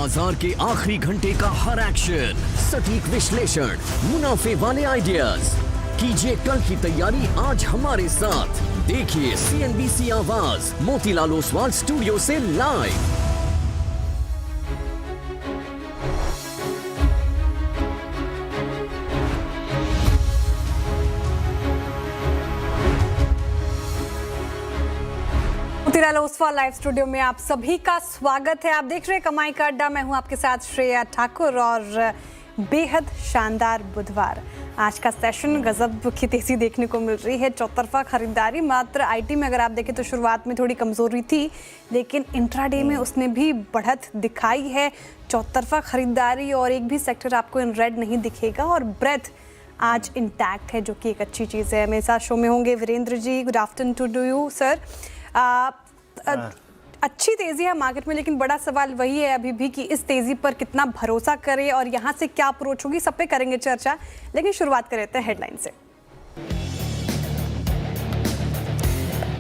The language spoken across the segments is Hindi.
बाजार के आखिरी घंटे का हर एक्शन, सटीक विश्लेषण, मुनाफे वाले आइडियाज। कीजिए कल की तैयारी आज हमारे साथ। देखिए CNBC आवाज मोतीलाल ओसवाल स्टूडियो से live. Motilal Oswal live studio में आप सभी का स्वागत है। आप देख रहे हैं कमाई का अड्डा। मैं हूं आपके साथ श्रेया ठाकुर और बेहद शानदार बुधवार। आज का सेशन गजब की तेजी देखने को मिल रही है। चौतरफा खरीदारी। मात्र आईटी में अगर आप देखें तो शुरुआत में थोड़ी कमजोरी थी, लेकिन इंट्राडे में उसने भी बढ़त दिखाई है। चौतरफा खरीदारी और एक भी सेक्टर आपको इन रेड नहीं दिखेगा और ब्रेथ आज इंटैक्ट है, जो कि एक अच्छी चीज़ है। मेरे साथ शो में होंगे Virendra ji. Good afternoon to you sir. अच्छी तेजी है मार्केट में, लेकिन बड़ा सवाल वही है अभी भी कि इस तेजी पर कितना भरोसा करें और यहां से क्या अप्रोच होगी, सब पे करेंगे चर्चा। लेकिन शुरुआत कर लेते हैं हेडलाइन से।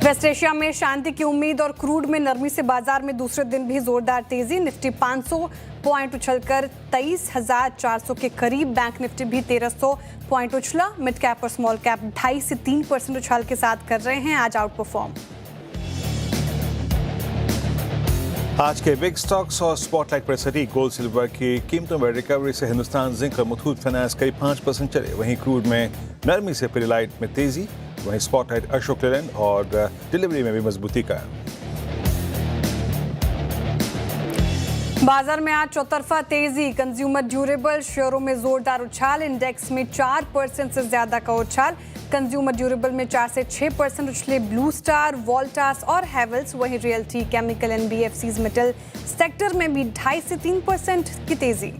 वेस्ट एशिया में शांति की उम्मीद और क्रूड में नरमी से बाजार में दूसरे दिन भी जोरदार तेजी। निफ्टी 500 पॉइंट उछलकर 23,400 के करीब। बैंक निफ्टी भी 1300 पॉइंट उछला। मिड कैप और स्मॉल कैप 2.5 से 3% उछाल के साथ कर रहे हैं आज आउट परफॉर्म। आज के बिग स्टॉक्स और स्पॉटलाइट पर सटी गोल्ड सिल्वर की कीमतों में रिकवरी से हिंदुस्तान जिंक और मुथूट फाइनेंस करीब 5% चले। वहीं क्रूड में नरमी से पिरीलाइट में तेजी। वहीं स्पॉटलाइट अशोक लेलैंड और डिलीवरी में भी मजबूती का। बाजार में आज चौतरफा तेजी। कंज्यूमर ड्यूरेबल शेयरों में जोरदार उछाल। इंडेक्स में 4% से ज्यादा का उछाल। कंज्यूमर ड्यूरेबल में 4 से 6% उछले ब्लू स्टार, वोल्टास और हैवेल्स। वहीं realty, chemical, NBFCs, metal sector में भी 2.5 से 3% की तेजी।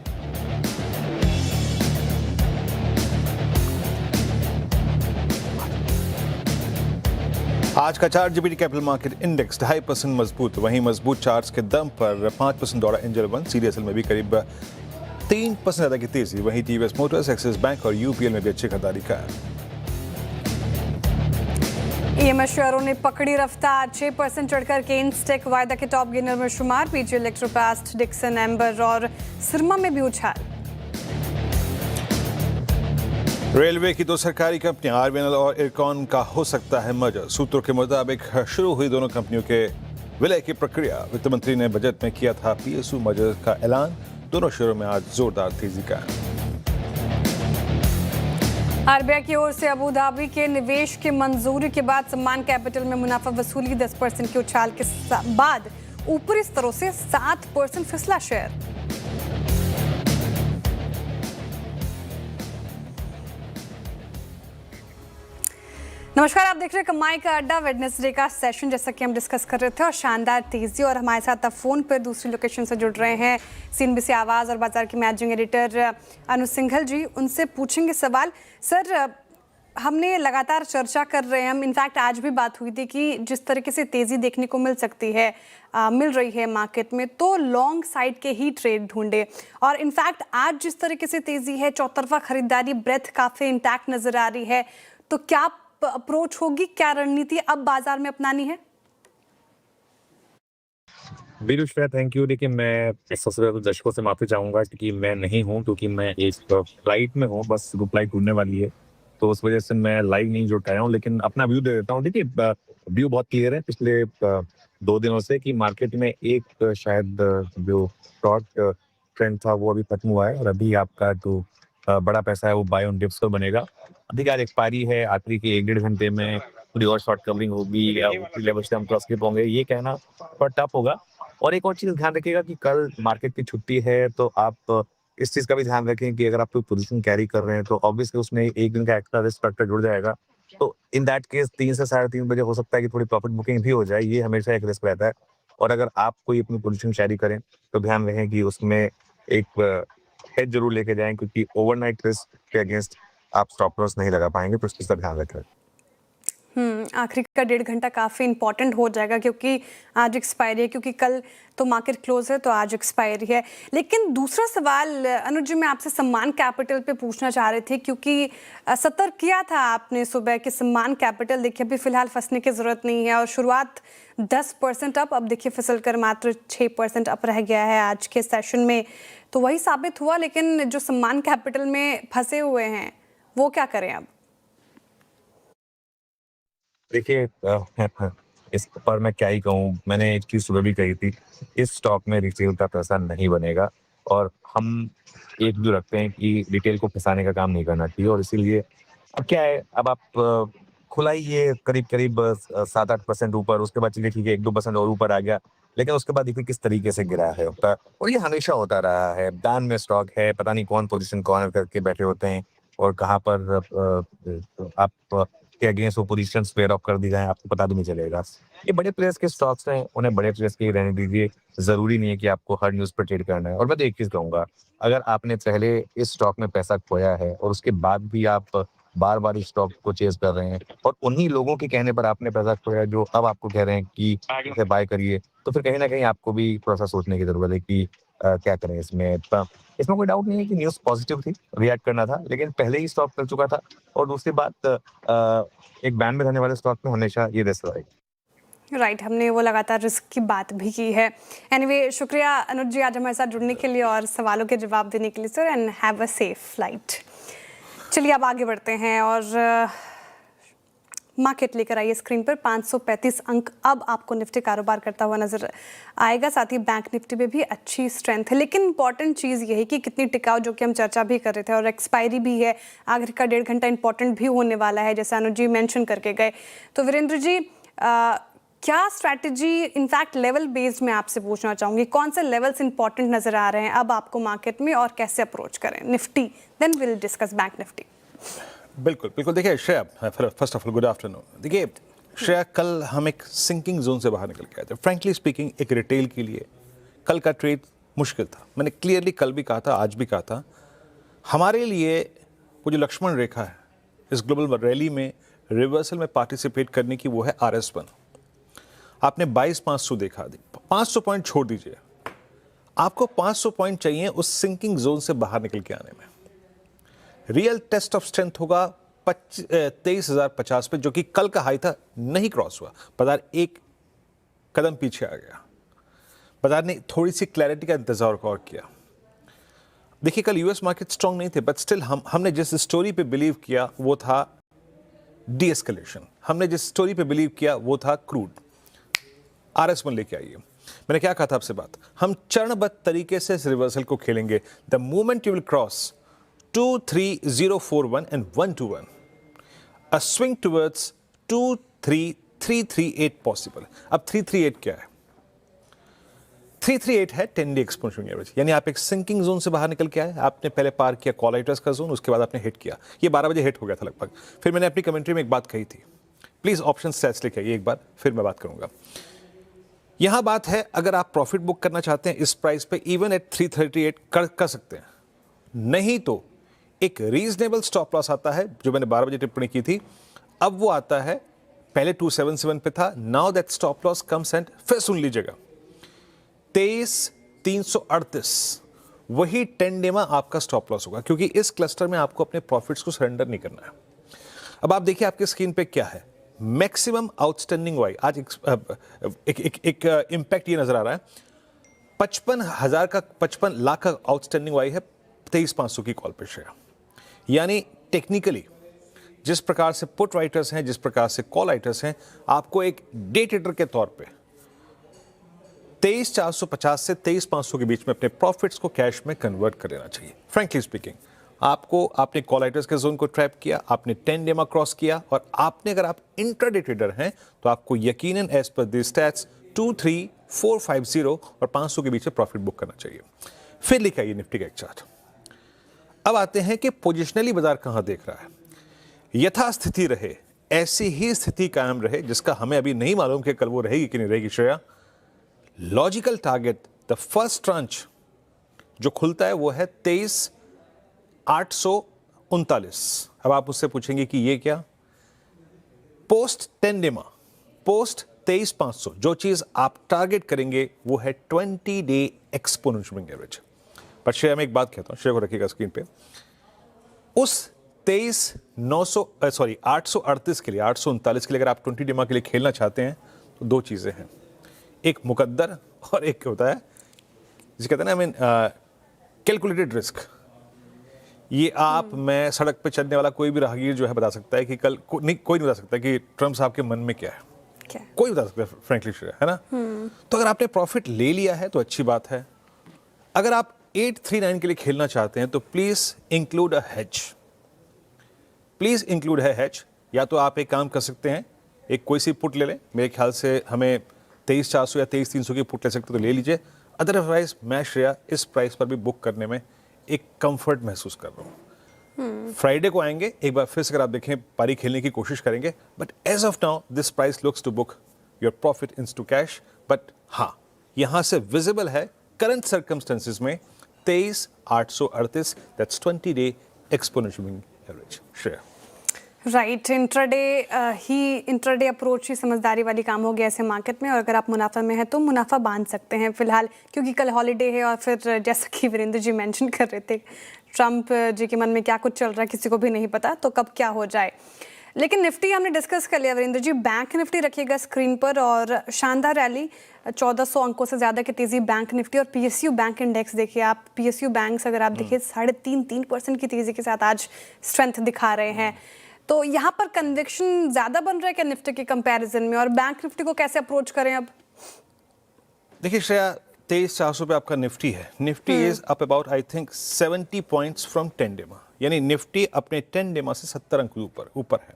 आज का chart GBT capital market index 2.5% मजबूत। वहीं मजबूत चार्ट्स के दम पर 5% दौड़ा एंजल वन। CDSL में भी करीब 3% ज्यादा की तेजी। वहीं TVS मोटर्स, एक्सिस बैंक और UPL में भी अच्छी खरीदारी का। EMS शेयरों ने पकड़ी रफ्तार। 6% चढ़कर केन्स टेक वायदा के टॉप गेनर में शुमार। PG इलेक्ट्रोपास्ट, डिक्सन, एम्बर और सिरमा में भी उछाल। रेलवे की दो सरकारी कंपनियां RVNL और इरकॉन का हो सकता है मर्जर। सूत्रों के मुताबिक शुरू हुई दोनों कंपनियों के विलय की प्रक्रिया। वित्त मंत्री ने बजट में किया था PSU मर्जर का ऐलान। दोनों शेयरों में आज जोरदार तेजी का। RBI की ओर से अबू धाबी के निवेश की मंजूरी के बाद सम्मान कैपिटल में मुनाफा वसूली। 10% के उछाल के बाद ऊपरी स्तरों से 7% फिसला शेयर। नमस्कार, आप देख रहे हैं कमाई का अड्डा। वेडनेसडे का सेशन जैसा कि हम डिस्कस कर रहे थे और शानदार तेजी। और हमारे साथ अब फोन पर दूसरी लोकेशन से जुड़ रहे हैं CNBC आवाज़ और बाजार की मैनेजिंग एडिटर अनु सिंघल जी। उनसे पूछेंगे सवाल। सर, हमने लगातार चर्चा कर रहे हैं, हम इनफैक्ट आज भी बात हुई थी कि जिस तरीके से तेज़ी देखने को मिल सकती है, मिल रही है मार्केट में, तो लॉन्ग साइड के ही ट्रेड ढूंढे। और इनफैक्ट आज जिस तरीके से तेज़ी है, चौतरफा खरीदारी, ब्रेथ काफ़ी इंटैक्ट नज़र आ रही है, तो क्या अप्रोच होगी, क्या रणनीति अब बाजार में अपनानी है? Veeru Shreya, thank you. देखिए, मैं सबसे पहले तो दर्शकों से माफी चाहूंगा क्योंकि मैं नहीं हूं, क्योंकि मैं एक फ्लाइट में हूं, बस वो फ्लाइट उड़ने वाली है, तो उस वजह से मैं लाइव नहीं जुड़ पाया हूं। लेकिन अपना व्यू दे देता हूं। देखिए, व्यू बहुत क्लियर है पिछले 2 दिनों से कि मार्केट में एक शायद जो शॉर्ट ट्रेंड था वो अभी खत्म हुआ है और अभी आपका जो बड़ा पैसा है वो बाय ऑन डिप्स पर बनेगा। अभी आज एक्सपायरी है, आखिरी के 1-1.5 घंटे में थोड़ी और शॉर्ट कवरिंग होगी या लेवल से हम क्रॉस होंगे, ये कहना थोड़ा टफ होगा। और एक और चीज ध्यान रखिएगा कि कल मार्केट की छुट्टी है, तो आप इस चीज का भी ध्यान रखें कि अगर आप कोई पोजीशन कैरी कर रहे हैं तो ऑब्वियसली उसमें एक दिन का एक्स्ट्रा रिस्क फैक्टर जुड़ जाएगा। तो इन दैट केस 3 से 3:30 बजे हो सकता है कि थोड़ी प्रॉफिट बुकिंग भी हो जाए। ये हमेशा एक रिस्क रहता है। और अगर आप कोई अपनी पोजीशन कैरी करें तो ध्यान रखें कि उसमें एक हेज जरूर लेके जाएं, क्योंकि ओवरनाइट रिस्क के अगेंस्ट आप स्टॉप लॉस नहीं लगा पाएंगे, तो इस चीज का ध्यान रखें। आखिरी का 1.5 घंटा काफ़ी इंपॉर्टेंट हो जाएगा क्योंकि आज एक्सपायरी है, क्योंकि कल तो मार्केट क्लोज है तो आज एक्सपायरी है। लेकिन दूसरा सवाल अनुज जी मैं आपसे सम्मान कैपिटल पे पूछना चाह रही थी, क्योंकि सतर्क किया था आपने सुबह कि सम्मान कैपिटल देखिए अभी फिलहाल फंसने की ज़रूरत नहीं है और शुरुआत 10% अप, अब देखिए फिसल कर मात्र 6% अप रह गया है आज के सेशन में, तो वही साबित हुआ। लेकिन जो सम्मान कैपिटल में फंसे हुए हैं वो क्या करें अब? देखिए इस पर मैं क्या ही कहूँ, मैंने एक चीज सुबह भी कही थी, इस स्टॉक में रिटेल का पैसा नहीं बनेगा और हम एक जो रखते हैं कि रिटेल को फंसाने का काम नहीं करना चाहिए। और इसीलिए अब क्या है, अब आप खुलाइए करीब करीब 7-8% ऊपर, उसके बाद चलिए ठीक है 1-2% और ऊपर आ गया, लेकिन उसके बाद देखिए किस तरीके से गिरा है होता है। और ये हमेशा होता रहा है, बैन में स्टॉक है, पता नहीं कौन पोजीशन कौन करके बैठे होते हैं और कहाँ पर आप के अगेंस्ट वो पोजीशन स्क्वायर ऑफ कर दी जाए आपको पता भी नहीं चलेगा। ये बड़े प्लेयर्स के स्टॉक्स हैं, उन्हें बड़े प्लेयर्स के ही रहने दीजिए। ज़रूरी नहीं है कि आपको हर न्यूज़ पर ट्रेड करना है। और मैं तो एक चीज़ कहूँगा, अगर आपने पहले इस स्टॉक में पैसा खोया है और उसके बाद भी आप बार-बार इस स्टॉक को चेज़ कर रहे हैं और उन्हीं लोगों के कहने पर आपने पैसा खोया जो अब आपको कह रहे हैं कि इसे बाय करिए, तो फिर कहीं न कहीं आपको भी थोड़ा-सा सोचने की ज़रूरत है कि क्या करें इसमें। इसमें कोई डाउट नहीं है कि न्यूज़ पॉजिटिव थी, रिएक्ट करना था, लेकिन पहले ही स्टॉक कर चुका था। और दूसरी बात, एक बैन में रहने वाले स्टॉक में हमेशा ये रिस्क रहेगी। राइट, हमने वो लगातार रिस्क की बात भी की है। एनीवे, शुक्रिया अनुज जी आज हमारे साथ जुड़ने के लिए और सवालों के जवाब देने के लिए sir, and have a safe flight. चलिए अब आगे बढ़ते हैं और मार्केट लेकर आइए स्क्रीन पर। 535 अंक अब आपको निफ्टी कारोबार करता हुआ नजर आएगा, साथ ही बैंक निफ्टी में भी अच्छी स्ट्रेंथ है। लेकिन इंपॉर्टेंट चीज़ ये है कि कितनी टिकाऊ, जो कि हम चर्चा भी कर रहे थे, और एक्सपायरी भी है, आखिर का 1.5 घंटा इंपॉर्टेंट भी होने वाला है जैसा अनुज जी मेंशन करके गए। तो वीरेंद्र जी क्या स्ट्रैटेजी, इनफैक्ट लेवल बेस्ड मैं आपसे पूछना चाहूँगी, कौन से लेवल्स इंपॉर्टेंट नजर आ रहे हैं अब आपको मार्केट में और कैसे अप्रोच करें Nifty, then will discuss bank Nifty. बिल्कुल बिल्कुल। देखिए Shreya, first of all good afternoon. देखिए श्रेया, कल हम एक सिंकिंग जोन से बाहर निकल के आए थे। फ्रैंकली स्पीकिंग एक रिटेल के लिए कल का ट्रेड मुश्किल था। मैंने क्लियरली कल भी कहा था, आज भी कहा था, हमारे लिए वो जो लक्ष्मण रेखा है इस ग्लोबल रैली में रिवर्सल में पार्टिसिपेट करने की, वो है RS1। आपने 22,500 देखा, 500 पॉइंट छोड़ दीजिए, आपको 500 पॉइंट चाहिए उस सिंकिंग जोन से बाहर निकल के आने में। रियल टेस्ट ऑफ स्ट्रेंथ होगा 23,050 पे, जो कि कल का हाई था, नहीं क्रॉस हुआ। बाजार एक कदम पीछे आ गया, बाजार ने थोड़ी सी क्लैरिटी का इंतजार और किया। देखिए कल यूएस मार्केट स्ट्रांग नहीं थे, बट स्टिल हमने जिस स्टोरी पे बिलीव किया वो था डी एस्केलेशन, हमने जिस स्टोरी पे बिलीव किया वो था क्रूड। RS1 लेके आइए। मैंने क्या कहा था आपसे बात, हम चरणबद्ध तरीके से इस रिवर्सल को खेलेंगे। The moment you will cross 23041 and 121, a swing towards 23338 possible। अब 338 क्या है? 338 है 10 डे एक्सपोनेंशियल एवरेज, यानी आप एक सिंकिंग जोन से बाहर निकल के आए। आपने पहले पार किया कॉल राइटर्स का जोन, उसके बाद आपने हिट किया, ये 12 बजे हिट हो गया था लगभग। फिर मैंने अपनी कमेंट्री में एक बात कही थी, प्लीज ऑप्शन स्टैट्स लेके आइए एक बार, फिर मैं बात करूंगा। यहां बात है, अगर आप प्रॉफिट बुक करना चाहते हैं इस प्राइस पे, इवन एट 338 कर सकते हैं, नहीं तो एक रीजनेबल स्टॉप लॉस आता है, जो मैंने 12 बजे टिप्पणी की थी। अब वो आता है, पहले 277 पे था, now that stop loss comes and, फिर सुन लीजिएगा, 23,338, वही 10 डे में आपका स्टॉप लॉस होगा, क्योंकि इस क्लस्टर में आपको अपने प्रॉफिट्स को सरेंडर नहीं करना है। अब आप देखिए आपके स्क्रीन पे क्या है, मैक्सिमम आउटस्टैंडिंग वाई, आज एक इंपैक्ट ये नजर आ रहा है, 55 लाख का आउटस्टैंडिंग वाई है 23,500 की कॉल पे शेयर। यानी टेक्निकली जिस प्रकार से पुट राइटर्स हैं, जिस प्रकार से कॉल राइटर्स हैं, आपको एक डे ट्रेडर के तौर पे 23,450 से 23,500 के बीच में अपने प्रॉफिट्स को कैश में कन्वर्ट कर लेना चाहिए। फ्रैंकली स्पीकिंग, आपने कॉल राइटर्स के जोन को ट्रैप किया, आपने 10 डे में क्रॉस किया, और आपने, अगर आप इंट्राडे ट्रेडर हैं तो आपको यकीनन एज पर दी स्टैट्स 23450 और 500 के बीच में प्रॉफिट बुक करना चाहिए। फिर लिखा ये निफ्टी का एक चार्ट। अब आते हैं कि पोजिशनली बाजार कहां देख रहा है। यथास्थिति रहे, ऐसी ही स्थिति कायम रहे, जिसका हमें अभी नहीं मालूम कि कल वो रहेगी कि नहीं रहेगी Shreya. Logical target, the first tranche जो खुलता है वो है 23,839। अब आप उससे पूछेंगे कि ये क्या, पोस्ट 10 डे मा, पोस्ट 23,500 जो चीज आप टारगेट करेंगे वो है 20 डे एक्सपोनेंशियल मूविंग एवरेज। पर शेयर में एक बात कहता हूं, शेयर को रखिएगा स्क्रीन पे। उस 838 के लिए, 839 के लिए अगर आप 20 डेमा के लिए खेलना चाहते हैं तो दो चीजें हैं, एक मुकद्दर और एक होता है जिसे कहते हैं ना कैलकुलेटेड रिस्क। ये आप मैं सड़क पे चलने वाला कोई भी राहगीर जो है बता सकता है कि कल कोई नहीं बता सकता कि ट्रम्प साहब के मन में क्या है, कोई बता सकता है फ्रैंकली, है ना। तो अगर आपने प्रॉफिट ले लिया है तो अच्छी बात है। अगर आप 839 के लिए खेलना चाहते हैं तो please include a hedge, please include है हेज। या तो आप एक काम कर सकते हैं, एक कोई सी पुट ले लें, मेरे ख्याल से हमें 23,400 या 23,300 की पुट ले सकते तो ले लीजिए। अदरवाइज मैं श्रेया इस प्राइस पर भी बुक करने में एक कंफर्ट महसूस कर रहा हूँ। फ्राइडे को आएंगे, एक बार फिर से अगर आप देखें पारी खेलने की कोशिश करेंगे, but as of now this price looks to book your profit into cash. But हाँ, यहां से विजिबल है करंट सर्कमस्टेंसेस में 23,838, that's 20 day exponential moving average. Share right, intraday approach ही समझदारी वाली काम हो गया ऐसे मार्केट में। और अगर आप मुनाफा में हैं तो मुनाफा बांध सकते हैं फिलहाल, क्योंकि कल हॉलीडे है। और फिर जैसा कि वीरेंद्र जी मेंशन कर रहे थे, ट्रंप जी के मन में क्या कुछ चल रहा है किसी को भी नहीं पता, तो कब क्या हो जाए। लेकिन निफ्टी हमने डिस्कस कर लिया वीरेंद्र जी, बैंक निफ्टी रखिएगा स्क्रीन पर। और शानदार रैली, 1400 अंकों से ज़्यादा की तेज़ी बैंक निफ्टी। और पीएसयू बैंक इंडेक्स देखिए आप, पीएसयू बैंक्स अगर आप देखिए 3.5% की तेज़ी के साथ आज स्ट्रेंथ दिखा रहे हैं। तो यहाँ पर कन्विक्शन ज़्यादा बन रहा है क्या निफ्टी के कंपैरिजन में, और बैंक निफ्टी को कैसे अप्रोच करें अब? देखिए श्रेया, 23,400 पे आपका निफ्टी है। Nifty is up about I think 70 points from 10 डेमा, यानी निफ्टी अपने 10 डेमा से 70 अंक ऊपर है।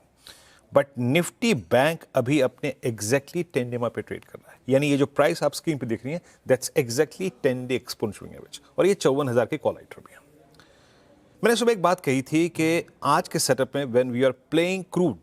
बट निफ्टी बैंक अभी अपने एग्जैक्टली 10 डेमा पे ट्रेड कर रहा है, यानी ये जो प्राइस आप स्क्रीन पे देख रही हैं that's exactly 10 day exponential average, और ये 54,000 के कॉल आइटर भी है। मैंने सुबह एक बात कही थी कि आज के सेटअप में when we are playing crude,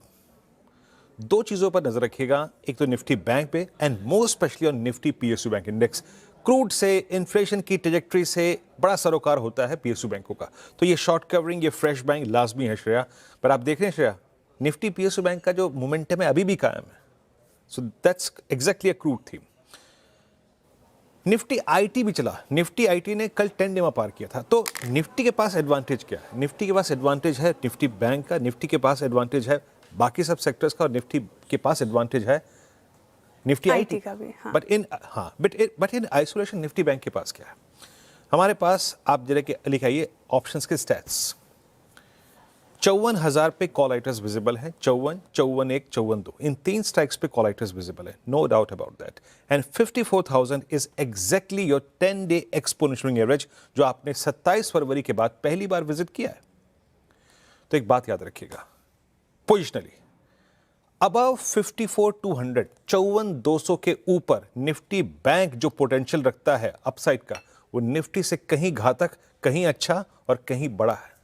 दो चीजों पर नजर रखिएगा, एक तो निफ्टी बैंक पे and most specially on Nifty PSU bank index. Crude से, इन्फ्लेशन की ट्रेजेक्टरी से बड़ा सरोकार होता है पीएसयू बैंकों का, तो ये शॉर्ट कवरिंग, ये फ्रेश बैंक लाजमी है श्रेया। पर आप देख रहे हैं श्रेया, निफ्टी पीएसयू बैंक का जो मोमेंटम है अभी भी कायम है, so that's exactly a crude theme. Nifty IT भी चला, निफ्टी आईटी ने कल 10 डेमा पार किया था। तो निफ्टी के पास एडवांटेज क्या है? निफ्टी के पास एडवांटेज है निफ्टी बैंक का, निफ्टी के पास एडवांटेज है बाकी सब सेक्टर्स का, और निफ्टी के पास एडवांटेज है निफ्टी आईटी का भी। हाँ। But in isolation Nifty bank के पास क्या है? हमारे पास आप जरा के लिखाइए ऑप्शंस के स्टैट्स। 54,000 पे कॉल आइटर्स विजिबल है, 54, 54.1, 54.2, इन 3 स्ट्राइक्स पे कॉल आइटर्स विजिबल है, no doubt about that. And 54,000 is exactly your 10 day exponential average, जो आपने 27 फरवरी के बाद पहली बार विजिट किया है। तो एक बात याद रखिएगा, पोजिशनली अबव 54,200, 54,200 के ऊपर निफ्टी बैंक जो पोटेंशियल रखता है अपसाइड का, वो निफ्टी से कहीं घातक, कहीं अच्छा और कहीं बड़ा है।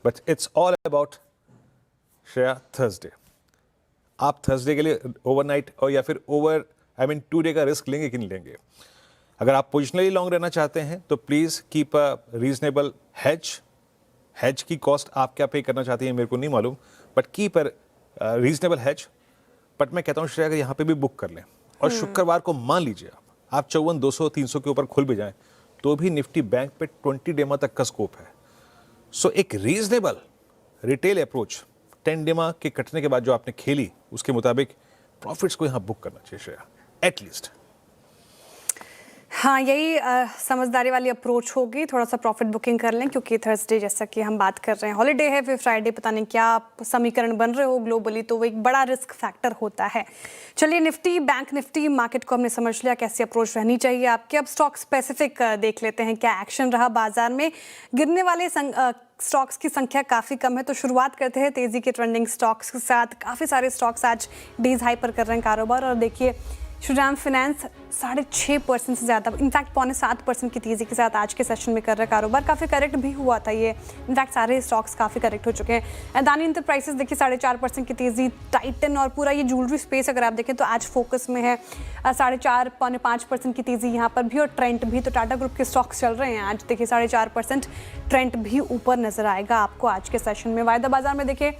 But it's all about Shreya Thursday. आप थर्सडे के लिए ओवरनाइट और या फिर 2 डे का रिस्क लेंगे कि नहीं लेंगे? अगर आप पोजिशनली लॉन्ग रहना चाहते हैं तो please keep a reasonable hedge. Hedge की कॉस्ट आप क्या पे करना चाहती हैं मेरे को नहीं मालूम, but keep a reasonable hedge. But मैं कहता हूँ श्रेया, अगर यहाँ पे भी बुक कर लें और शुक्रवार को मान लीजिए आप 54,200, 300 के ऊपर खुल भी जाएं, तो भी निफ्टी बैंक पे 20 डेमा तक का स्कोप है। सो एक रीजनेबल रिटेल अप्रोच 10 डेमा के कटने के बाद जो आपने खेली, उसके मुताबिक प्रॉफिट्स को यहाँ बुक करना चाहिए श्रेया, एटलीस्ट। हाँ, यही समझदारी वाली अप्रोच होगी, थोड़ा सा प्रॉफिट बुकिंग कर लें, क्योंकि थर्सडे जैसा कि हम बात कर रहे हैं हॉलीडे है, फिर फ्राइडे पता नहीं क्या समीकरण बन रहे हो ग्लोबली, तो वो एक बड़ा रिस्क फैक्टर होता है। चलिए, निफ्टी बैंक निफ्टी मार्केट को हमने समझ लिया कैसी अप्रोच रहनी चाहिए आपके। अब स्टॉक स्पेसिफिक देख लेते हैं क्या एक्शन रहा बाजार में। गिरने वाले स्टॉक्स की संख्या काफ़ी कम है, तो शुरुआत करते हैं तेज़ी के ट्रेंडिंग स्टॉक्स के साथ। काफ़ी सारे स्टॉक्स आज डीज हाई पर कर रहे हैं कारोबार, और देखिए श्रीराम फाइनेंस 6.5% से ज़्यादा, इनफैक्ट 6.25% की तेज़ी के साथ आज के सेशन में कर रहा है कारोबार। काफ़ी करेक्ट भी हुआ था ये, इनफैक्ट सारे स्टॉक्स काफ़ी करेक्ट हो चुके हैं। अदानी इंटरप्राइजेस देखिए 4.5% की तेज़ी। टाइटन और पूरा ये ज्वेलरी स्पेस अगर आप देखें तो आज फोकस में है, 4.5% की तेज़ी यहाँ पर भी, और ट्रेंड भी। तो टाटा ग्रुप के स्टॉक्स चल रहे हैं आज, देखिए 4.5%, ट्रेंड भी ऊपर नजर आएगा आपको आज के सेशन में। वायदा बाजार में देखिए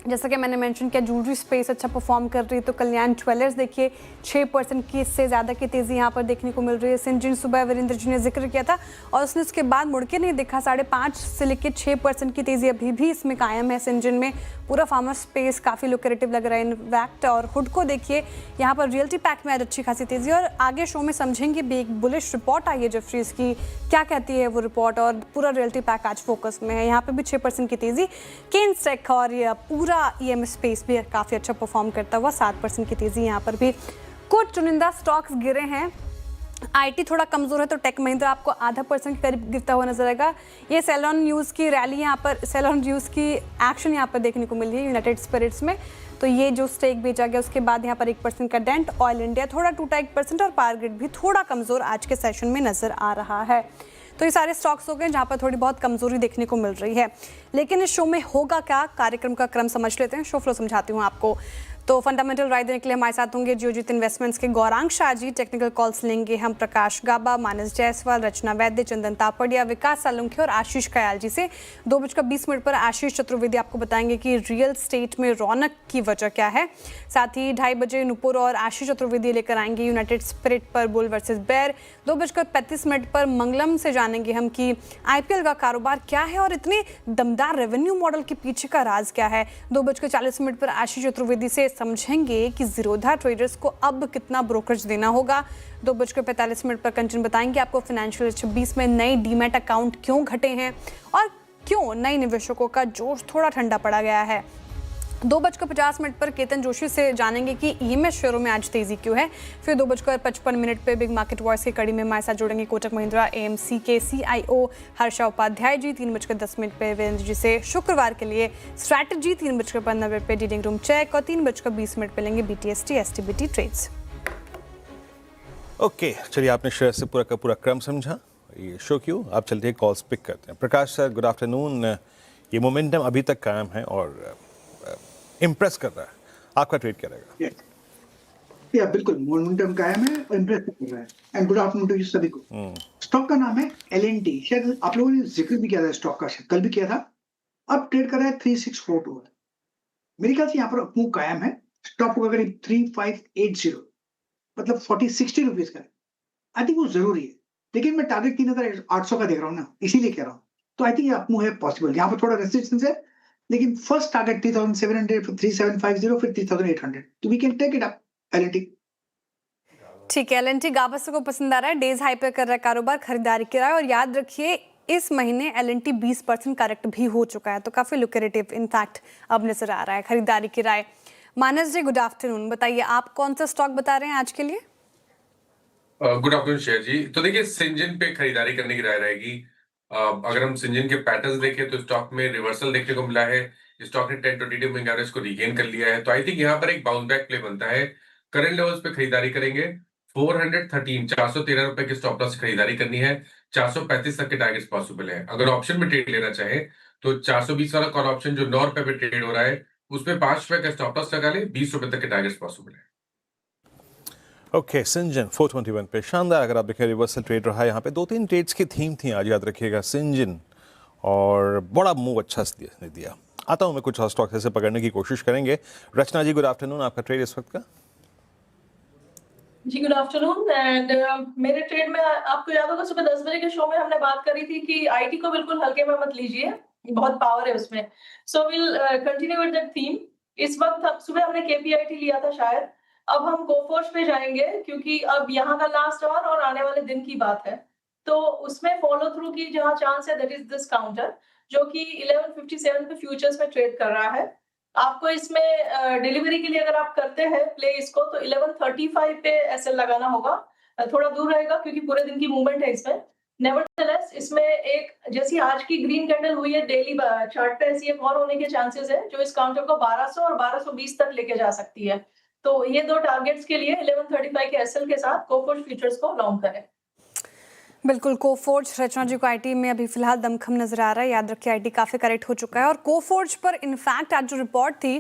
जैसा कि मैंने मेंशन किया, ज्वेलरी स्पेस अच्छा परफॉर्म कर रही है, तो कल्याण ज्वेलर्स देखिए 6% की इससे ज़्यादा की तेज़ी यहाँ पर देखने को मिल रही है। सिंजिन सुबह वीरेंद्र जी ने जिक्र किया था और उसने उसके बाद मुड़ के नहीं देखा, 5.5 से लेकर 6% की तेज़ी अभी भी इसमें कायम है। सिंजिन में पूरा फार्मर स्पेस काफ़ी लुक्रेटिव लग रहा है इनफैक्ट। और हुडको देखिए यहाँ पर रियल्टी पैक में आज अच्छी खासी तेज़ी, और आगे शो में समझेंगे भी एक बुलिश रिपोर्ट आई है जेफरीज की, क्या कहती है वो रिपोर्ट, और पूरा रियल्टी पैक आज फोकस में है। यहाँ पे भी 6% की तेज़ी। केनस्टेक और ये पूरा EM स्पेस भी काफ़ी अच्छा परफॉर्म करता हुआ 7% की तेज़ी यहाँ पर भी। कुछ चुनिंदा स्टॉक्स गिरे हैं। IT थोड़ा कमज़ोर है तो टेक महिंद्रा आपको 0.5% के करीब गिरता हुआ नजर आएगा। ये सेलॉन न्यूज़ की रैली यहाँ पर, सेलॉन न्यूज़ की एक्शन यहाँ पर देखने को मिली है यूनाइटेड स्पिरिट्स में, तो ये जो स्टेक बेचा गया उसके बाद यहाँ पर 1% का डेंट। ऑयल इंडिया थोड़ा टूटा 1% और पावर ग्रिड भी थोड़ा कमज़ोर आज के सेशन में नजर आ रहा है। तो ये सारे स्टॉक्स हो गए जहाँ पर थोड़ी बहुत कमजोरी देखने को मिल रही है। लेकिन इस शो में होगा क्या, कार्यक्रम का क्रम समझ लेते हैं, शो फ्लो समझाती हूँ आपको। तो फंडामेंटल राय देने के लिए हमारे साथ होंगे जियोजीत इन्वेस्टमेंट्स के गौरांग शाह जी, टेक्निकल कॉल्स लेंगे हम प्रकाश गाबा, मानस जायसवाल, रचना वैद्य, चंदन तापड़िया, विकास सालुंखे और आशीष कयाल जी से। 2:20 पर आशीष चतुर्वेदी आपको बताएंगे कि रियल स्टेट में रौनक की वजह क्या है। साथ ही 2:30 बजे नुपुर और आशीष चतुर्वेदी लेकर आएंगे यूनाइटेड स्पिरिट पर बुल वर्सेस बेयर। 2:35 पर मंगलम से जानेंगे हम कि IPL का कारोबार क्या है और इतने दमदार रेवेन्यू मॉडल के पीछे का राज क्या है। 2:40 पर आशीष चतुर्वेदी से समझेंगे कि जीरोधा ट्रेडर्स को अब कितना ब्रोकरेज देना होगा। 2:45 पर कंचन बताएंगे आपको फाइनेंशियल 26 में नए डीमैट अकाउंट क्यों घटे हैं और क्यों नए निवेशकों का जोश थोड़ा ठंडा पड़ा गया है। 2:50 पर केतन जोशी से जानेंगे कि EMS शेयरों में आज तेजी क्यों है। फिर 2:55 पे बिग मार्केट वॉइस की कड़ी में हमारे साथ जुड़ेंगे कोटक महिंद्रा AMC के CIO हर्षा उपाध्याय जी। 3:10 पे वीरेंद्र जी से शुक्रवार के लिए स्ट्रैटेजी। 3:15 पे डीलिंग रूम चेक और 3:20 पे लेंगे BTST STBT ट्रेड्स। ओके, चलिए आपने शेयर से पूरा का पूरा क्रम समझा, ये शो क्यों, आप चलते हैं कॉल्स पिक करते हैं। प्रकाश सर, गुड आफ्टरनून। ये मोमेंटम अभी तक कायम है और इम्प्रेस कर रहा है, आपका ट्रेड क्या रहेगा? या बिल्कुल मोमेंटम कायम है और इम्प्रेस कर रहा है। एंड गुड आफ्टरनून टू सभी को। स्टॉक का नाम है L&T, शायद आप लोगों ने जिक्र भी किया था स्टॉक का, कल भी किया था। अब ट्रेड कर रहा है 3642। मेरे ख्याल से यहाँ पर मूव कायम है। स्टॉक होगा करीब 3580, मतलब 40-60 रुपीज का है। आई थिंक वो जरूरी है, लेकिन मैं टारगेट 3800 का देख रहा हूँ ना, इसीलिए कह रहा हूँ। तो आई थिंक मूव है पॉसिबल। यहाँ पर थोड़ा रेस्ट्रिक्शंस है, लेकिन फर्स्ट टारगेट 3700, फिर 3750, फिर 3800। तो we can take it up L&T। ठीक है, L&T गावस्कर को पसंद आ रहा है, डेज हाई पे कर रहा है कारोबार, खरीदारी की राय। और याद रखिए इस महीने L&T 20% करेक्ट भी हो चुका है, तो काफी लुक्रेटिव इनफैक्ट अब नजर आ रहा है खरीदारी की राय। मानस जी, गुड आफ्टरनून, बताइए आप कौन सा स्टॉक बता रहे हैं आज के लिए? गुड आफ्टरनून शेयर जी। तो देखिए, सिंजन पे खरीदारी करने की राय रहेगी। अगर हम सिंजन के पैटर्न्स देखें तो स्टॉक में रिवर्सल देखने को मिला है। स्टॉक ने 10-20 मूविंग एवरेज को रीगेन कर लिया है, तो आई थिंक यहाँ पर एक बाउंस बैक प्ले बनता है। करंट लेवल्स पे खरीदारी करेंगे। 413 रुपए के स्टॉप लॉस खरीदारी करनी है। 435 तक के टारगेट्स पॉसिबल है। अगर ऑप्शन में ट्रेड लेना चाहे तो 420 वाला कॉल ऑप्शन जो 9 रुपए पे ट्रेड हो रहा है, उसमें 5 रुपए का स्टॉप लॉस लगा ले, 20 रुपए तक के टारगेट्स पॉसिबल है। ओके, सिंजन 421 पे शानदार, अगर आप देखें रिवर्सल ट्रेड रहा है। यहाँ पे 2-3 ट्रेड्स की थीम थी आज, याद रखिएगा सिंजन, और बड़ा मूव अच्छा ने दिया। आता हूँ मैं कुछ और स्टॉक ऐसे पकड़ने की कोशिश करेंगे। रचना जी, गुड आफ्टरनून, आपका ट्रेड इस वक्त का? जी गुड आफ्टरनून। एंड मेरे ट्रेड में आपको याद होगा सुबह 10 बजे के शो में हमने बात करी थी कि IT को बिल्कुल हल्के में मत लीजिए, बहुत पावर है उसमें। So will continue with that theme. इस वक्त सुबह हमने KPIT लिया था शायद, अब हम कोफोर्ज पे जाएंगे क्योंकि अब यहाँ का लास्ट आवर और आने वाले दिन की बात है, तो उसमें फॉलो थ्रू की जहाँ चांस है दैट इज दिस काउंटर, जो कि 1157 पे फ्यूचर्स में ट्रेड कर रहा है। आपको इसमें डिलीवरी के लिए अगर आप करते हैं प्ले इसको, तो 1135 पे SL लगाना होगा। थोड़ा दूर रहेगा क्योंकि पूरे दिन की मूवमेंट है इसमें। नेवरदलेस इसमें एक जैसी आज की ग्रीन कैंडल हुई है डेली चार्ट पे, ऐसी एक और होने के चांसेस है जो इस काउंटर को 1200 और 1220 तक लेके जा सकती है। तो ये दो टारगेट्स के लिए 1135 के SL के साथ कोफोर्ज फ्यूचर्स को लॉन्ग करें। बिल्कुल, कोफोर्ज, रचना जी को IT में अभी फिलहाल दमखम नजर आ रहा है। याद रखिए IT काफी करेक्ट हो चुका है। और कोफोर्ज पर इनफैक्ट आज जो रिपोर्ट थी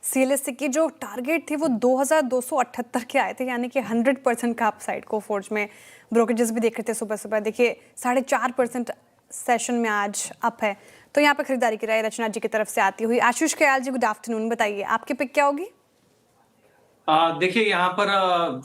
CLSA की, जो टारगेट थी वो 2278 के आए थे, यानी कि 100% का अपसाइड कोफोर्ज में। ब्रोकरेजेस भी देख रहे थे सुबह सुबह, देखिए 4.5% सेशन में आज अप है। तो यहाँ पे खरीदारी की राय रचना जी की तरफ से आती हुई। आशीष कयाल जी, गुड आफ्टरनून, बताइए आपकी पिक क्या होगी? देखिए यहाँ पर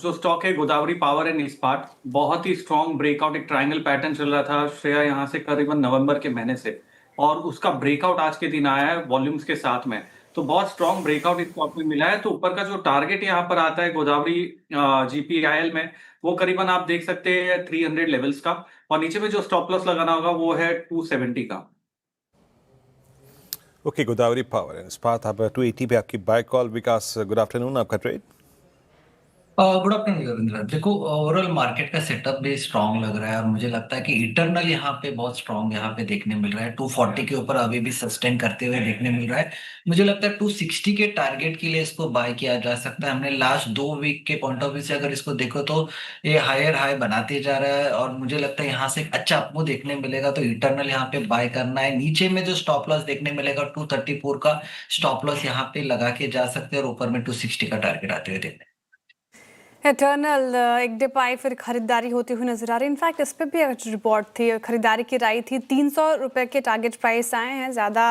जो स्टॉक है गोदावरी पावर एंड इस्पात, बहुत ही स्ट्रॉन्ग ब्रेकआउट, एक ट्रायंगल पैटर्न चल रहा था श्रेया यहाँ से करीबन नवंबर के महीने से, और उसका ब्रेकआउट आज के दिन आया है वॉल्यूम्स के साथ में। तो बहुत स्ट्रॉन्ग ब्रेकआउट इस स्टॉक में मिला है। तो ऊपर का जो टारगेट यहाँ पर आता है गोदावरी जीपीआईएल में, वो करीबन आप देख सकते हैं 300 लेवल्स का, और नीचे में जो स्टॉप लॉस लगाना होगा वो है 270 का। ओके, गोदावरी पावर एंड इस्पात आप 280 पे आपकी बाय कॉल। विकास, गुड आफ्टरनून, आपका ट्रेड। Good afternoon Ravindra. देखो, ओवरऑल मार्केट का सेटअप भी स्ट्रांग लग रहा है और मुझे लगता है कि इंटरनल यहाँ पे बहुत स्ट्रांग यहाँ पे देखने मिल रहा है। 240 के ऊपर अभी भी सस्टेन करते हुए देखने मिल रहा है। मुझे लगता है 260 के टारगेट के लिए इसको बाय किया जा सकता है। हमने लास्ट 2 वीक के पॉइंट ऑफ व्यू से अगर इसको देखो तो ये हायर हाई बनाते जा रहा है और मुझे लगता है यहाँ से एक अच्छा अपमूव देखने मिलेगा। तो इंटरनल यहाँ पे बाय करना है। नीचे में जो स्टॉप लॉस देखने मिलेगा 234 का स्टॉप लॉस यहाँ पे लगा के जा सकते हैं और ऊपर में 260 का टारगेट आते हुए देखने। एटर्नल एक डिप आई, फिर खरीदारी होती हुई नजर आ रही है। इनफैक्ट इस पर भी एक रिपोर्ट थी, खरीदारी की राय थी। 300 रुपये के टारगेट प्राइस आए हैं, ज़्यादा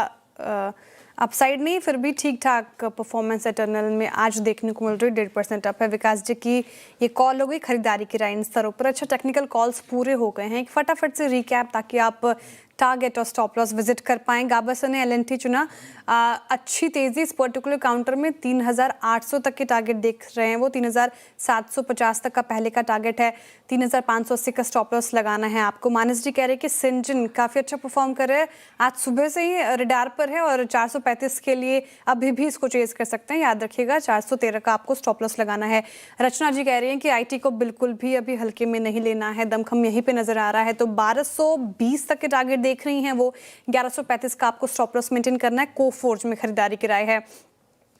अपसाइड नहीं, फिर भी ठीक ठाक परफॉर्मेंस एटर्नल में आज देखने को मिल रही है। 1.5% अप है। विकास जी की ये कॉल हो गई खरीदारी की राय इन स्तरों पर। अच्छा, टेक्निकल कॉल्स पूरे हो गए हैं, एक फटाफट से रिकैप ताकि आप टारगेट और स्टॉप लॉस विजिट कर पाएं। गाबरसन ने एलएनटी चुना, अच्छी तेजी इस पर्टिकुलर काउंटर में 3800 तक के टारगेट देख रहे हैं वो। 3750 तक का पहले का टारगेट है, 3580 का स्टॉप लॉस लगाना है आपको। मानस जी कह रहे हैं कि सिंजन काफ़ी अच्छा परफॉर्म कर रहे हैं, आज सुबह से ही रडार पर है और 435 के लिए अभी भी इसको चेज कर सकते हैं। याद रखिएगा 413 का आपको स्टॉप लॉस लगाना है। रचना जी कह रही हैं कि आईटी को बिल्कुल भी अभी हल्के में नहीं लेना है, दमखम यहीं पे नजर आ रहा है। तो 1220 तक के टारगेट देख रही हैं वो, 1135 का आपको स्टॉप लॉस मेंटेन करना है। कोफोर्ज में खरीदारी की राय है।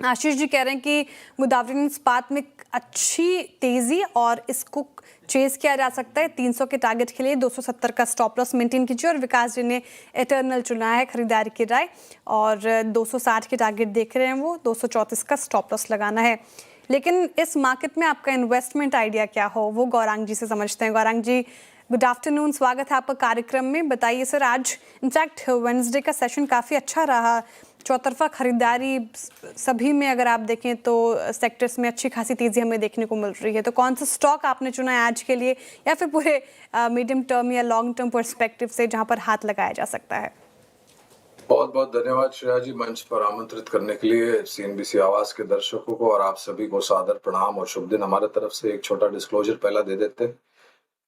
आशीष जी कह रहे हैं कि गोदावरी इस्पात में अच्छी तेजी और इसको चेज किया जा सकता है। 300 के टारगेट के लिए 270 का स्टॉप लॉस मेंटेन कीजिए। और विकास जी ने एटर्नल चुना है खरीदारी की राय और 260 के टारगेट देख रहे हैं वो, 234 का स्टॉप लॉस लगाना है। लेकिन इस मार्केट में आपका इन्वेस्टमेंट आइडिया क्या हो, वो गौरांग जी से समझते हैं। गौरांग जी, गुड आफ्टरनून, स्वागत है आपका कार्यक्रम में। बताइए सर, आज इनफैक्ट वेडनेसडे का सेशन काफ़ी अच्छा रहा, चौतरफा खरीदारी सभी में अगर आप देखें तो सेक्टर्स में अच्छी खासी तेज़ी हमें देखने को मिल रही है। तो कौन सा स्टॉक आपने चुना है आज के लिए, या फिर पूरे मीडियम टर्म या लॉन्ग टर्म पर्सपेक्टिव से जहां पर हाथ लगाया जा सकता है? बहुत बहुत धन्यवाद श्रेया जी, मंच पर आमंत्रित करने के लिए। सीएनबीसी आवाज के दर्शकों को और आप सभी को सादर प्रणाम और शुभ दिन। हमारे तरफ से एक छोटा डिस्क्लोजर पहला दे देते हैं।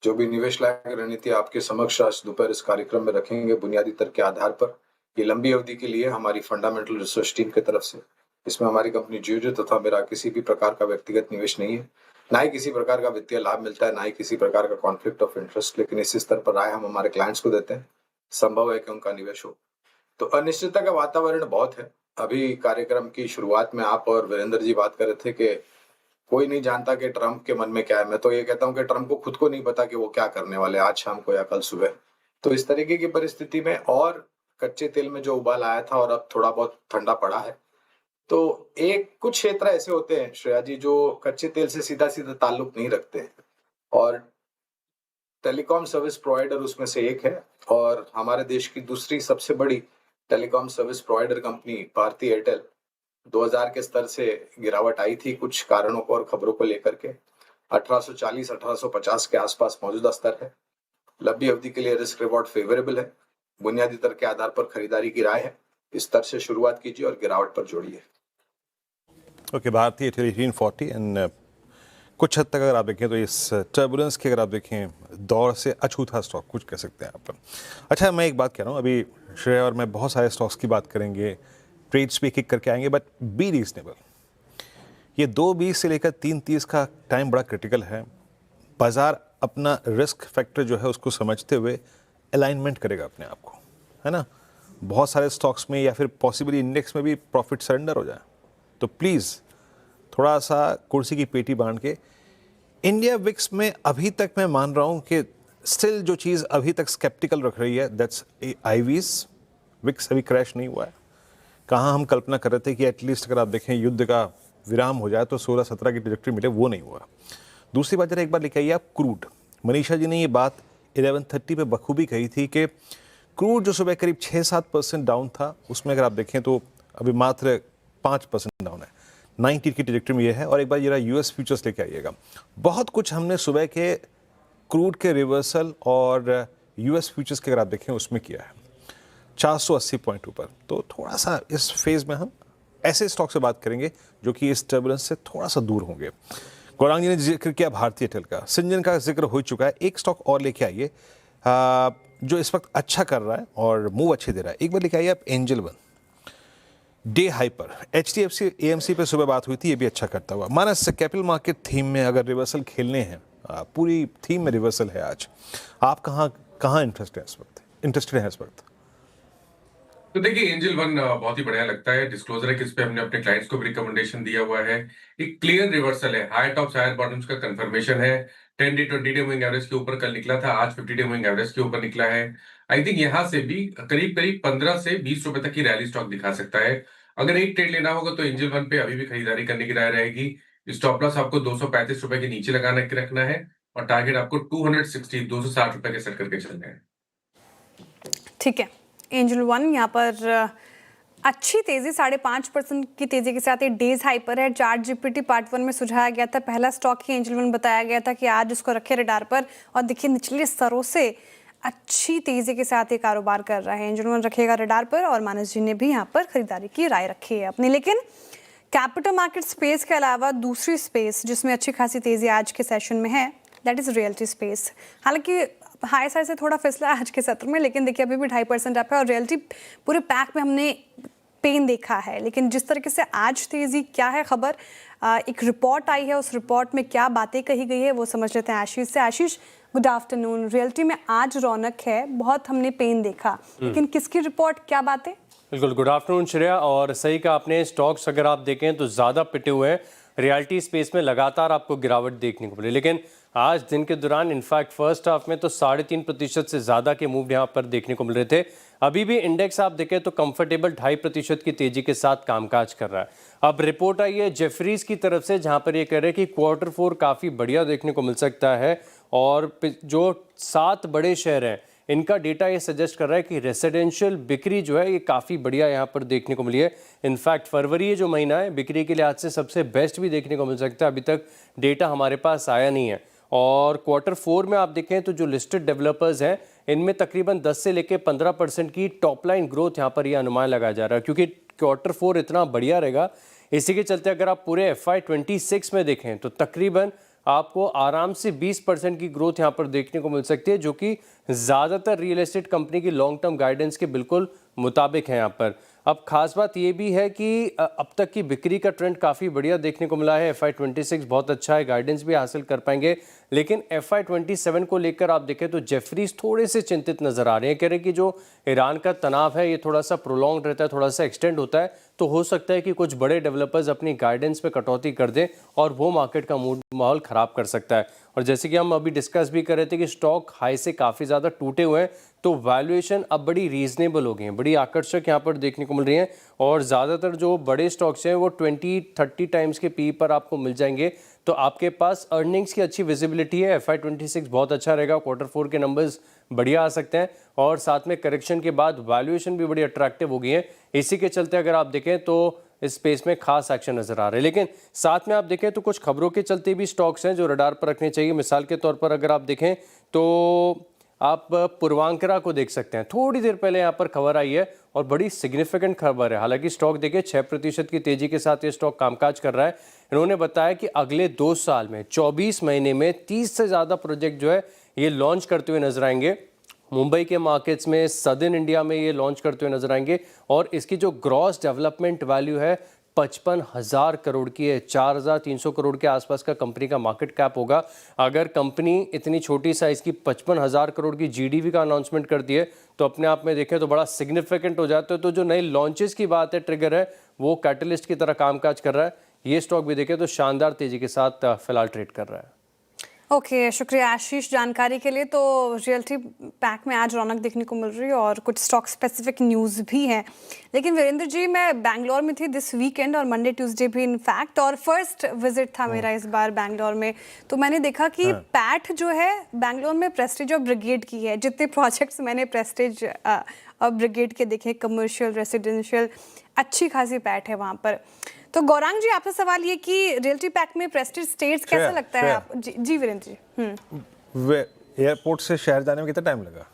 जो भी निवेश लायक रणनीति आपके समक्ष आज दोपहर इस कार्यक्रम में रखेंगे, बुनियादी तर्क के आधार पर ये लंबी अवधि के लिए हमारी फंडामेंटल रिसर्च टीम की तरफ से। इसमें हमारी कंपनी जियो तथा मेरा किसी भी प्रकार का व्यक्तिगत निवेश नहीं है, ना ही किसी प्रकार का वित्तीय लाभ मिलता है, ना ही किसी प्रकार का कॉन्फ्लिक्ट ऑफ इंटरेस्ट। लेकिन इस स्तर पर राय हम हमारे क्लाइंट्स को देते हैं, संभव है कि उनका निवेश हो। तो अनिश्चितता का वातावरण बहुत है। अभी कार्यक्रम की शुरुआत में आप और वीरेंद्र जी बात कर रहे थे कि कोई नहीं जानता कि ट्रंप के मन में क्या है। मैं तो ये कहता हूं कि ट्रंप को खुद को नहीं पता कि वो क्या करने वाले आज शाम को या कल सुबह। तो इस तरीके की परिस्थिति में और कच्चे तेल में जो उबाल आया था और अब थोड़ा बहुत ठंडा पड़ा है, तो एक कुछ क्षेत्र ऐसे होते हैं श्रेया जी जो कच्चे तेल से सीधा सीधा ताल्लुक नहीं रखते हैं, और टेलीकॉम सर्विस प्रोवाइडर उसमें से एक है। और हमारे देश की दूसरी सबसे बड़ी telecom service provider company Bharti Airtel 2000 के स्तर से गिरावट आई थी कुछ कारणों को और खबरों को लेकर के। 1840-1850 के आसपास मौजूदा स्तर है। लंबी अवधि के लिए रिस्क रिवॉर्ड फेवरेबल है। बुनियादी तर्क के आधार पर खरीदारी की राय है। इस स्तर से शुरुआत कीजिए और गिरावट पर जोड़िए। ओके, भारतीय एयरटेल 1840 एंड कुछ हद तक अगर आप देखें तो इस टर्बुलेंस के अगर आप देखें दौर से अछूता स्टॉक कुछ कह सकते हैं आप। अच्छा, मैं एक बात कह रहा हूँ, अभी श्रेया और मैं बहुत सारे स्टॉक्स की बात करेंगे, ट्रेड्स भी किक करके आएंगे, बट बी रीजनेबल। ये 2:20 से लेकर 3:30 का टाइम बड़ा क्रिटिकल है। बाजार अपना रिस्क फैक्टर जो है उसको समझते हुए अलाइनमेंट करेगा अपने आप को, है ना। बहुत सारे स्टॉक्स में या फिर पॉसिबली इंडेक्स में भी प्रॉफिट सरेंडर हो जाए, तो प्लीज़ थोड़ा सा कुर्सी की पेटी बांध के। इंडिया विक्स में अभी तक मैं मान रहा हूँ कि स्टिल जो चीज़ अभी तक स्केप्टिकल रख रही है दैट्स आईवीज। विक्स अभी क्रैश नहीं हुआ है। कहाँ हम कल्पना कर रहे थे कि एटलीस्ट अगर आप देखें युद्ध का विराम हो जाए तो 16-17 की ट्रैजेक्टरी मिले, वो नहीं हुआ। दूसरी बात जरा एक बार लेके आइए आप क्रूड। मनीषा जी ने ये बात 11:30 पे बखूबी कही थी कि क्रूड जो सुबह करीब 6-7% डाउन था, उसमें अगर आप देखें तो अभी मात्र 5% डाउन है। 90 की ट्रैजेक्टरी में ये है। और एक बार जरा यूएस फ्यूचर्स लेके आइएगा। बहुत कुछ हमने सुबह के क्रूड के रिवर्सल और यूएस फ्यूचर्स के अगर आप देखें उसमें किया है 480 पॉइंट ऊपर। तो थोड़ा सा इस फेज में हम ऐसे स्टॉक से बात करेंगे जो कि इस टर्बुलेंस से थोड़ा सा दूर होंगे। गौरांग जी ने जिक्र किया भारतीय एयरटेल का, सिंजन का जिक्र हो चुका है। एक स्टॉक और लेके आइए जो इस वक्त अच्छा कर रहा है और मूव अच्छे दे रहा है। एक बार लेके आइए आप angel one, day hyper. HDFC AMC पे सुबह बात हुई थी, ये भी अच्छा करता हुआ। मानस कैपिटल मार्केट थीम में अगर रिवर्सल खेलने हैं, पूरी थीम में रिवर्सल है आज, आप कहाँ इंटरेस्टेड है इस वक्त? तो देखिए एंजल वन बहुत ही बढ़िया लगता है। डिस्क्लोजर है कि इस पे हमने अपने क्लाइंट्स को भी रिकमेंडेशन दिया हुआ है। एक क्लियर रिवर्सल है, हायर टॉप्स हायर बॉटम्स का कंफर्मेशन है। 10 डे 20 डे मूविंग एवरेज के ऊपर कल निकला था, आज 50 डे मूविंग एवरेज के ऊपर निकला है। आई थिंक यहाँ से भी करीब करीब 15 से 20 रुपए तक की रैली स्टॉक दिखा सकता है। अगर एक ट्रेड लेना होगा तो एंजल वन पे अभी भी खरीदारी करने की राय रहेगी। स्टॉप लॉस आपको 235 रुपए के नीचे लगाना रखना है और टारगेट आपको 260 रुपए के सेट करके चलना है। ठीक है, एंजल वन यहाँ पर अच्छी तेजी 5.5% की तेजी के साथ ये डेज हाई पर है। चार्ट जीपीटी पार्ट 1 में सुझाया गया था, पहला स्टॉक ही एंजल वन बताया गया था कि आज इसको रखे रडार पर। और देखिए निचले स्तरों से अच्छी तेजी के साथ ये कारोबार कर रहा है। एंजल वन रखेगा रडार पर और मानस जी ने भी यहाँ पर खरीदारी की राय रखी है अपनी। लेकिन कैपिटल मार्केट स्पेस के अलावा दूसरी स्पेस जिसमें अच्छी खासी तेजी आज के सेशन में है, दैट इज रियल्टी स्पेस। हालांकि हाई साइड से थोड़ा फिसला आज के सत्र में, लेकिन देखिए अभी भी 2.5% अप है और रियल्टी पूरे पैक में हमने पेन देखा है। लेकिन जिस तरीके से आज तेजी, क्या है खबर, एक रिपोर्ट आई है, उस रिपोर्ट में क्या बातें कही गई है वो समझ लेते हैं आशीष से। आशीष, गुड आफ्टरनून। रियल्टी में आज रौनक है, बहुत हमने पेन देखा, लेकिन किसकी रिपोर्ट, क्या बातें? बिल्कुल, गुड आफ्टरनून श्रेया। और सही कहा आपने, स्टॉक्स अगर आप देखें तो ज़्यादा पिटे हुए हैं। रियल्टी स्पेस में लगातार आपको गिरावट देखने को मिली, लेकिन आज दिन के दौरान इनफैक्ट फर्स्ट हाफ में तो 3.5% से ज़्यादा के मूव यहाँ पर देखने को मिल रहे थे। अभी भी इंडेक्स आप देखें तो कंफर्टेबल 2.5% की तेजी के साथ कामकाज कर रहा है। अब रिपोर्ट आई है जेफरीज की तरफ से, जहाँ पर ये कह रहे हैं कि Q4 काफ़ी बढ़िया देखने को मिल सकता है। और जो 7 बड़े शहर हैं इनका डेटा ये सजेस्ट कर रहा है कि रेसिडेंशियल बिक्री जो है ये काफ़ी बढ़िया यहाँ पर देखने को मिली है। इनफैक्ट फरवरी ये जो महीना है बिक्री के लिहाज से सबसे बेस्ट भी देखने को मिल सकता है। अभी तक डेटा हमारे पास आया नहीं है। और Q4 में आप देखें तो जो लिस्टेड डेवलपर्स हैं इनमें तकरीबन 10 से लेकर 15% की टॉप लाइन ग्रोथ यहाँ पर ये अनुमान लगाया जा रहा है, क्योंकि Q4 इतना बढ़िया रहेगा। इसी के चलते अगर आप पूरे FY26 में देखें तो तकरीबन आपको आराम से 20% की ग्रोथ यहाँ पर देखने को मिल सकती है, जो कि ज़्यादातर रियल एस्टेट कंपनी की लॉन्ग टर्म गाइडेंस के बिल्कुल मुताबिक है यहाँ पर। अब खास बात ये भी है कि अब तक की बिक्री का ट्रेंड काफ़ी बढ़िया देखने को मिला है। FY26 बहुत अच्छा है, गाइडेंस भी हासिल कर पाएंगे। लेकिन FY27 को लेकर आप देखें तो जेफरीज थोड़े से चिंतित नजर आ रहे हैं। कह रहे हैं कि जो ईरान का तनाव है ये थोड़ा सा प्रोलॉन्ग रहता है, थोड़ा सा एक्सटेंड होता है, तो हो सकता है कि कुछ बड़े डेवलपर्स अपनी गाइडेंस में कटौती कर दें और वो मार्केट का माहौल ख़राब कर सकता है। और जैसे कि हम अभी डिस्कस भी कर रहे थे कि स्टॉक हाई से काफ़ी ज़्यादा टूटे हुए हैं, तो वैल्यूएशन अब बड़ी रीजनेबल हो गई हैं, बड़ी आकर्षक यहाँ पर देखने को मिल रही हैं। और ज़्यादातर जो बड़े स्टॉक्स हैं वो 20-30 टाइम्स के पी पर आपको मिल जाएंगे। तो आपके पास अर्निंग्स की अच्छी विजिबिलिटी है। FY26 बहुत अच्छा रहेगा, Q4 के नंबर्स बढ़िया आ सकते हैं और साथ में करेक्शन के बाद वैल्यूएशन भी बड़ी अट्रैक्टिव हो गई है। इसी के चलते अगर आप देखें तो इस स्पेस में खास एक्शन नजर आ रहे हैं। लेकिन साथ में आप देखें तो कुछ खबरों के चलते भी स्टॉक्स हैं जो रडार पर रखने चाहिए। मिसाल के तौर पर अगर आप देखें तो आप पूर्वांकरा को देख सकते हैं, थोड़ी देर पहले यहाँ पर खबर आई है और बड़ी सिग्निफिकेंट खबर है। हालांकि स्टॉक देखिए 6% की तेजी के साथ ये स्टॉक कामकाज कर रहा है। इन्होंने बताया कि अगले 2 साल में 24 महीने में 30 से ज़्यादा प्रोजेक्ट जो है ये लॉन्च करते हुए नजर आएंगे। मुंबई के मार्केट्स में, सदर्न इंडिया में ये लॉन्च करते हुए नजर आएंगे। और इसकी जो ग्रॉस डेवलपमेंट वैल्यू है 55,000 करोड़ की है। 4,300 करोड़ के आसपास का कंपनी का मार्केट कैप होगा। अगर कंपनी इतनी छोटी साइज की 55,000 करोड़ की जीडीपी का अनाउंसमेंट करती है तो अपने आप में देखें तो बड़ा सिग्निफिकेंट हो जाता है। तो जो नए लॉन्चेस की बात है, ट्रिगर है, वो कैटलिस्ट की तरह कामकाज कर रहा है। ये स्टॉक भी देखें तो शानदार तेजी के साथ फिलहाल ट्रेड कर रहा है। ओके, शुक्रिया आशीष जानकारी के लिए। तो रियल्टी पैक में आज रौनक देखने को मिल रही है और कुछ स्टॉक स्पेसिफिक न्यूज़ भी है। लेकिन वीरेंद्र जी, मैं बैंगलोर में थी दिस वीकेंड और मंडे ट्यूसडे भी इनफैक्ट, और फर्स्ट विजिट था मेरा इस बार बैंगलोर में। तो मैंने देखा कि पैठ जो है बैंगलोर में प्रेस्टीज और ब्रिगेड की है। जितने प्रोजेक्ट्स मैंने प्रेस्टीज और ब्रिगेड के देखे, कमर्शियल, रेसिडेंशियल, अच्छी खासी पैठ है वहाँ पर। तो गौरांग जी, आपसे सवाल ये कि रियल्टी पैक में प्रेस्टीज स्टेट्स कैसा लगता है आप? जी वीरेंद्र जी। एयरपोर्ट से शहर जाने में कितना टाइम लगा?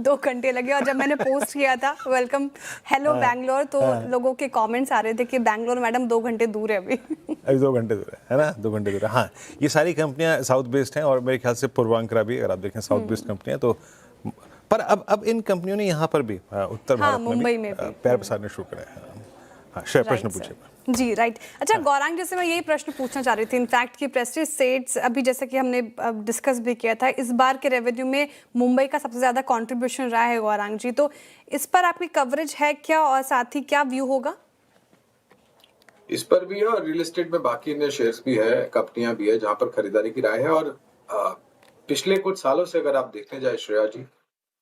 2 घंटे लगे। और जब मैंने पोस्ट किया था वेलकम हेलो बैंगलोर, तो लोगों के कमेंट्स आ रहे थे कि बैंगलोर मैडम 2 घंटे दूर है अभी। 2 घंटे दूर है ना, 2 घंटे दूर है। हाँ, ये सारी कंपनियां साउथ बेस्ड हैं और मेरे ख्याल से पूर्वांकरा भी, अगर आप देखें साउथ बेस्ड कंपनियां। तो पर अब इन कंपनियों ने यहाँ पर भी उत्तर भारत मुंबई में भी पैर पसारने शुरू करे हैं। हाँ, शेयर प्रश्न पूछिए। जी राइट। अच्छा गौरांग, जैसे मैं यही प्रश्न पूछना चाह रही थी इनफैक्ट कि प्रेस्टीज स्टेट्स अभी जैसे कि हमने डिस्कस भी किया था, इस बार के रेवेन्यू में मुंबई का सबसे ज़्यादा कंट्रीब्यूशन रहा है गौरांग जी। तो इस पर आपकी कवरेज है क्या, और साथ ही क्या व्यू होगा? इस पर भी है और रियल एस्टेट में बाकी अन्य शेयर्स भी है, कंपनियां भी है जहां पर खरीदारी की राय है। और पिछले कुछ सालों से अगर आप देखने जाए श्रेया जी,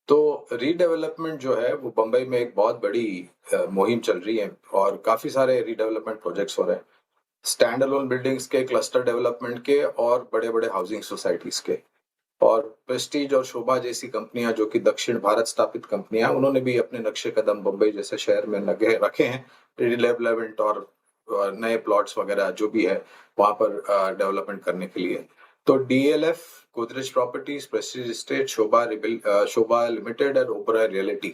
तो रीडेवलपमेंट जो है वो बंबई में एक बहुत बड़ी मुहिम चल रही है और काफी सारे रीडेवलपमेंट प्रोजेक्ट्स हो रहे हैं, स्टैंड अलोन बिल्डिंग्स के, क्लस्टर डेवलपमेंट के और बड़े बड़े हाउसिंग सोसाइटीज के। और प्रेस्टीज और शोभा जैसी कंपनियां जो कि दक्षिण भारत स्थापित कंपनियां, उन्होंने भी अपने नक्शे कदम बंबई जैसे शहर में लगे रखे हैं रीडेवलपमेंट और नए प्लॉट्स वगैरह जो भी है वहां पर डेवलपमेंट करने के लिए। तो DLF, Godrej properties, prestige estate, Sobha limited और ओबराय रियलिटी,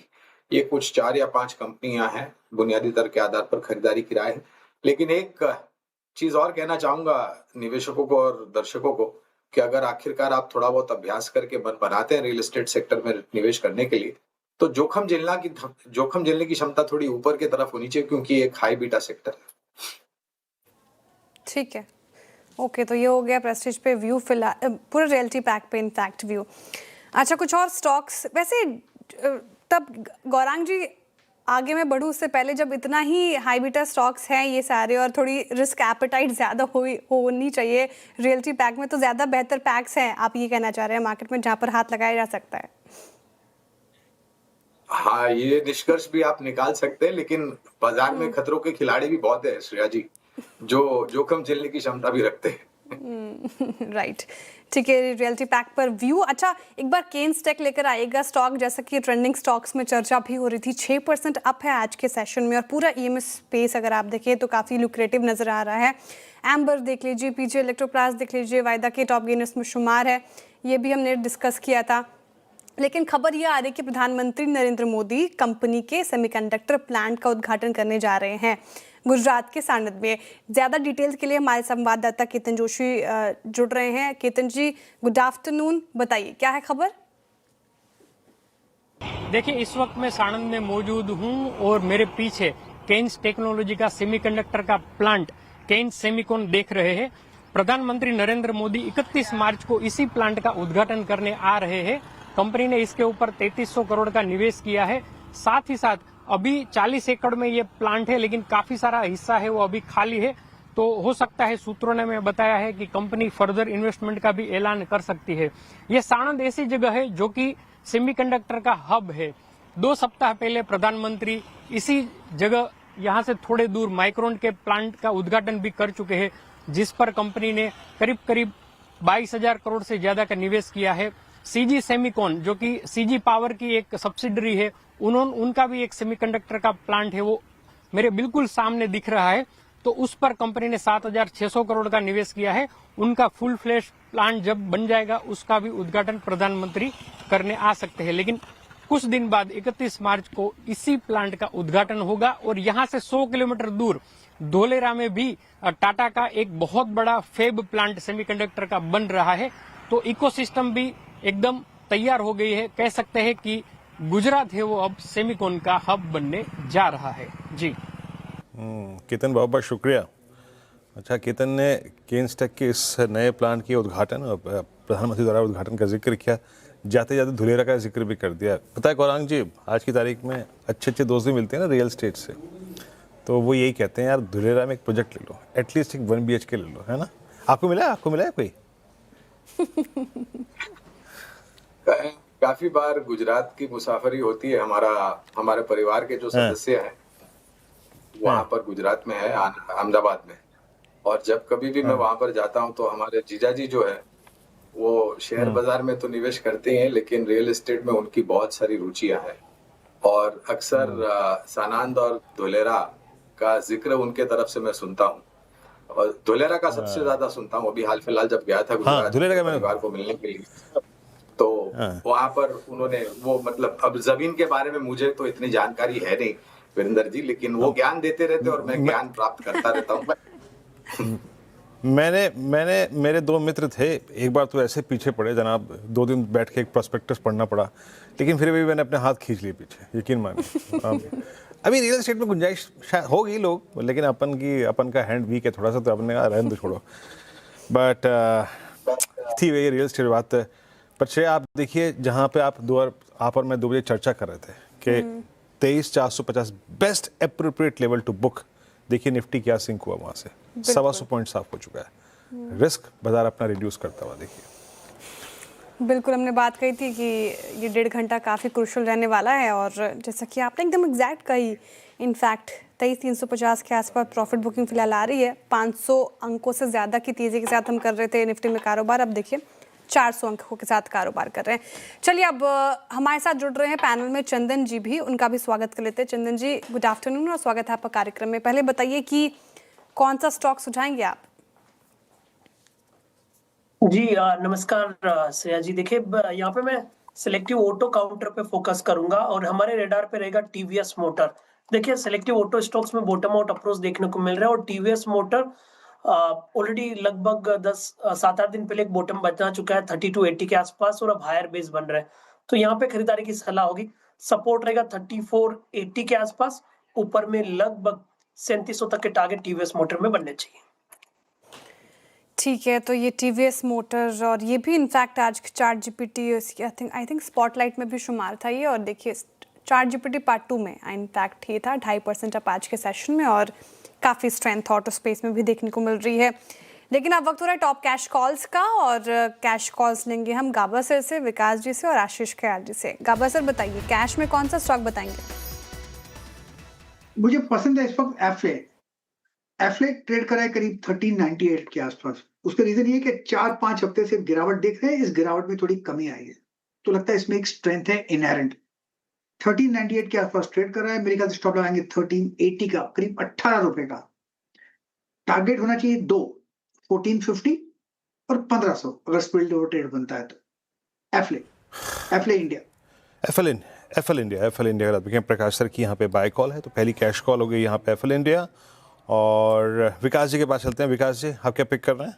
ये कुछ 4 या 5 कंपनियां हैं बुनियादी दर के आधार पर खरीदारी की राय है। लेकिन एक चीज और कहना चाहूंगा निवेशकों को और दर्शकों को कि अगर आखिरकार आप थोड़ा बहुत अभ्यास करके मन बनाते हैं रियल एस्टेट सेक्टर में निवेश करने के लिए, तो जोखिम झेलने की क्षमता थोड़ी ऊपर की तरफ होनी चाहिए, क्योंकि एक हाई बीटा सेक्टर है। ठीक है, ओके। तो ये हो गया प्रेस्टीज पे व्यू, फिलहाल पूरे रियल्टी पैक पे इनफैक्ट व्यू। अच्छा, कुछ और स्टॉक्स वैसे तब गौरांग जी आगे मैं बढ़ूँ उससे पहले, जब इतना ही हाई बीटा स्टॉक्स हैं ये सारे और थोड़ी रिस्क एपेटाइट ज़्यादा होनी चाहिए रियल्टी पैक में, तो ज़्यादा बेहतर पैक्स हैं आप ये कहना चाह रहे हैं मार्केट में जहाँ पर हाथ लगाया जा सकता है? हाँ, ये निष्कर्ष भी आप निकाल सकते हैं, लेकिन बाजार में खतरों के खिलाड़ी भी बहुत है श्रेया जी, जो जोखिम झेलने की क्षमता भी रखते हैं। राइट, ठीक है। रियल्टी पैक पर व्यू। अच्छा, एक बार केन्स टेक लेकर आएगा स्टॉक, जैसा कि ट्रेंडिंग स्टॉक्स में चर्चा भी हो रही थी, 6% अप है आज के सेशन में और पूरा ईएमएस स्पेस अगर आप देखें तो काफ़ी लुक्रेटिव नजर आ रहा है। एम्बर देख लीजिए, पीजे इलेक्ट्रोप्लास्ट देख लीजिए, वायदा के टॉप गेनर्स में शुमार है, ये भी हमने डिस्कस किया था। लेकिन खबर यह आ रही है कि प्रधानमंत्री नरेंद्र मोदी कंपनी के सेमीकंडक्टर प्लांट का उद्घाटन करने जा रहे हैं गुजरात के सानंद में। ज़्यादा डिटेल्स के लिए हमारे संवाददाता केतन जोशी जुड़ रहे हैं। केतन जी, गुड आफ्टरनून, बताइए क्या है खबर? देखिए, इस वक्त मैं सानंद में मौजूद हूं और मेरे पीछे केन्स टेक्नोलॉजी का सेमीकंडक्टर का प्लांट केन्स सेमीकॉन देख रहे हैं। प्रधानमंत्री नरेंद्र मोदी 31 मार्च को इसी प्लांट का उद्घाटन करने आ रहे हैं। कंपनी ने इसके ऊपर 3300 करोड़ का निवेश किया है। साथ ही साथ अभी 40 एकड़ में ये प्लांट है, लेकिन काफी सारा हिस्सा है वो अभी खाली है। तो हो सकता है, सूत्रों ने हमें बताया है कि कंपनी फर्दर इन्वेस्टमेंट का भी ऐलान कर सकती है। ये सानंद ऐसी जगह है जो कि सेमीकंडक्टर का हब है। 2 सप्ताह पहले प्रधानमंत्री इसी जगह यहाँ से थोड़े दूर माइक्रोन के प्लांट का उद्घाटन भी कर चुके हैं, जिस पर कंपनी ने करीब 22,000 करोड़ से ज्यादा का निवेश किया है। सीजी सेमीकॉन, जो कि सीजी पावर की एक सब्सिडरी है, उनका भी एक सेमीकंडक्टर का प्लांट है, वो मेरे बिल्कुल सामने दिख रहा है। तो उस पर कंपनी ने 7,600 करोड़ का निवेश किया है। उनका फुल फ्लैश प्लांट जब बन जाएगा उसका भी उद्घाटन प्रधानमंत्री करने आ सकते हैं। लेकिन कुछ दिन बाद 31 मार्च को इसी प्लांट का उद्घाटन होगा और यहाँ से 100 किलोमीटर दूर धोलेरा में भी टाटा का एक बहुत बड़ा फेब प्लांट सेमीकंडक्टर का बन रहा है। तो इकोसिस्टम भी एकदम तैयार हो गई है। कह सकते हैं कि गुजरात है वो अब सेमीकॉन का हब बनने जा रहा है। जी केतन, बहुत बहुत शुक्रिया। अच्छा, केतन ने केन्स टेक के इस नए प्लांट के उद्घाटन और प्रधानमंत्री द्वारा उद्घाटन का जिक्र किया, जाते जाते धुलेरा का जिक्र भी कर दिया। पता है गौरांग जी, आज की तारीख में अच्छे दोस्त भी मिलते हैं ना रियल एस्टेट से, तो वो यही कहते हैं, यार धुलेरा में एक प्रोजेक्ट ले लो, एटलीस्ट एक 1 BHK ले लो, है ना? आपको मिला है कोई? काफी बार गुजरात की मुसाफरी होती है। हमारे परिवार के जो सदस्य हैं वहां पर गुजरात में है, अहमदाबाद में, और जब कभी भी मैं वहां पर जाता हूं तो हमारे जीजाजी जो है वो शेयर बाजार में तो निवेश करते हैं, लेकिन रियल एस्टेट में उनकी बहुत सारी रुचियां हैं, और अक्सर सानंद और धोलेरा का जिक्र उनके तरफ से मैं सुनता हूँ, और धोलेरा का सबसे ज्यादा सुनता हूँ। अभी हाल फिलहाल जब गया था गुजरात परिवार को मिलने के लिए, तो वहां पर उन्होंने वो, मतलब अब जमीन के बारे में मुझे तो इतनी जानकारी है नहीं वीरेंद्र जी, लेकिन वो ज्ञान देते रहते और मैं ज्ञान प्राप्त करता रहता हूँ। मैंने मेरे 2 मित्र थे, एक बार तो ऐसे पीछे पड़े जनाब, 2 दिन बैठ के एक प्रोस्पेक्टस पढ़ना पड़ा, लेकिन फिर भी मैंने अपने हाथ खींच लिए पीछे, यकीन मानिए। अभी रियल एस्टेट में गुंजाइश शायद होगी लोग, लेकिन अपन का हैंड वीक है थोड़ा सा, तो अपने कहा रहने दो, छोड़ो। बट थी वही रियल एस्टेट बात। पर श्रेया, आप देखिए, जहाँ पे आप और मैं 2 बजे चर्चा कर रहे थे कि 23,450 best appropriate level to book, देखिए निफ्टी क्या सिंक हुआ वहाँ से, 125 पॉइंट साफ हो चुका है। रिस्क बाजार अपना रिड्यूस करता हुआ देखिए। बिल्कुल, हमने बात कही थी कि ये 1.5 घंटा काफ़ी क्रूशल रहने वाला है, और जैसा कि आपने एकदम एग्जैक्ट कही, इनफैक्ट 23,350 के आसपास प्रॉफिट बुकिंग फिलहाल आ रही है। 500 अंकों से ज़्यादा की तेज़ी के साथ हम कर रहे थे निफ्टी में कारोबार, अब देखिए 400 अंकों के साथ कारोबार कर रहे हैं। चलिए, अब हमारे साथ जुड़ रहे हैं पैनल में चंदन जी भी, उनका भी स्वागत कर लेते हैं। चंदन जी, गुड आफ्टरनून और स्वागत है आपका कार्यक्रम में। पहले बताइए कि कौन सा स्टॉक सुझाएंगे आप? जी नमस्कार श्रेया जी। देखिए, यहाँ पे मैं सिलेक्टिव ऑटो काउंटर पे फोकस करूंगा, और हमारे रेडार पे रहेगा टीवीएस मोटर। देखिए, सिलेक्टिव ऑटो स्टॉक्स में बॉटम आउट अप्रोच देखने को मिल रहा है, और टीवीएस मोटर ऑलरेडी लगभग 7-8 दिन पहले एक बॉटम बचा चुका है 3280 के आसपास, और अब हायर बेस बन रहा है, तो यहाँ पे खरीदारी की सलाह होगी। सपोर्ट रहेगा 3480 के आसपास, ऊपर में लगभग 3700 तक के टारगेट टीवीएस मोटर में बनने चाहिए। ठीक है, तो ये टीवीएस मोटर, और ये भी इनफैक्ट आज chart GPT I think spotlight में भी शुमार था ये, और देखिए चार्ट जीपीटी पार्ट 2 में इनफैक्ट ये था 2.5% अप आज के सेशन में, और काफ़ी स्ट्रेंथ ऑटो स्पेस में भी देखने को मिल रही है। लेकिन अब वक्त हो रहा है टॉप कैश कॉल्स का, और कैश कॉल्स लेंगे हम गाबा सर से, विकास जी से और आशीष ख्याल जी से। गाबा सर, बताइए कैश में कौन सा स्टॉक बताएंगे? मुझे पसंद है इस वक्त एफले ट्रेड करा है करीब 1398 के आसपास। उसका रीजन ये है कि 4-5 हफ्ते से गिरावट देख रहे हैं, इस गिरावट में थोड़ी कमी आई है, तो लगता है इसमें एक स्ट्रेंथ है इनहेरेंट। 1398 के आसपास ट्रेड कर रहा है, मेरे ख्याल से स्टॉप लगाएंगे 1380 का, करीब 18 रुपए का। टारगेट होना चाहिए 2, 1450 और 1500 अगर स्पिल्ड ओवर ट्रेड बनता है तो। एफले इंडिया अगर आप देखें प्रकाश सर की यहाँ पे बाय कॉल है, तो पहली कैश कॉल हो गई यहाँ पे एफएल इंडिया। और विकास जी के पास चलते हैं। विकास जी, आप क्या पिक कर रहे हैं?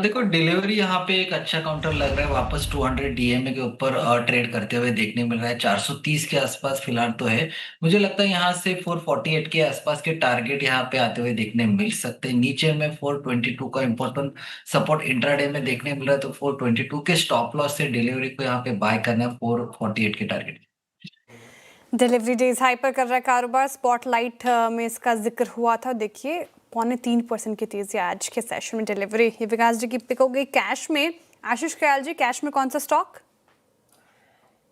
देखो, डिलीवरी यहाँ पे एक अच्छा काउंटर लग रहा है, वापस 200 डीएमए के ऊपर ट्रेड करते हुए देखने मिल रहा है। 430 के आसपास फिलहाल तो है, मुझे लगता है यहाँ से 448 के आसपास के टारगेट यहाँ पे आते हुए देखने मिल सकते हैं। नीचे में 422 का इंपॉर्टेंट सपोर्ट इंट्राडे में देखने मिल रहा है, तो 422 के स्टॉप लॉस से डिलीवरी को यहाँ पे बाय करना है 448 के टारगेट। डिलीवरी डेज हाई पर कर रहा है कारोबार, स्पॉटलाइट में इसका जिक्र हुआ था। देखिए 0.3% की तेजी आज के सेशन में डिलीवरी। ये विकास जी की पिक हो गई। कैश में आशीष ख्याल जी, कैश में कौन सा स्टॉक?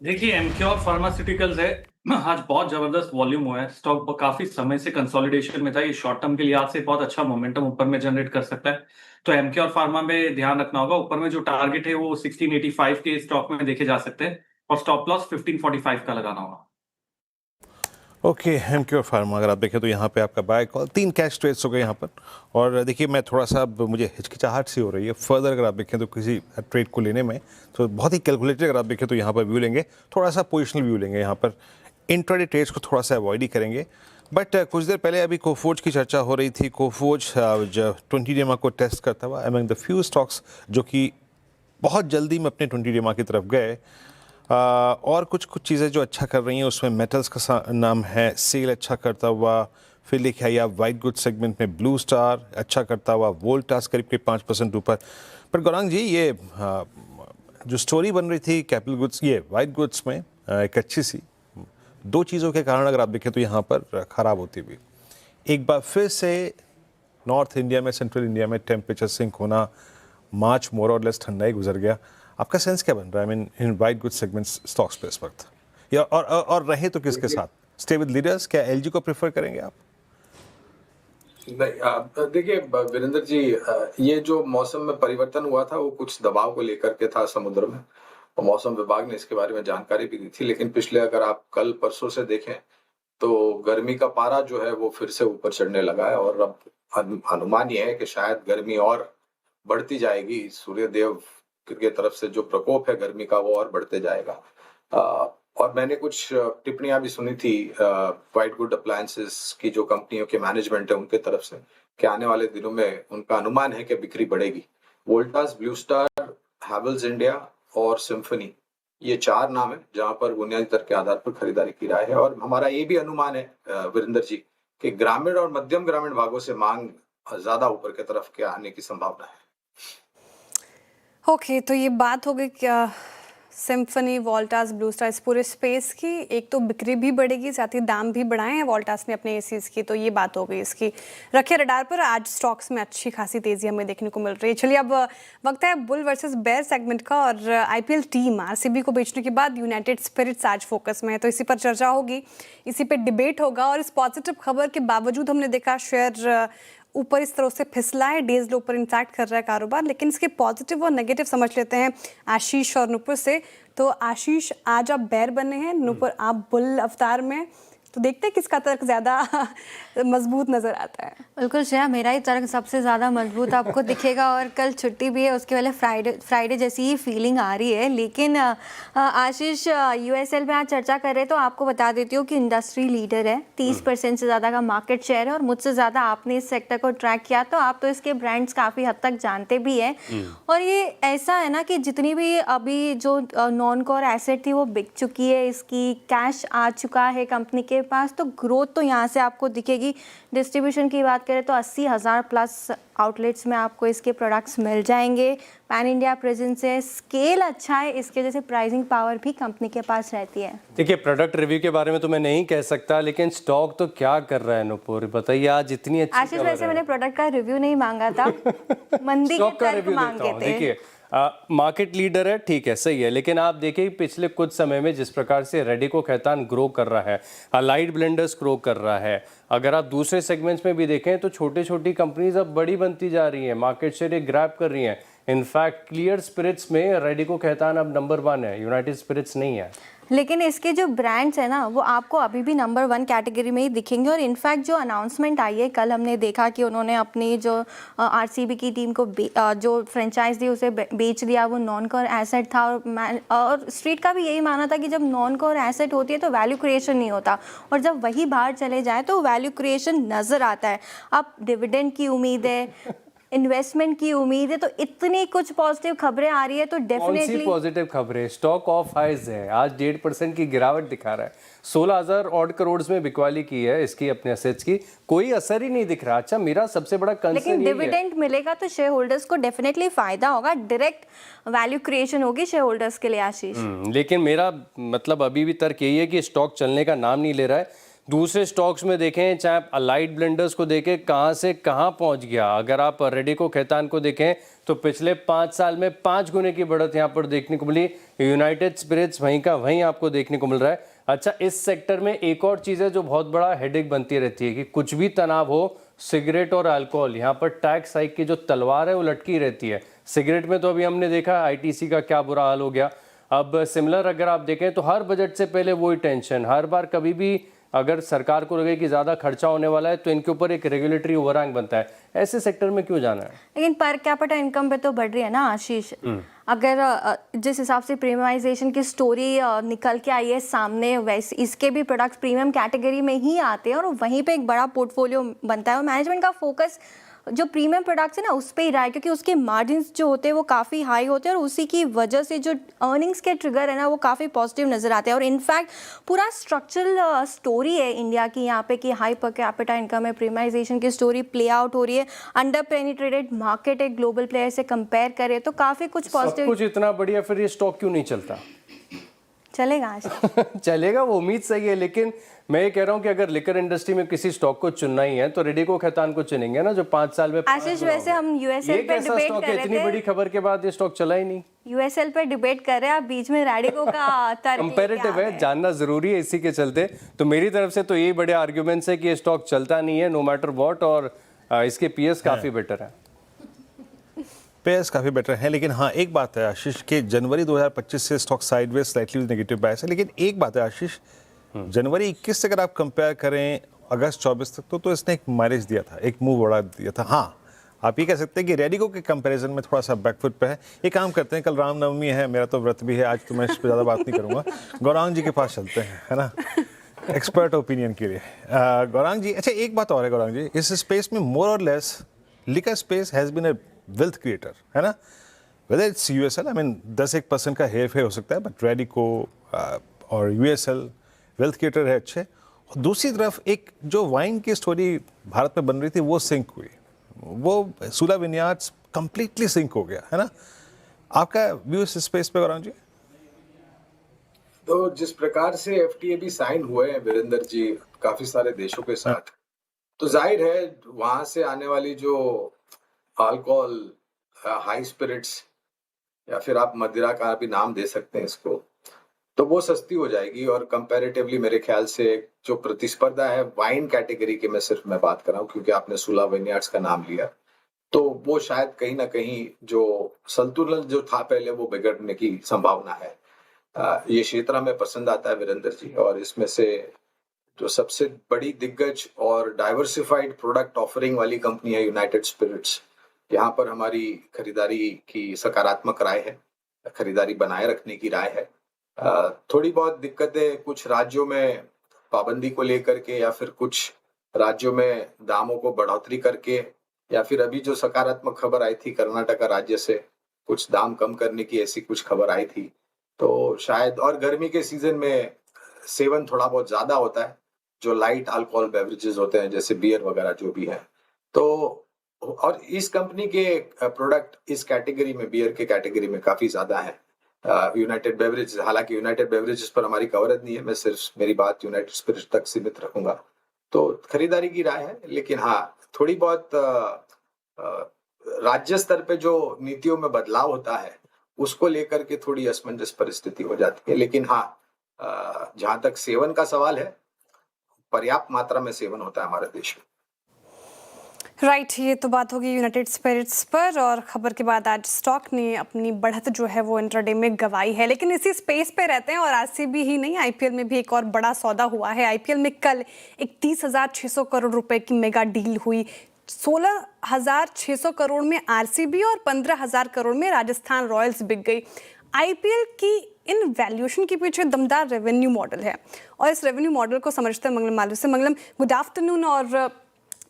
देखिए, एमक्योर फार्मास्यूटिकल्स है, आज बहुत जबरदस्त वॉल्यूम हुआ है, स्टॉक काफी समय से कंसोलिडेशन में था, ये शॉर्ट टर्म के लिए आज से बहुत अच्छा मोमेंटम ऊपर में जनरेट कर सकता है, तो एमक्योर फार्मा में ध्यान रखना होगा। ऊपर में जो टारगेट है वो 1685 के स्टॉक में देखे जा सकते हैं, और स्टॉप लॉस 1545 का लगाना होगा। ओके, एमक्योर फार्मा अगर आप देखें तो यहाँ पे आपका बाय कॉल, 3 कैश ट्रेड्स हो गए यहाँ पर। और देखिए, मैं थोड़ा सा मुझे हिचकिचाहट सी हो रही है फर्दर अगर आप देखें तो किसी ट्रेड को लेने में, तो बहुत ही कैलकुलेटेड अगर आप देखें तो यहाँ पर व्यू लेंगे, थोड़ा सा पोजिशनल व्यू लेंगे यहाँ पर। इंट्राडे ट्रेड्स को थोड़ा सा अवॉइड ही करेंगे। बट कुछ देर पहले अभी कोफोर्ज की चर्चा हो रही थी। कोफोर्ज 20 डेमा को टेस्ट करता हुआ अमंग द फ्यू स्टॉक्स जो कि बहुत जल्दी में अपने 20 डेमा की तरफ गए। और कुछ चीज़ें जो अच्छा कर रही हैं उसमें मेटल्स का नाम है, सेल अच्छा करता हुआ, फिर लिखा है या वाइट गुड सेगमेंट में ब्लू स्टार अच्छा करता हुआ, वोल्टास करीब 5% ऊपर। पर गौरांग जी, ये जो स्टोरी बन रही थी कैपिटल गुड्स, ये वाइट गुड्स में एक अच्छी सी 2 चीज़ों के कारण अगर आप देखें तो यहाँ पर ख़राब होती हुई। एक बार फिर से नॉर्थ इंडिया में, सेंट्रल इंडिया में टेम्परेचर सिंक होना, मार्च मोर और लेस ठंडा ही गुजर गया, आपका सेंस क्या बन रहा है? I mean in white good segments stocks पे इस वक्त, या और रहे तो किसके साथ? स्टे विद लीडर्स, क्या एलजी को प्रेफर करेंगे आप? नहीं, देखिए वीरेंद्र जी, ये जो मौसम में परिवर्तन हुआ था वो कुछ दबाव को लेकर के था समुद्र में, और मौसम विभाग ने इसके बारे में जानकारी भी दी थी। लेकिन पिछले अगर आप कल परसों से देखें तो गर्मी का पारा जो है वो फिर से ऊपर चढ़ने लगा है, और अब अनुमान ये है कि शायद गर्मी और बढ़ती जाएगी। सूर्यदेव की तरफ से जो प्रकोप है गर्मी का वो और बढ़ते जाएगा। और मैंने कुछ टिप्पणियां भी सुनी थी वाइट गुड अप्लायंसेस की जो कंपनियों के मैनेजमेंट है उनके तरफ से, कि आने वाले दिनों में उनका अनुमान है कि बिक्री बढ़ेगी। Voltas, blue star, Havells India और सिम्फनी, ये 4 नाम है जहां पर बुनियादी दर के आधार पर खरीदारी की राय है। और हमारा ये भी अनुमान है वीरेंद्र जी कि ग्रामीण और मध्यम ग्रामीण भागों से मांग ज्यादा ऊपर की तरफ के आने की संभावना है। ओके, तो ये बात हो गई क्या सिम्फनी, वोल्टास, ब्लू स्टार, इस पूरे स्पेस की। एक तो बिक्री भी बढ़ेगी, साथ ही दाम भी बढ़ाए हैं वोल्टास ने अपने एसीज की, तो ये बात हो गई इसकी। रखिए रडार पर, आज स्टॉक्स में अच्छी खासी तेजी हमें देखने को मिल रही है। चलिए अब वक्त है बुल वर्सेस बेयर सेगमेंट का, और आईपीएल टीम आरसीबी को बेचने के बाद यूनाइटेड स्पिरिट्स आज फोकस में है, तो इसी पर चर्चा होगी, इसी पर डिबेट होगा। और इस पॉजिटिव खबर के बावजूद हमने देखा शेयर ऊपर इस तरह से फिसला है, डेज लो पर इंटरैक्ट कर रहा है कारोबार। लेकिन इसके पॉजिटिव और नेगेटिव समझ लेते हैं आशीष और नुपुर से। तो आशीष, आज आप बेयर बने हैं, नुपुर आप बुल अवतार में, तो देखते हैं किसका तर्क ज़्यादा मजबूत नज़र आता है। बिल्कुल श्रेया, मेरा ही तर्क सबसे ज़्यादा मजबूत आपको दिखेगा, और कल छुट्टी भी है, उसके पहले फ्राइडे जैसी ही फीलिंग आ रही है। लेकिन आशीष, यूएसएल में आज चर्चा कर रहे तो आपको बता देती हूँ कि इंडस्ट्री लीडर है, 30% से ज़्यादा का मार्केट शेयर है, और मुझसे ज़्यादा आपने इस सेक्टर को ट्रैक किया तो आप तो इसके ब्रांड्स काफ़ी हद तक जानते भी हैं। और ये ऐसा है ना कि जितनी भी अभी जो नॉन कोर एसेट थी वो बिक चुकी है, इसकी कैश आ चुका है कंपनी के पास, तो ग्रोथ तो यहाँ से आपको दिखेगी। डिस्ट्रीब्यूशन की बात करें तो 80,000 प्लस आउटलेट्स में आपको इसके प्रोडक्ट्स मिल जाएंगे। पैन इंडिया प्रेजेंस है, स्केल अच्छा है, इसके जैसे प्राइसिंग पावर भी कंपनी के पास रहती है। देखिए, प्रोडक्ट रिव्यू के बारे में तो मैं नहीं कह सकता, लेकिन स्टॉक तो क्या कर रहा है नुपुर, बताइए आज इतनी अच्छी आशीष, वैसे मैंने प्रोडक्ट का रिव्यू नहीं मांगा था, मंदी के तर्क मांगे थे। देखिए, मार्केट लीडर है, ठीक है, सही है, लेकिन आप देखिए पिछले कुछ समय में जिस प्रकार से रेडिको खैतान ग्रो कर रहा है, अलाइड ब्लेंडर्स ग्रो कर रहा है, अगर आप दूसरे सेगमेंट्स में भी देखें तो छोटी छोटी कंपनीज अब बड़ी बनती जा रही हैं, मार्केट शेयर एक ग्रैब कर रही हैं। इनफैक्ट क्लियर स्पिरिट्स में रेडिको खैतान अब नंबर 1 है, यूनाइटेड स्पिरिट्स नहीं है। लेकिन इसके जो ब्रांड्स है ना वो आपको अभी भी नंबर 1 कैटेगरी में ही दिखेंगे। और इनफैक्ट जो अनाउंसमेंट आई है कल, हमने देखा कि उन्होंने अपनी जो आरसीबी की टीम को जो फ्रेंचाइज दी उसे बेच दिया, वो नॉन कोर एसेट था। और स्ट्रीट का भी यही मानना था कि जब नॉन कोर एसेट होती है तो वैल्यू क्रिएशन नहीं होता, और जब वही बाहर चले जाए तो वैल्यू क्रिएशन नज़र आता है। अब डिविडेंड की उम्मीद है, इन्वेस्टमेंट की उम्मीद है, तो इतनी कुछ पॉजिटिव खबरें आ रही है, तो डेफिनेटली पॉजिटिव खबरें। स्टॉक ऑफ हाइज है, आज 1.5% की गिरावट दिखा रहा है, 16,000 ऑड करोड़ में बिकवाली की है इसकी अपने एसेट्स की, कोई असर ही नहीं दिख रहा। अच्छा, मेरा सबसे बड़ा कंसर्न लेकिन डिविडेंड मिलेगा तो शेयर होल्डर्स को डेफिनेटली फायदा होगा, डायरेक्ट वैल्यू क्रिएशन होगी शेयर होल्डर्स के लिए आशीष। लेकिन मेरा मतलब अभी भी तर्क यही है कि स्टॉक चलने का नाम नहीं ले रहा है। दूसरे स्टॉक्स में देखें, चाहे आप अलाइड ब्लेंडर्स को देखें, कहाँ से कहाँ पहुँच गया। अगर आप रेडिको खैतान को देखें तो पिछले 5 साल में 5 गुने की बढ़त यहाँ पर देखने को मिली। यूनाइटेड स्पिरिट्स वहीं का वहीं आपको देखने को मिल रहा है। अच्छा, इस सेक्टर में एक और चीज़ है जो बहुत बड़ा हेडेक बनती रहती है कि कुछ भी तनाव हो, सिगरेट और अल्कोहल, यहाँ पर टैक्स हाइक की जो तलवार है वो लटकी रहती है। सिगरेट में तो अभी हमने देखा आईटीसी का क्या बुरा हाल हो गया। अब सिमिलर अगर आप देखें तो हर बजट से पहले वही टेंशन, हर बार कभी भी अगर सरकार को लगे कि ज़्यादा खर्चा होने वाला है तो इनके ऊपर एक रेगुलेटरी ओवरहैंग बनता है। ऐसे सेक्टर में क्यों जाना है? लेकिन पर कैपिटा इनकम पे तो बढ़ रही है ना आशीष। अगर जिस हिसाब से प्रीमियमाइजेशन की स्टोरी निकल के आई है सामने, वैसे इसके भी प्रोडक्ट्स प्रीमियम कैटेगरी में ही आते हैं और वहीं पे एक बड़ा पोर्टफोलियो बनता है। और मैनेजमेंट का फोकस जो प्रीमियम प्रोडक्ट्स है ना उस पर ही रहा है, क्योंकि उसके मार्जिन्स जो होते हैं वो काफ़ी हाई होते हैं और उसी की वजह से जो अर्निंग्स के ट्रिगर है ना वो काफ़ी पॉजिटिव नज़र आते हैं। और इनफैक्ट पूरा स्ट्रक्चरल स्टोरी है इंडिया की यहाँ पे कि हाई पर कैपिटा इनकम है, प्रीमियमाइजेशन की स्टोरी प्ले आउट हो रही है, अंडर पेनिट्रेटेड मार्केट है, ग्लोबल प्लेयर से कंपेयर करें तो काफ़ी कुछ पॉजिटिव। कुछ इतना बढ़िया, फिर ये स्टॉक क्यों नहीं चलता? चलेगा आशीष। चलेगा, वो उम्मीद सही है, लेकिन मैं ये कह रहा हूँ कि अगर लिकर इंडस्ट्री में किसी स्टॉक को चुनना ही है तो रेडिको खैतान को चुनेंगे ना, जो 5 साल में आशीष वैसे हम यूएसएल पे डिबेट कर रहे थे, इतनी बड़ी खबर के बाद ये स्टॉक चला ही नहीं। यूएसएल पे डिबेट कर रहे हैं, आप बीच में रेडिको का तर्क कंपैरेटिव है, जानना जरूरी है इसी के चलते। तो मेरी तरफ से तो यही बड़े आर्ग्यूमेंट्स है कि ये स्टॉक चलता नहीं है नो मैटर व्हाट, और इसके पीएस काफी बेटर है। पेयर्स काफ़ी बेटर है, लेकिन हाँ एक बात है आशीष कि जनवरी 2025 से स्टॉक साइडवेज स्लाइटली नेगेटिव बायस है। लेकिन एक बात है आशीष, जनवरी 21 से अगर आप कंपेयर करें अगस्त 24 तक तो इसने एक माइलेज दिया था, एक मूव बढ़ा दिया था। हाँ आप ये कह सकते हैं कि रेडिको के कंपैरिजन में थोड़ा सा बैकफुट पे है। ये काम करते हैं, कल रामनवमी है, मेरा तो व्रत भी है आज, तो मैं इस पर ज़्यादा बात नहीं करूँगा। गौरांग जी के पास चलते हैं, है ना, एक्सपर्ट ओपिनियन के लिए। गौरांग जी, अच्छा एक बात और है गौरांग जी, इस स्पेस में मोर और less liquor space has been a wealth creator, है ना, whether it's USL, I mean 10-1% का हेर फेर हो सकता है, बट रेडिको और यूएसएल वेल्थ क्रिएटर है अच्छे। और दूसरी तरफ एक जो वाइन की स्टोरी भारत में बन रही थी वो सिंक हुई, वो सूला विनयार्ड्स कंप्लीटली सिंक हो गया, है ना। आपका व्यू इस स्पेस पे गौरांग जी? तो जिस प्रकार से एफटीए भी साइन हुए हैं वीरेंद्र जी काफी सारे देशों के साथ, तो जाहिर है वहां से आने वाली जो अल्कोहल, हाई स्पिरिट्स या फिर आप मदिरा का भी नाम दे सकते हैं इसको, तो वो सस्ती हो जाएगी। और कंपैरेटिवली मेरे ख्याल से जो प्रतिस्पर्धा है वाइन कैटेगरी की मैं बात कर रहा हूँ, क्योंकि आपने सूला विनयार्ड्स का नाम लिया, तो वो शायद कहीं ना कहीं जो संतुलन जो था पहले वो बिगड़ने की संभावना है। ये क्षेत्र हमें पसंद आता है वीरेंद्र जी, और इसमें से जो सबसे बड़ी दिग्गज और डाइवर्सिफाइड प्रोडक्ट ऑफरिंग वाली कंपनी है यूनाइटेड स्पिरिट्स, यहाँ पर हमारी खरीदारी की सकारात्मक राय है, खरीदारी बनाए रखने की राय है। थोड़ी बहुत दिक्कतें कुछ राज्यों में पाबंदी को लेकर के, या फिर कुछ राज्यों में दामों को बढ़ोतरी करके, या फिर अभी जो सकारात्मक खबर आई थी कर्नाटका राज्य से कुछ दाम कम करने की, ऐसी कुछ खबर आई थी, तो शायद, और गर्मी के सीजन में सेवन थोड़ा बहुत ज्यादा होता है, जो लाइट अल्कोहल बेवरेजेस होते हैं जैसे बियर वगैरह जो भी है, तो और इस कंपनी के प्रोडक्ट इस कैटेगरी में, बियर के कैटेगरी में काफी ज्यादा है। यूनाइटेड बेवरेजेस, हालांकि यूनाइटेड बेवरेजेस पर हमारी कवरेज नहीं है, मैं सिर्फ मेरी बात यूनाइटेड स्पिरिट्स तक सीमित रखूंगा, तो खरीदारी की राय है। लेकिन हाँ थोड़ी बहुत राज्य स्तर पे जो नीतियों में बदलाव होता है उसको लेकर के थोड़ी असमंजस परिस्थिति हो जाती है। लेकिन हाँ जहां तक सेवन का सवाल है, पर्याप्त मात्रा में सेवन होता है हमारे देश में। राइट, ये तो बात होगी यूनाइटेड स्पिरिट्स पर। और खबर के बाद आज स्टॉक ने अपनी बढ़त जो है वो इंट्राडे में गंवाई है। लेकिन इसी स्पेस पे रहते हैं और आरसीबी ही नहीं, आईपीएल में भी एक और बड़ा सौदा हुआ है। आईपीएल में कल 31,600 करोड़ रुपए की मेगा डील हुई। 16,600 करोड़ में आरसीबी और 15,000 करोड़ में राजस्थान रॉयल्स बिक गई। आईपीएल की इन वैल्यूएशन के पीछे दमदार रेवेन्यू मॉडल है और इस रेवेन्यू मॉडल को समझते हैं मंगलम मालवीय से। मंगलम, गुड आफ्टरनून। और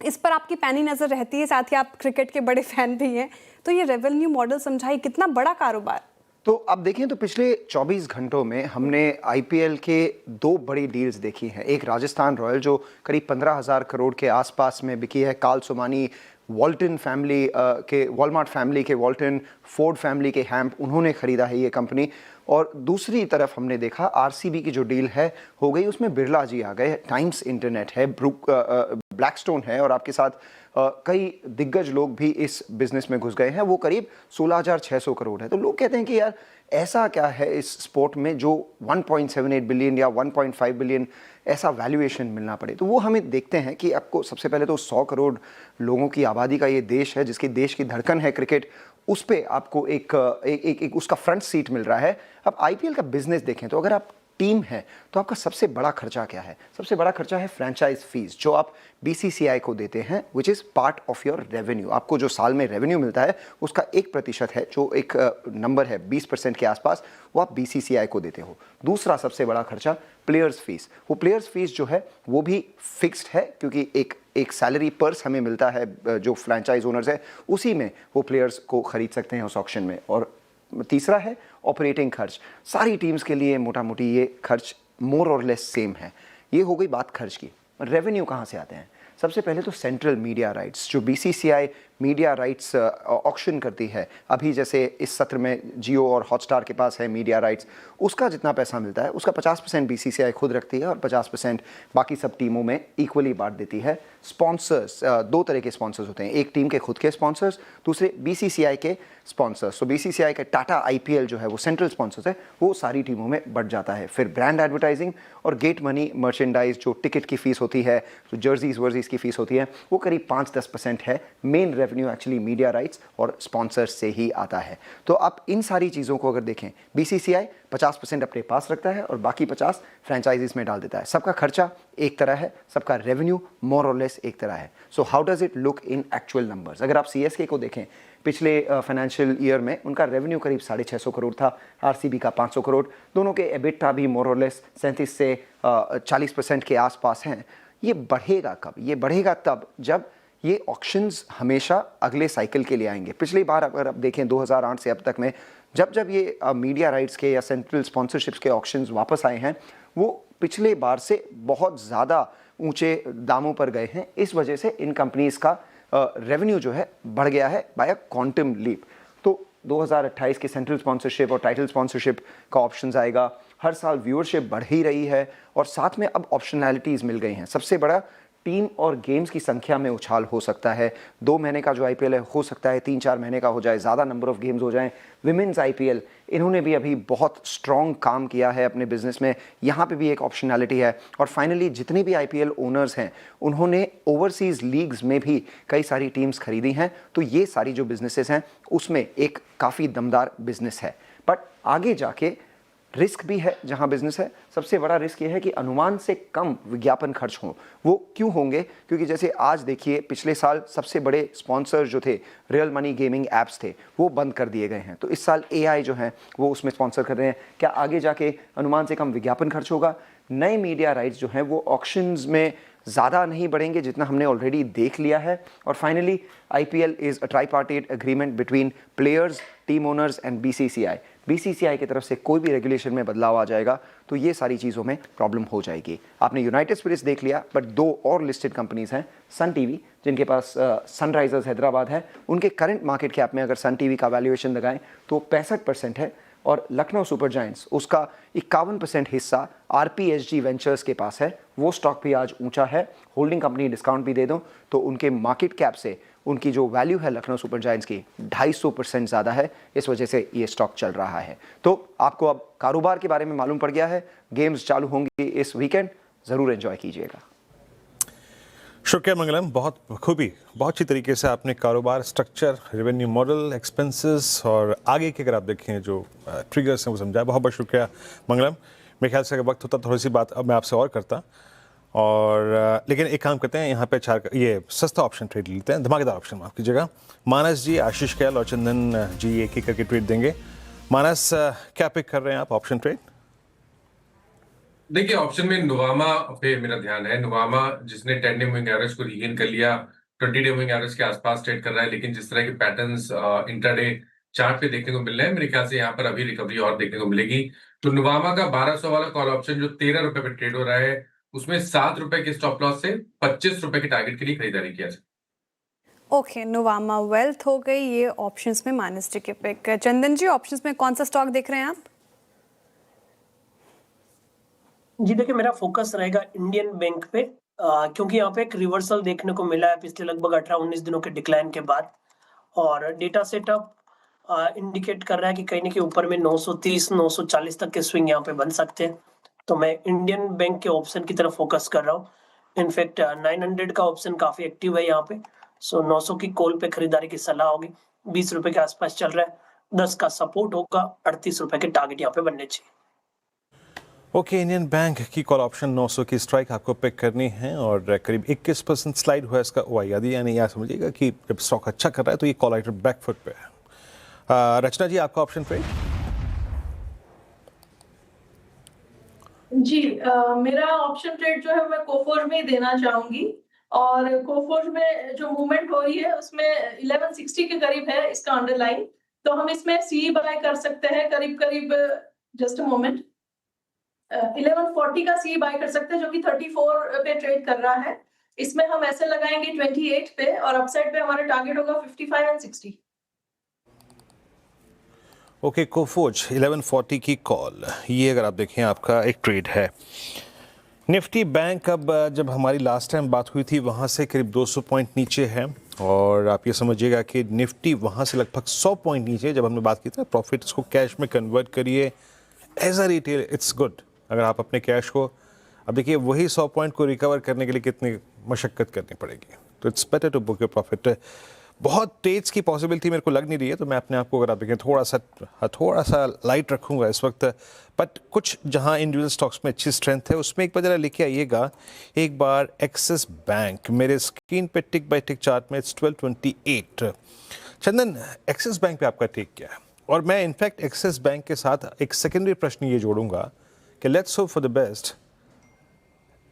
इस पर आपकी पैनी नजर रहती है, साथ ही आप क्रिकेट के बड़े फैन भी हैं, तो ये रेवेन्यू मॉडल समझाइए, कितना बड़ा कारोबार। तो अब देखें तो पिछले 24 घंटों में हमने आईपीएल के 2 बड़ी डील्स देखी हैं। एक राजस्थान रॉयल जो करीब 15,000 करोड़ के आसपास में बिकी है, कार्ल सोमानी, वॉल्टन फैमिली के, वॉलमार्ट फैमिली के वॉल्टन, फोर्ड फैमिली के हैम्प, उन्होंने खरीदा है ये कंपनी। और दूसरी तरफ हमने देखा आरसीबी की जो डील है हो गई, उसमें बिरला जी आ गए, टाइम्स इंटरनेट है, ब्लैकस्टोन है और आपके साथ कई दिग्गज लोग भी इस बिजनेस में घुस गए हैं। वो करीब 16,600 करोड़ है। तो लोग कहते हैं कि यार ऐसा क्या है इस स्पोर्ट में जो 1.78 बिलियन या 1.5 बिलियन ऐसा वैल्यूएशन मिलना पड़े। तो वो हमें देखते हैं कि आपको सबसे पहले तो 100 करोड़ लोगों की आबादी का ये देश है, जिसके देश की धड़कन है क्रिकेट, उस पे आपको एक उसका फ्रंट सीट मिल रहा है। अब आईपीएल का बिजनेस देखें तो अगर आप टीम है तो आपका सबसे बड़ा खर्चा क्या है? सबसे बड़ा खर्चा है फ्रेंचाइज फीस जो आप बीसीसीआई को देते हैं, which is part of your revenue. आपको जो साल में रेवेन्यू मिलता है उसका 1% है, जो एक नंबर है 20% के आसपास, वो आप बीसीसीआई को देते हो। दूसरा सबसे बड़ा खर्चा प्लेयर्स फीस। वो प्लेयर्स फीस जो है वो भी फिक्स्ड है, क्योंकि एक सैलरी पर्स हमें मिलता है जो फ्रेंचाइज ओनर्स है, उसी में वो प्लेयर्स को खरीद सकते हैं उस ऑक्शन में। और तीसरा है ऑपरेटिंग खर्च। सारी टीम्स के लिए मोटा मोटी ये खर्च मोर और लेस सेम है। ये हो गई बात खर्च की। रेवेन्यू कहाँ से आते हैं? सबसे पहले तो सेंट्रल मीडिया राइट्स जो बीसीसीआई मीडिया राइट्स ऑक्शन करती है, अभी जैसे इस सत्र में जियो और हॉटस्टार के पास है मीडिया राइट्स, उसका जितना पैसा मिलता है उसका 50% बीसीसीआई खुद रखती है और 50% बाकी सब टीमों में इक्वली बांट देती है। स्पॉन्सर्स, दो तरह के स्पॉन्सर्स होते हैं, एक टीम के खुद के स्पॉन्सर्स, दूसरे बीसीसीआई के स्पॉन्सर्स। तो बीसीसीआई का टाटा आईपीएल जो है वो सेंट्रल स्पॉन्सर्स है, वो सारी टीमों में बढ़ जाता है। फिर ब्रांड एडवर्टाइजिंग और गेट मनी मर्चेंडाइज, जो टिकट की फीस होती है, जो जर्सीज वर्जीज की फीस होती है, वो करीब 5-10% है। Main revenue actually media rights और स्पॉन्सर्स से ही आता है। तो आप इन सारी चीज़ों को अगर देखें, बीसीसीआई 50% अपने पास रखता है और बाकी 50 फ्रेंचाइजीज में डाल देता है। सबका खर्चा एक तरह है, सबका रेवेन्यू मोर और लेस एक तरह है। So how does it look in actual numbers? अगर आप सीएसके को देखें, पिछले फाइनेंशियल ईयर में उनका रेवेन्यू करीब 650 करोड़ था, आरसीबी का 500 करोड़, दोनों के एबिटा भी मोर और लेस 37 से 40% के आसपास हैं। ये बढ़ेगा कब? ये बढ़ेगा तब जब ये ऑक्शंस हमेशा अगले साइकिल के लिए आएंगे। पिछली बार अगर आप देखें 2008 से अब तक में जब ये मीडिया राइट्स के या सेंट्रल स्पॉन्सरशिप्स के ऑक्शंस वापस आए हैं, वो पिछले बार से बहुत ज़्यादा ऊंचे दामों पर गए हैं। इस वजह से इन कंपनीज़ का रेवेन्यू जो है बढ़ गया है बाय अ क्वांटम लीप। तो 2028 के सेंट्रल स्पॉन्सरशिप और टाइटल स्पॉन्सरशिप का ऑप्शंस आएगा। हर साल व्यूअरशिप बढ़ ही रही है और साथ में अब ऑप्शनैलिटीज़ मिल गई हैं। सबसे बड़ा, टीम और गेम्स की संख्या में उछाल हो सकता है। 2 महीने का जो आईपीएल है हो सकता है 3-4 महीने का हो जाए, ज़्यादा नंबर ऑफ गेम्स हो जाएं। विमेंस आईपीएल, इन्होंने भी अभी बहुत स्ट्रॉन्ग काम किया है अपने बिजनेस में, यहाँ पे भी एक ऑप्शनैलिटी है। और फाइनली जितने भी आईपीएल ओनर्स हैं उन्होंने ओवरसीज़ लीग्स में भी कई सारी टीम्स खरीदी हैं। तो ये सारी जो बिजनेसेस हैं उसमें एक काफ़ी दमदार बिजनेस है। बट आगे जाके रिस्क भी है जहां बिजनेस है। सबसे बड़ा रिस्क ये है कि अनुमान से कम विज्ञापन खर्च हों। वो क्यों होंगे? क्योंकि जैसे आज देखिए, पिछले साल सबसे बड़े स्पॉन्सर जो थे, रियल मनी गेमिंग ऐप्स थे, वो बंद कर दिए गए हैं। तो इस साल एआई जो है वो उसमें स्पॉन्सर कर रहे हैं। क्या आगे जाके अनुमान से कम विज्ञापन खर्च होगा? नए मीडिया राइट्स जो हैं वो ऑक्शंस में ज़्यादा नहीं बढ़ेंगे जितना हमने ऑलरेडी देख लिया है। और finally IPL is a tripartite agreement between players, team owners and BCCI. BCCI की तरफ से कोई भी रेगुलेशन में बदलाव आ जाएगा तो ये सारी चीज़ों में प्रॉब्लम हो जाएगी। आपने यूनाइटेड स्पिरिट्स देख लिया, बट 2 और लिस्टेड कंपनीज हैं, सन टीवी जिनके पास सनराइजर्स हैदराबाद है, उनके करंट मार्केट कैप में अगर सन टीवी का वैल्यूएशन लगाएं तो 65% है। और लखनऊ सुपर जायंट्स, उसका 51% हिस्सा आरपीएसजी वेंचर्स के पास है, वो स्टॉक भी आज ऊंचा है। होल्डिंग कंपनी डिस्काउंट भी दे दो तो उनके मार्केट कैप से उनकी जो वैल्यू है लखनऊ सुपर जायंट्स की 250% ज़्यादा है। इस वजह से ये स्टॉक चल रहा है। तो आपको अब कारोबार के बारे में मालूम पड़ गया है। गेम्स चालू होंगी इस वीकेंड, ज़रूर एंजॉय कीजिएगा। शुक्रिया मंगलम, बहुत खूबी, बहुत अच्छी तरीके से आपने कारोबार स्ट्रक्चर, रेवेन्यू मॉडल, एक्सपेंसेस और आगे के अगर आप देखें जो ट्रिगर्स हैं वो समझाया। बहुत बहुत शुक्रिया मंगलम। मेरे ख्याल से अगर वक्त होता थोड़ी सी बात अब मैं आपसे और करता, और लेकिन एक काम करते हैं, यहाँ पे ये सस्ता ऑप्शन ट्रेड लेते हैं, धमाकेदार ऑप्शन माफ कीजिएगा। मानस जी, आशीष कैल और चंदन जी एक एक करके ट्रेड देंगे। मानस, क्या पिक कर रहे हैं आप ऑप्शन ट्रेड? देखिए, ऑप्शन में नुवामा पे मेरा ध्यान है। नुवामा जिसने 10 डे मूविंग एवरेज को रीगेन कर लिया, 20 डे मूविंग एवरेज के आसपास ट्रेड कर रहा है, लेकिन जिस तरह के पैटर्न्स इंट्राडे चार्ट पे देखने को मिल रहे हैं, मेरे ख्याल से यहाँ पर अभी रिकवरी और देखने को मिलेगी। तो नुवामा का 1200 वाला कॉल ऑप्शन जो 13 रुपए पे ट्रेड हो रहा है, उसमें 7 रुपए के स्टॉप लॉस से 25 रुपए के टारगेट के लिए खरीदारी किया जाए। ओके, नुवामा वेल्थ हो गई ये ऑप्शंस में माइनस टी के पिक। चंदन जी, ऑप्शंस में कौन सा स्टॉक देख रहे हैं आप? जी देखिए, मेरा फोकस रहेगा इंडियन बैंक पे, क्योंकि यहाँ पे एक रिवर्सल देखने को मिला है पिछले लगभग 18-19 दिनों के डिक्लाइन के बाद। और डेटा सेटअप इंडिकेट कर रहा है कि कहीं ना कहीं ऊपर में 930-940 तक के स्विंग यहाँ पे बन सकते हैं। तो मैं इंडियन बैंक के ऑप्शन की तरफ फोकस कर रहा हूँ। इनफैक्ट 900 का ऑप्शन काफी एक्टिव है यहाँ पे। सो 900 की कॉल पे खरीदारी की सलाह होगी। 20 रुपए के आसपास चल रहा है, 10 का सपोर्ट होगा, 38 रुपए के टारगेट यहाँ पे बनने चाहिए। ओके, इंडियन बैंक की कॉल ऑप्शन 900 की स्ट्राइक आपको पिक करनी है और करीब 21% स्लाइड हुआ इसका OI, यानी यह समझिएगा कि जब स्टॉक अच्छा कर रहा है तो ये कॉल आइटम बैकफुट पे है। रचना जी, आपका ऑप्शन ट्रेड? जी, मेरा ऑप्शन ट्रेड जो है मैं कोफोर में ही देना चाहूंगी। और कोफोर में जो मूवमेंट हो रही है उसमें 1160 के करीब है इसका अंडरलाइन। तो हम इसमें सी बाय कर सकते हैं करीब करीब, जस्ट अ मोमेंट, 1140 का सी बाय कर सकते हैं जो कि 34 पे ट्रेड कर रहा है। इसमें हम ऐसे लगाएंगे 28 पे और अपसाइड पे हमारा टारगेट होगा 55 एंड 60। ओके, कोफोर्ज 1140 की कॉल, ये अगर आप देखें आपका एक ट्रेड है। निफ्टी बैंक अब जब हमारी लास्ट टाइम बात हुई थी वहाँ से करीब 200 पॉइंट नीचे है, और आप ये समझिएगा कि निफ्टी वहाँ से लगभग 100 पॉइंट नीचे जब हमने बात की थी। प्रॉफिट्स को कैश में कन्वर्ट करिए, as a retail it's good. अगर आप अपने कैश को, अब देखिए वही 100 पॉइंट को रिकवर करने के लिए कितनी मशक्क़त करनी पड़ेगी, तो it's better to book your profit. बहुत तेज की पॉसिबिलिटी मेरे को लग नहीं रही है, तो मैं अपने आप को, अगर आप देखें, थोड़ा सा लाइट रखूंगा इस वक्त। बट कुछ जहां इंडिविजुअल स्टॉक्स में अच्छी स्ट्रेंथ है उसमें एक बार जरा लेके आइएगा एक बार एक्सिस बैंक। मेरे स्क्रीन पे टिक बाय टिक चार्ट में 1228। चंदन, एक्सिस बैंक पे आपका टिक क्या है? और मैं इनफैक्ट एक्सिस बैंक के साथ एक सेकेंडरी प्रश्न ये जोड़ूंगा कि let's hope for the best,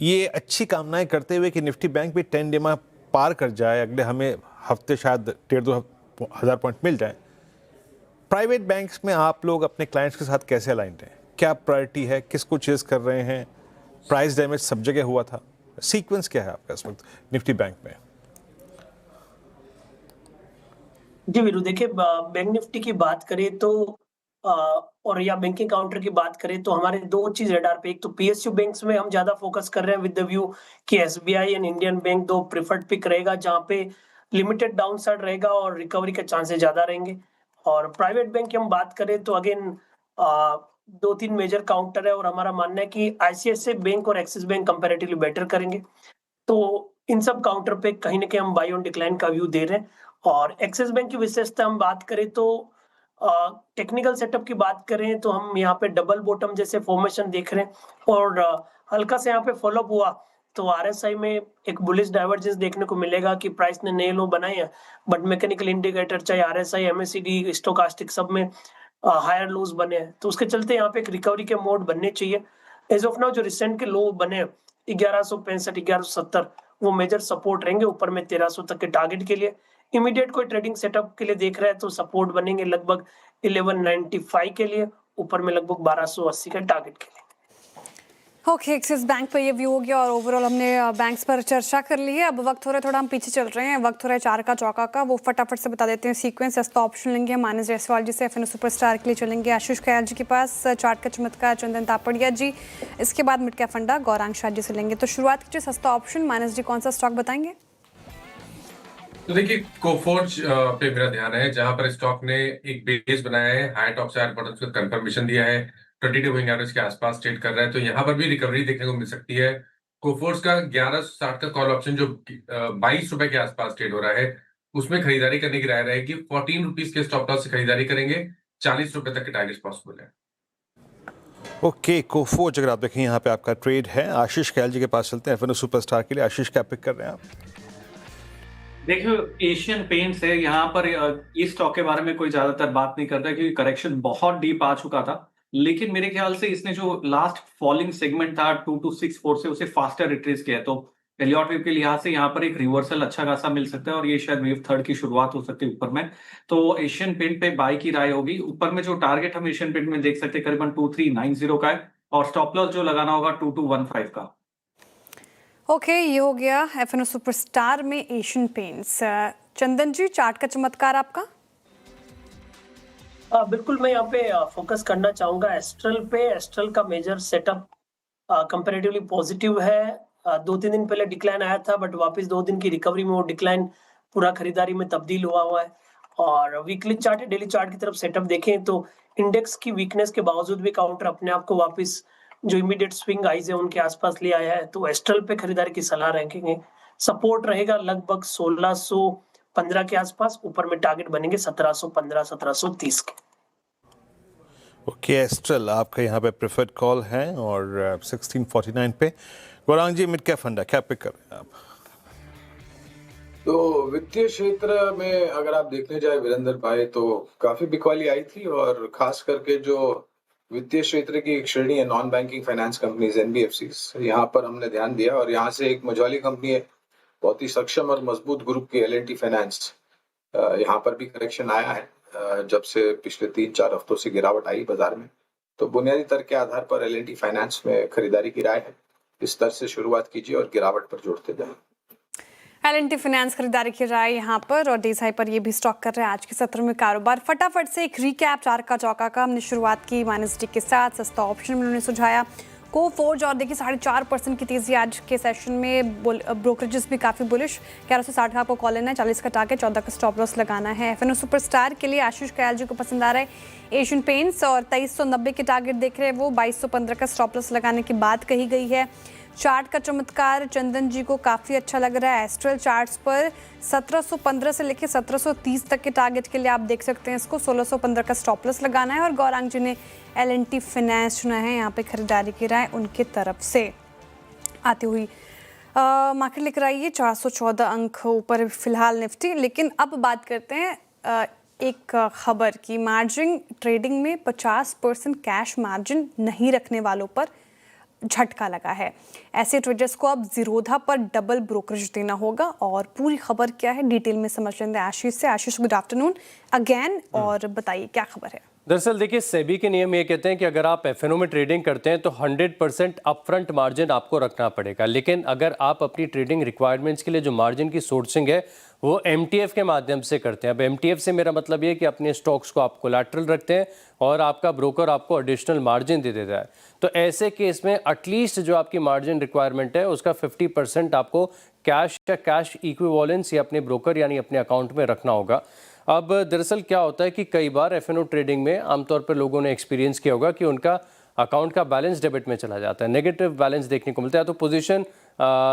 ये अच्छी कामनाएं करते हुए कि निफ्टी बैंक भी 10 डेमा पार कर जाए, अगले हमें हफ्ते शायद 1,500-2 हज़ार पॉइंट मिल जाए। प्राइवेट बैंक्स में आप लोग अपने क्लाइंट्स के साथ कैसे अलाइंड हैं? क्या प्रायोरिटी है? किसको चेज कर रहे हैं? प्राइस डैमेज सब जगह हुआ था, सीक्वेंस क्या है आपका इस वक्त निफ्टी बैंक में? जी वीरू, देखिए बैंक निफ्टी की बात करें तो और या बैंकिंग काउंटर की बात करें तो हमारे दो चीज रडार पे, एक तो पीएसयू बैंक्स में हम ज्यादा फोकस कर रहे हैं विद द व्यू कि एसबीआई एंड इंडियन बैंक दो प्रिफर्ड पिक रहेगा जहां पे लिमिटेड डाउनसाइड रहेगा और रिकवरी के चांसेस ज्यादा रहेंगे। और प्राइवेट बैंक की हम बात करें तो अगेन 2-3 मेजर काउंटर है और हमारा मानना है कि आईसीआईसीआई बैंक और एक्सिस बैंक कंपैरेटिवली बेटर करेंगे। तो इन सब काउंटर पे कहीं ना कहीं हम बाई ऑन डिक्लाइन का व्यू दे रहे हैं। और एक्सिस बैंक की विशेषता हम बात करें तो टेक्निकल सेटअप की बात करें तो हम यहाँ पे डबल बॉटम जैसे फॉर्मेशन देख रहे हैं और हल्का से यहाँ पे फॉलोअप हुआ तो आरएसआई में एक बुलिश डाइवर्जेंस देखने को मिलेगा कि प्राइस ने नए लो बनाए हैं, बट मैकेनिकल इंडिकेटर चाहे आरएसआई, एमएसीडी, स्टोकास्टिक सब में हायर लोज बने हैं, तो उसके चलते यहाँ पे एक रिकवरी के मोड बनने चाहिए। एज ऑफ नाउ जो रिसेंट के लो बने 1165, 1170 वो मेजर सपोर्ट रहेंगे, ऊपर में 1300 तक के टारगेट के लिए। इमीडिएट कोई ट्रेडिंग सेटअप के लिए देख रहा है तो सपोर्ट बनेंगे लगभग 1195 के लिए, ऊपर में लगभग 1280 के टारगेट के लिए। ओके, एक्सिस बैंक पे ये व्यू हो गया और ओवरऑल हमने बैंक्स पर चर्चा कर ली है। अब वक्त हो रहा है थोड़ा हम पीछे चल रहे हैं, वक्त हो रहा है 4 का चौका का, वो फटाफट से बता देते हैं सीक्वेंस। सस्ता ऑप्शन लेंगे मानस जायसवाल जी से, एफएनओ सुपरस्टार के लिए चलेंगे आशीष खयाल जी के पास, चार्ट का चमत्कार चंदन तापड़िया जी, इसके बाद मिड कैप फंडा गौरांग शाह जी से लेंगे। तो शुरुआत कीजिए सस्ता ऑप्शन, मानस जी कौन सा स्टॉक बताएंगे? तो देखिए कोफोर्ज पे मेरा ध्यान है, जहां पर स्टॉक ने एक बेस बनाया है, हाई टॉप से हाई बॉटम से कंफर्मेशन दिया है, 22 मूविंग एवरेज के आसपास ट्रेड कर रहा है, तो यहाँ पर भी रिकवरी देखने को मिल सकती है। कोफोर्ज का 1160 का कॉल ऑप्शन जो 22 रुपए के आसपास ट्रेड हो रहा है, उसमें खरीदारी करने की राय रहेगी। 14 रुपीज के स्टॉप लॉस से खरीदारी करेंगे, 40 रुपए तक के टारगेट पॉसिबल है। ओके, कोफोर्ज अगर आप देखें यहाँ पे आपका ट्रेड है। आशीष खयाल जी के पास चलते हैं एफएनओ सुपरस्टार के लिए। आशीष, क्या पिक कर रहे हैं आप? देखिए एशियन पेंट्स है यहाँ पर, इस स्टॉक के बारे में कोई ज्यादातर बात नहीं करता क्योंकि करेक्शन बहुत डीप आ चुका था, लेकिन मेरे ख्याल से इसने जो लास्ट फॉलिंग सेगमेंट था 2264 से उसे फास्टर रिट्रेस किया है, तो एलियट वेव के लिहाज से यहाँ पर एक रिवर्सल अच्छा खासा मिल सकता है और ये शायद वेव 3 की शुरुआत हो सकती है ऊपर में। तो एशियन पेंट पे बाय की राय होगी। ऊपर में जो टारगेट हम एशियन पेंट में देख सकते हैं करीबन 2390 का है और स्टॉप लॉस जो लगाना होगा 2215 का। ओके, ये हो गया एफएनओ सुपरस्टार में एशियन पेंट्स। चंदन जी, चार्ट का चमत्कार आपका? बिल्कुल, मैं यहाँ पे फोकस करना चाहूंगा एस्ट्रल पे। एस्ट्रल का मेजर सेटअप कंपैरेटिवली पॉजिटिव है। 2-3 दिन पहले डिक्लाइन आया था, बट वापस 2 दिन की रिकवरी में वो डिक्लाइन पूरा खरीदारी में तब्दील हुआ है। और वीकली चार्ट, डेली चार्ट की तरफ सेटअप देखें तो इंडेक्स की वीकनेस के बावजूद भी काउंटर अपने आप को वापस जो इमीडिएट स्विंग आइज है उनके आसपास ले आया है, तो एस्ट्रल पे खरीदारी की सलाह रखेंगे। सपोर्ट रहेगा लगभग 1615 के आसपास, ऊपर में टारगेट बनेंगे 1715, 1730 के। ओके, एस्ट्रल आपका यहाँ पे प्रेफर्ड कॉल है और 1649 पे। गौरांग जी, मिड कैप फंडा क्या पिक कर रहे हैं आप? तो वित्तीय क्षेत्र में अगर आप देखने जाए वीरेंद्र भाई, तो काफी बिकवाली आई थी और खास करके जो वित्तीय क्षेत्र की एक श्रेणी है non banking finance companies, NBFCs, यहाँ पर हमने ध्यान दिया और यहाँ से एक मझौली कंपनी है बहुत ही सक्षम और मजबूत ग्रुप की एल&टी फाइनेंस, यहाँ पर भी करेक्शन आया है जब से पिछले 3-4 हफ्तों से गिरावट आई बाजार में। तो बुनियादी तर्क के आधार पर एल&टी फाइनेंस में खरीदारी की राय है। इस स्तर से शुरुआत कीजिए और गिरावट पर जोड़ते जाए। L&T फाइनेंस खरीदारी की राय यहाँ पर और डीसाई पर ये भी स्टॉक कर रहे हैं आज के सत्र में कारोबार। फटाफट से एक रिकैप चार का चौका का हमने शुरुआत की -D के साथ, सस्ता ऑप्शन में उन्होंने सुझाया। कोफोर्ज और देखिए 4.5% की तेजी आज के सेशन में। ब्रोकरेजेस भी काफ़ी बुलिश, 1160 का आपको कॉल लेना है, 40 का टारगेट, 14 का स्टॉप लॉस लगाना है। FNO सुपरस्टार के लिए आशीष कयाल जी को पसंद आ रहा है। एशियन पेंट्स और 2390 के टारगेट देख रहे हैं वो, 2215 का स्टॉप लॉस लगाने की बात कही गई है। चार्ट का चमत्कार चंदन जी को काफ़ी अच्छा लग रहा है। एस्ट्रल चार्ट्स पर 1715 से लेकर 1730 तक के टारगेट के लिए आप देख सकते हैं इसको, 1615 का स्टॉप लॉस लगाना है। और गौरांग जी ने L&T फाइनेंस चुना है, यहाँ पे खरीदारी की राय उनके तरफ से आती हुई। मार्केट लेकर आई है 414 अंक ऊपर फिलहाल निफ्टी। लेकिन अब बात करते हैं एक खबर की। मार्जिन ट्रेडिंग में 50% कैश मार्जिन नहीं रखने वालों पर झटका लगा है। ऐसे ट्रेडर्स को अब ज़ीरोधा पर डबल ब्रोकरेज देना होगा। और पूरी खबर क्या है डिटेल में समझ लेंगे आशीष से। आशीष, गुड आफ्टरनून अगेन, और बताइए क्या खबर है। दरअसल देखिए, सेबी के नियम ये कहते हैं कि अगर आप FNO में ट्रेडिंग करते हैं तो 100% अपफ्रंट मार्जिन आपको रखना पड़ेगा। लेकिन अगर आप अपनी ट्रेडिंग रिक्वायरमेंट्स के लिए जो मार्जिन की सोर्सिंग है वो MTF के माध्यम से करते हैं। अब MTF से मेरा मतलब ये है कि अपने स्टॉक्स को आप कोलैटरल रखते हैं और आपका ब्रोकर आपको एडिशनल मार्जिन दे देता है। तो ऐसे केस में एटलीस्ट जो आपकी मार्जिन रिक्वायरमेंट है उसका 50% आपको कैश या कैश इक्विवेलेंस या अपने ब्रोकर यानी अपने अकाउंट में रखना होगा। अब दरअसल क्या होता है कि कई बार FNO ट्रेडिंग में आमतौर पर लोगों ने एक्सपीरियंस किया होगा कि उनका अकाउंट का बैलेंस डेबिट में चला जाता है, नेगेटिव बैलेंस देखने को मिलता है, तो पोजीशन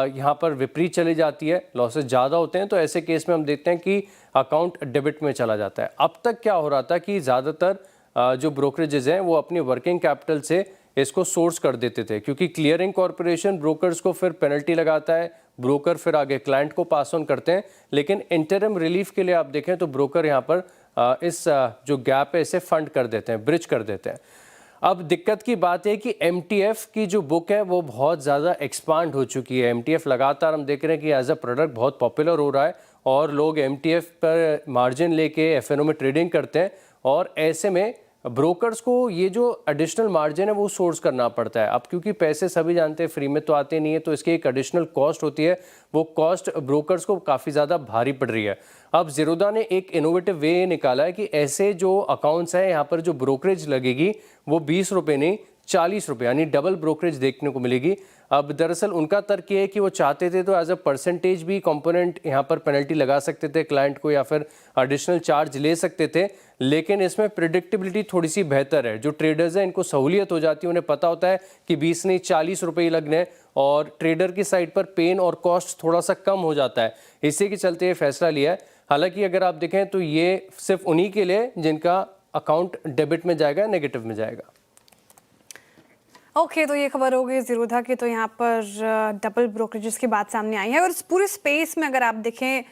यहाँ पर विपरीत चली जाती है, लॉसेस ज़्यादा होते हैं। तो ऐसे केस में हम देखते हैं कि अकाउंट डेबिट में चला जाता है। अब तक क्या हो रहा था कि ज़्यादातर जो ब्रोकरेजेस हैं वो अपनी वर्किंग कैपिटल से इसको सोर्स कर देते थे, क्योंकि क्लियरिंग कॉरपोरेशन ब्रोकर्स को फिर पेनल्टी लगाता है, ब्रोकर फिर आगे क्लाइंट को पास ऑन करते हैं। लेकिन इंटरिम रिलीफ के लिए आप देखें तो ब्रोकर यहाँ पर इस जो गैप है इसे फंड कर देते हैं, ब्रिज कर देते हैं। अब दिक्कत की बात है कि MTF की जो बुक है वो बहुत ज़्यादा एक्सपांड हो चुकी है। MTF लगातार हम देख रहे हैं कि एज अ प्रोडक्ट बहुत पॉपुलर हो रहा है और लोग MTF पर मार्जिन लेके FNO में ट्रेडिंग करते हैं। और ऐसे में ब्रोकर्स को ये जो एडिशनल मार्जिन है वो सोर्स करना पड़ता है। अब क्योंकि पैसे सभी जानते हैं फ्री में तो आते नहीं है, तो इसकी एक एडिशनल कॉस्ट होती है, वो कॉस्ट ब्रोकर्स को काफ़ी ज़्यादा भारी पड़ रही है। अब ज़ीरोधा ने एक इनोवेटिव वे निकाला है कि ऐसे जो अकाउंट्स हैं यहाँ पर जो ब्रोकरेज लगेगी वो 20 रुपये नहीं 40 रुपये यानी डबल ब्रोकरेज देखने को मिलेगी। अब दरअसल उनका तर्क ये है कि वो चाहते थे तो एज अ परसेंटेज भी कंपोनेंट यहाँ पर पेनल्टी लगा सकते थे क्लाइंट को या फिर एडिशनल चार्ज ले सकते थे, लेकिन इसमें प्रिडिक्टेबिलिटी थोड़ी सी बेहतर है। जो ट्रेडर्स हैं इनको सहूलियत हो जाती है, उन्हें पता होता है कि 20 नहीं 40 रुपये लगने और ट्रेडर की साइड पर पेन और कॉस्ट थोड़ा सा कम हो जाता है। इसी के चलते ये फैसला लिया है। हालांकि अगर आप देखें तो ये सिर्फ उन्हीं के लिए जिनका अकाउंट डेबिट में जाएगा, नेगेटिव में जाएगा। ओके, तो ये खबर हो गई ज़ीरोधा की। तो यहाँ पर डबल ब्रोकरेजेस की बात सामने आई है। और इस पूरे स्पेस में अगर आप देखें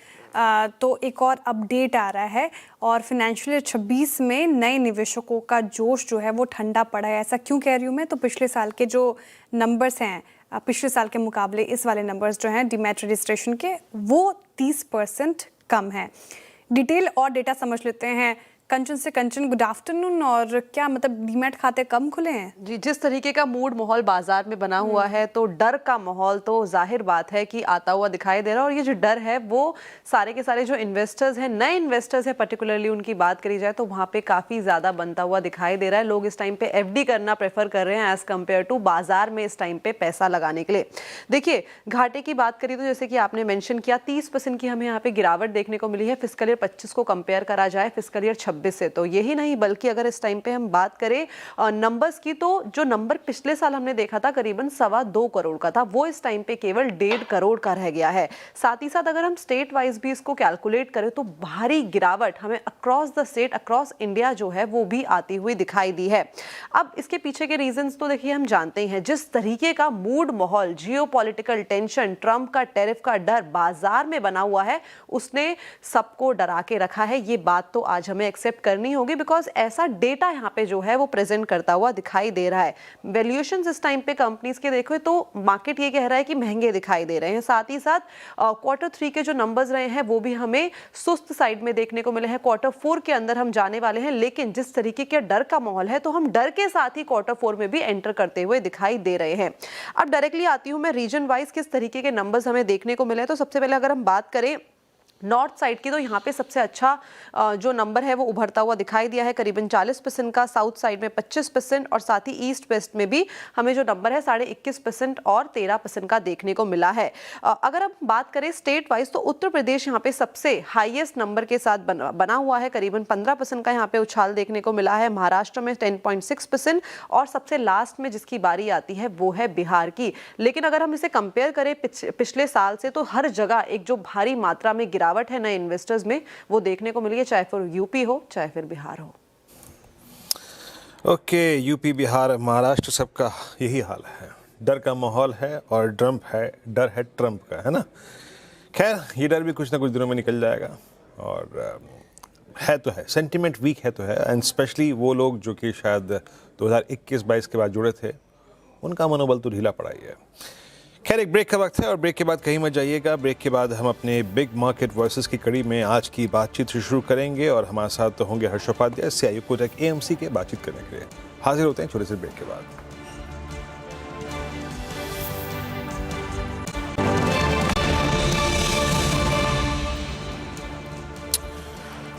तो एक और अपडेट आ रहा है और फाइनेंशियल ईयर 26 में नए निवेशकों का जोश जो है वो ठंडा पड़ा है। ऐसा क्यों कह रही हूँ मैं, तो पिछले साल के जो नंबर्स हैं, पिछले साल के मुकाबले इस वाले नंबर्स जो हैं डीमैट रजिस्ट्रेशन के, वो 30% कम है। डिटेल और डेटा समझ लेते हैं कंचन से। कंचन, गुड आफ्टरनून। और क्या मतलब डीमैट खाते कम खुले हैं? जी, जिस तरीके का मूड माहौल बाजार में बना हुआ है तो डर का माहौल तो जाहिर बात है कि आता हुआ दिखाई दे रहा है। और ये जो डर है वो सारे के सारे जो इन्वेस्टर्स हैं, नए इन्वेस्टर्स हैं पर्टिकुलरली, उनकी बात करी जाए तो वहाँ पे काफ़ी ज़्यादा बनता हुआ दिखाई दे रहा है। लोग इस टाइम पे FD करना प्रेफर कर रहे हैं एज़ कम्पेयर टू बाजार में इस टाइम पे पैसा लगाने के लिए। देखिए, घाटे की बात करी तो जैसे कि आपने मेंशन किया 30% की हमें यहाँ पे गिरावट देखने को मिली है फिस्कल ईयर 25 को कंपेयर करा जाए फिस्कल ईयर 26 से। तो यही नहीं बल्कि अगर इस टाइम पे हम बात करें नंबर्स की, तो जो नंबर पिछले साल हमने देखा था करीबन 2.25 करोड़ का था, वो इस टाइम पे केवल 1.5 करोड़ का रह गया है। साथ ही साथ अगर हम स्टेट वाइज भी इसको कैलकुलेट करें तो भारी गिरावट हमें across the state, across India जो है वो भी आती हुई दिखाई दी है। अब इसके पीछे के रीजंस तो देखिए हम जानते हैं, जिस तरीके का मूड माहौल, जियोपॉलिटिकल टेंशन, ट्रंप का टैरिफ का डर बाजार में बना हुआ है, उसने सबको डरा के रखा है। ये बात तो आज हमें एक्सेप्ट एक्सेप्ट करनी होगी, बिकॉज ऐसा डेटा यहाँ पे जो है वो प्रेजेंट करता हुआ दिखाई दे रहा है। वैल्यूएशंस इस टाइम पे कंपनीज के देखो तो मार्केट ये कह रहा है कि महंगे दिखाई दे रहे हैं। साथ ही साथ Q3 के जो नंबर्स रहे हैं वो भी हमें सुस्त साइड में देखने को मिले हैं। Q4 के अंदर हम जाने वाले हैं, लेकिन जिस तरीके के डर का माहौल है तो हम डर के साथ ही Q4 में भी एंटर करते हुए दिखाई दे रहे हैं। अब डायरेक्टली आती हूँ मैं रीजन वाइज किस तरीके के नंबर्स हमें देखने को मिले। तो सबसे पहले अगर हम बात करें नॉर्थ साइड की, तो यहाँ पे सबसे अच्छा जो नंबर है वो उभरता हुआ दिखाई दिया है, करीबन 40% का। साउथ साइड में 25% और साथ ही ईस्ट वेस्ट में भी हमें जो नंबर है 21.5% और 13% का देखने को मिला है। अगर हम बात करें स्टेट वाइज तो उत्तर प्रदेश यहाँ पे सबसे हाईएस्ट नंबर के साथ बना हुआ है, करीबन 15% का यहाँ पे उछाल देखने को मिला है। महाराष्ट्र में 10.6% और सबसे लास्ट में जिसकी बारी आती है वो है बिहार की। लेकिन अगर हम इसे कंपेयर करें पिछले साल से तो हर जगह एक जो भारी मात्रा में गिरावट है नए इन्वेस्टर्स में वो देखने को मिली है, चाहे फिर यूपी हो चाहे फिर बिहार हो। ओके, यूपी, बिहार, महाराष्ट्र, सबका यही हाल है। डर का माहौल है और डर है ट्रंप का, है ना। खैर, ये डर भी कुछ ना कुछ दिनों में निकल जाएगा और है तो है, सेंटिमेंट वीक है तो है, एंड स्पेशली वो लोग जो कि शायद 2021-22 के बाद जुड़े थे, उनका मनोबल तो ढीला पड़ा ही है। खैर, एक ब्रेक का वक्त है और ब्रेक के बाद कहीं मत जाइएगा। ब्रेक के बाद हम अपने बिग मार्केट वॉइसेस की कड़ी में आज की बातचीत से शुरू करेंगे और हमारे साथ तो होंगे हर्ष उपाध्याय, CIO कोटक AMC के बातचीत करने के लिए। हाजिर होते हैं छोटे से ब्रेक के बाद।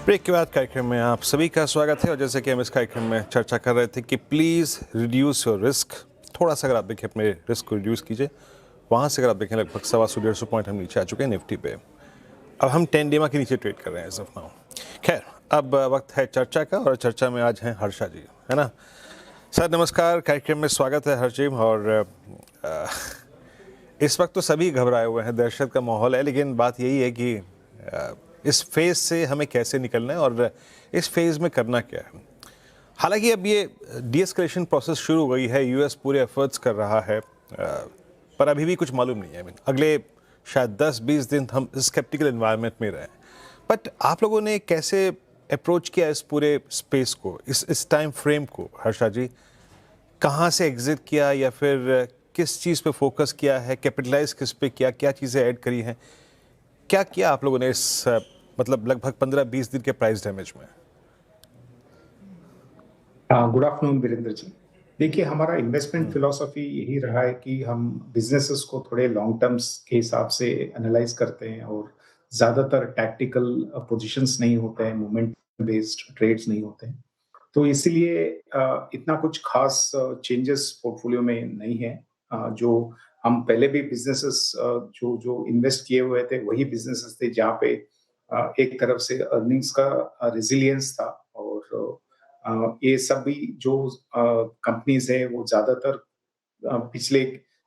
ब्रेक के बाद कार्यक्रम में आप सभी का स्वागत है और जैसे कि हम इस कार्यक्रम में चर्चा कर रहे थे कि प्लीज़ रिड्यूस योर रिस्क। थोड़ा सा अगर आप देखिए अपने रिस्क को रिड्यूस कीजिए। वहाँ से अगर आप देखें लगभग 125-150 पॉइंट हम नीचे आ चुके हैं निफ्टी पे। अब हम 10 डेमा के नीचे ट्रेड कर रहे हैं एज ऑफ नाउ। खैर, अब वक्त है चर्चा का और चर्चा में आज हैं हर्षा जी, है ना। सर नमस्कार, कार्यक्रम में स्वागत है हर्ष जी। और इस वक्त तो सभी घबराए हुए हैं, दहशत का माहौल है, लेकिन बात यही है कि इस फेज़ से हमें कैसे निकलना है और इस फेज़ में करना क्या है। हालांकि अब ये डीएस्केलेशन प्रोसेस शुरू हो गई है, यूएस पूरे एफर्ट्स कर रहा है, पर अभी भी कुछ मालूम नहीं है। अगले शायद 10-20 दिन हम स्केप्टिकल एनवायरनमेंट में रहे। बट आप लोगों ने कैसे अप्रोच किया इस पूरे स्पेस को, इस टाइम फ्रेम को हर्षा जी? कहाँ से एग्जिट किया या फिर किस चीज़ पे फोकस किया है, कैपिटलाइज किस पे किया, क्या चीज़ें ऐड करी हैं, क्या किया आप लोगों ने इस मतलब लगभग 15-20 दिन के प्राइस डैमेज में? Good afternoon Virendra ji. देखिए, हमारा इन्वेस्टमेंट फिलॉसफी यही रहा है कि हम बिजनेसेस को थोड़े लॉन्ग टर्म्स के हिसाब से एनालाइज करते हैं और ज़्यादातर टैक्टिकल पोजीशंस नहीं होते हैं, मूवमेंट बेस्ड ट्रेड्स नहीं होते हैं। तो इसीलिए इतना कुछ खास चेंजेस पोर्टफोलियो में नहीं है। जो हम पहले भी बिजनेसेस जो इन्वेस्ट किए हुए थे वही बिजनेसेस थे जहाँ पे एक तरफ से अर्निंग्स का रेजिलियंस था और ये सभी जो कंपनीज है वो ज्यादातर पिछले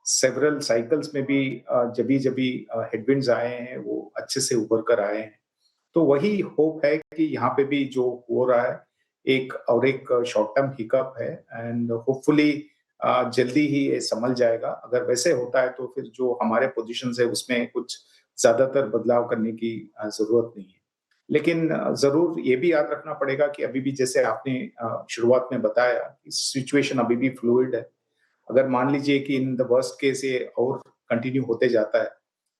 सेवरल साइकिल्स में भी जब हेडविंड्स आए हैं वो अच्छे से उभर कर आए हैं। तो वही होप है कि यहाँ पे भी जो हो रहा है एक शॉर्ट टर्म हिकअप है एंड होपफुली जल्दी ही ये संभल जाएगा। अगर वैसे होता है तो फिर जो हमारे पोजीशंस है उसमें कुछ ज्यादातर बदलाव करने की जरूरत नहीं है। लेकिन जरूर ये भी याद रखना पड़ेगा कि अभी भी जैसे आपने शुरुआत में बताया कि सिचुएशन अभी भी फ्लूइड है। अगर मान लीजिए कि इन द वर्स्ट केस ये और कंटिन्यू होते जाता है